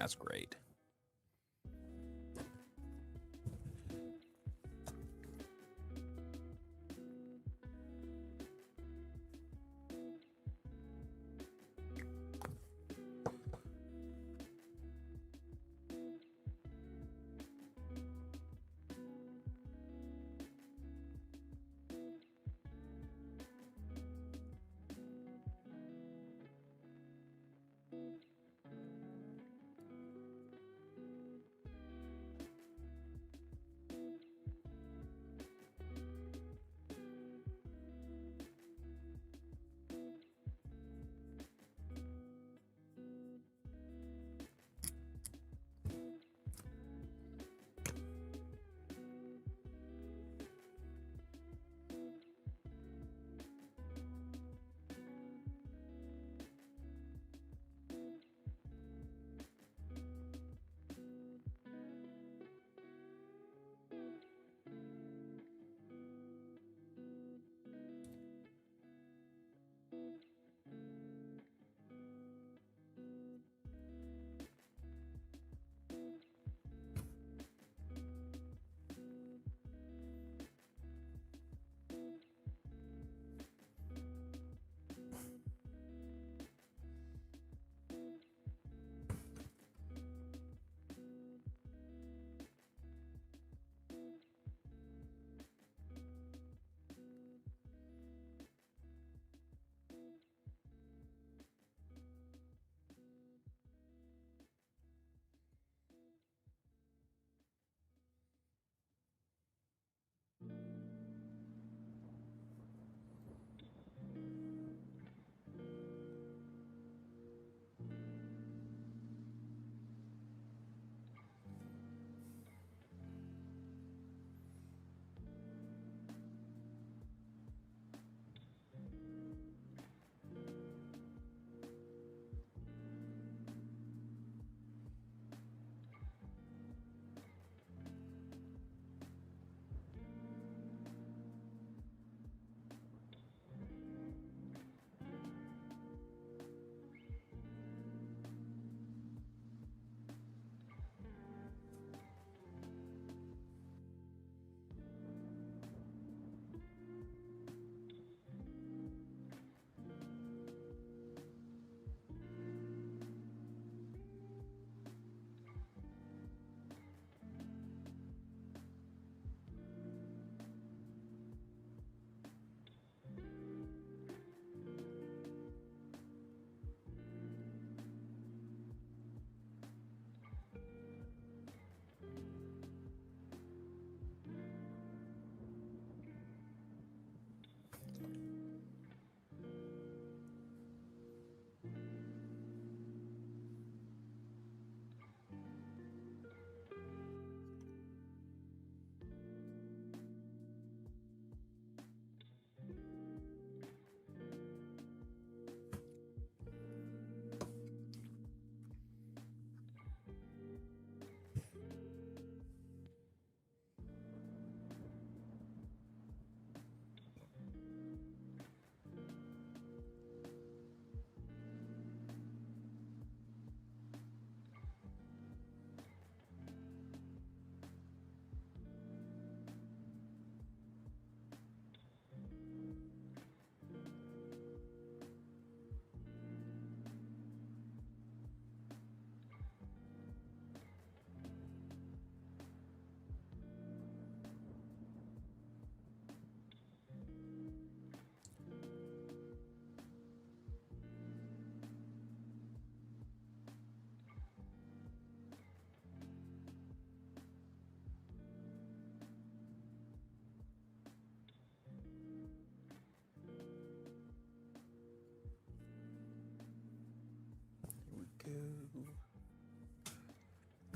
That's great.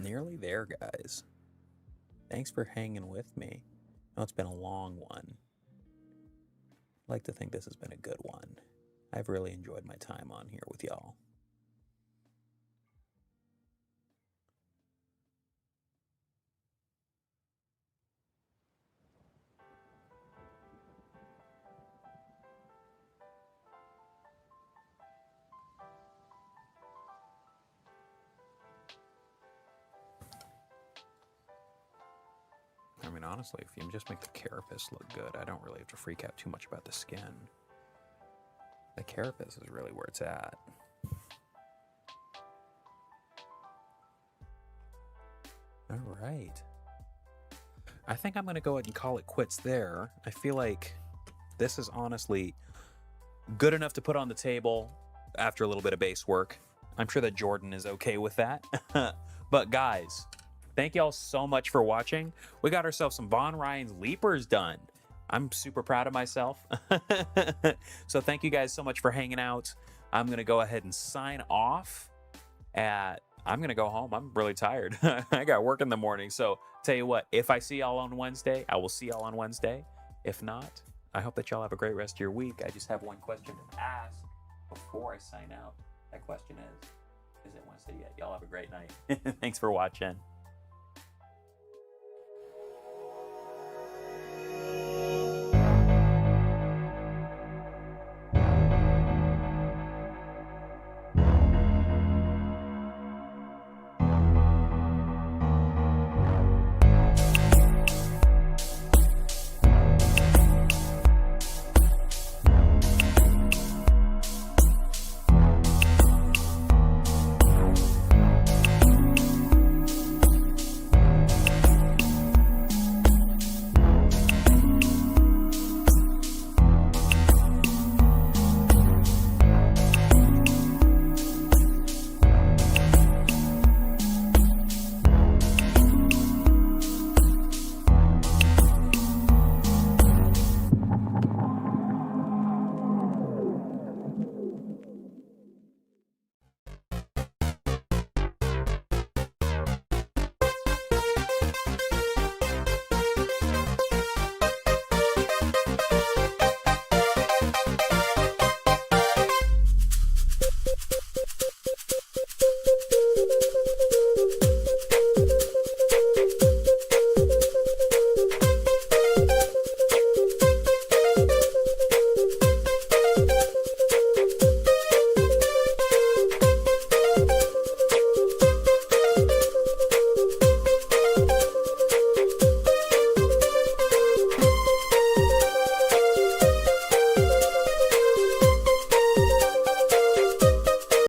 Nearly there, guys. Thanks for hanging with me. I know it's been a long one. I'd like to think this has been a good one. I've really enjoyed my time on here with y'all. I mean, honestly, if you just make the carapace look good, I don't really have to freak out too much about the skin. The carapace is really where it's at. All right. I think I'm going to go ahead and call it quits there. I feel like this is honestly good enough to put on the table after a little bit of base work. I'm sure that Jordan is okay with that. But guys, thank y'all so much for watching. We got ourselves some Von Ryan's leapers done. I'm super proud of myself. So thank you guys so much for hanging out. I'm going to go ahead and sign off. I'm going to go home. I'm really tired. I got work in the morning. So tell you what, if I see y'all on Wednesday, I will see y'all on Wednesday. If not, I hope that y'all have a great rest of your week. I just have one question to ask before I sign out. That question is it Wednesday yet? Y'all have a great night. Thanks for watching.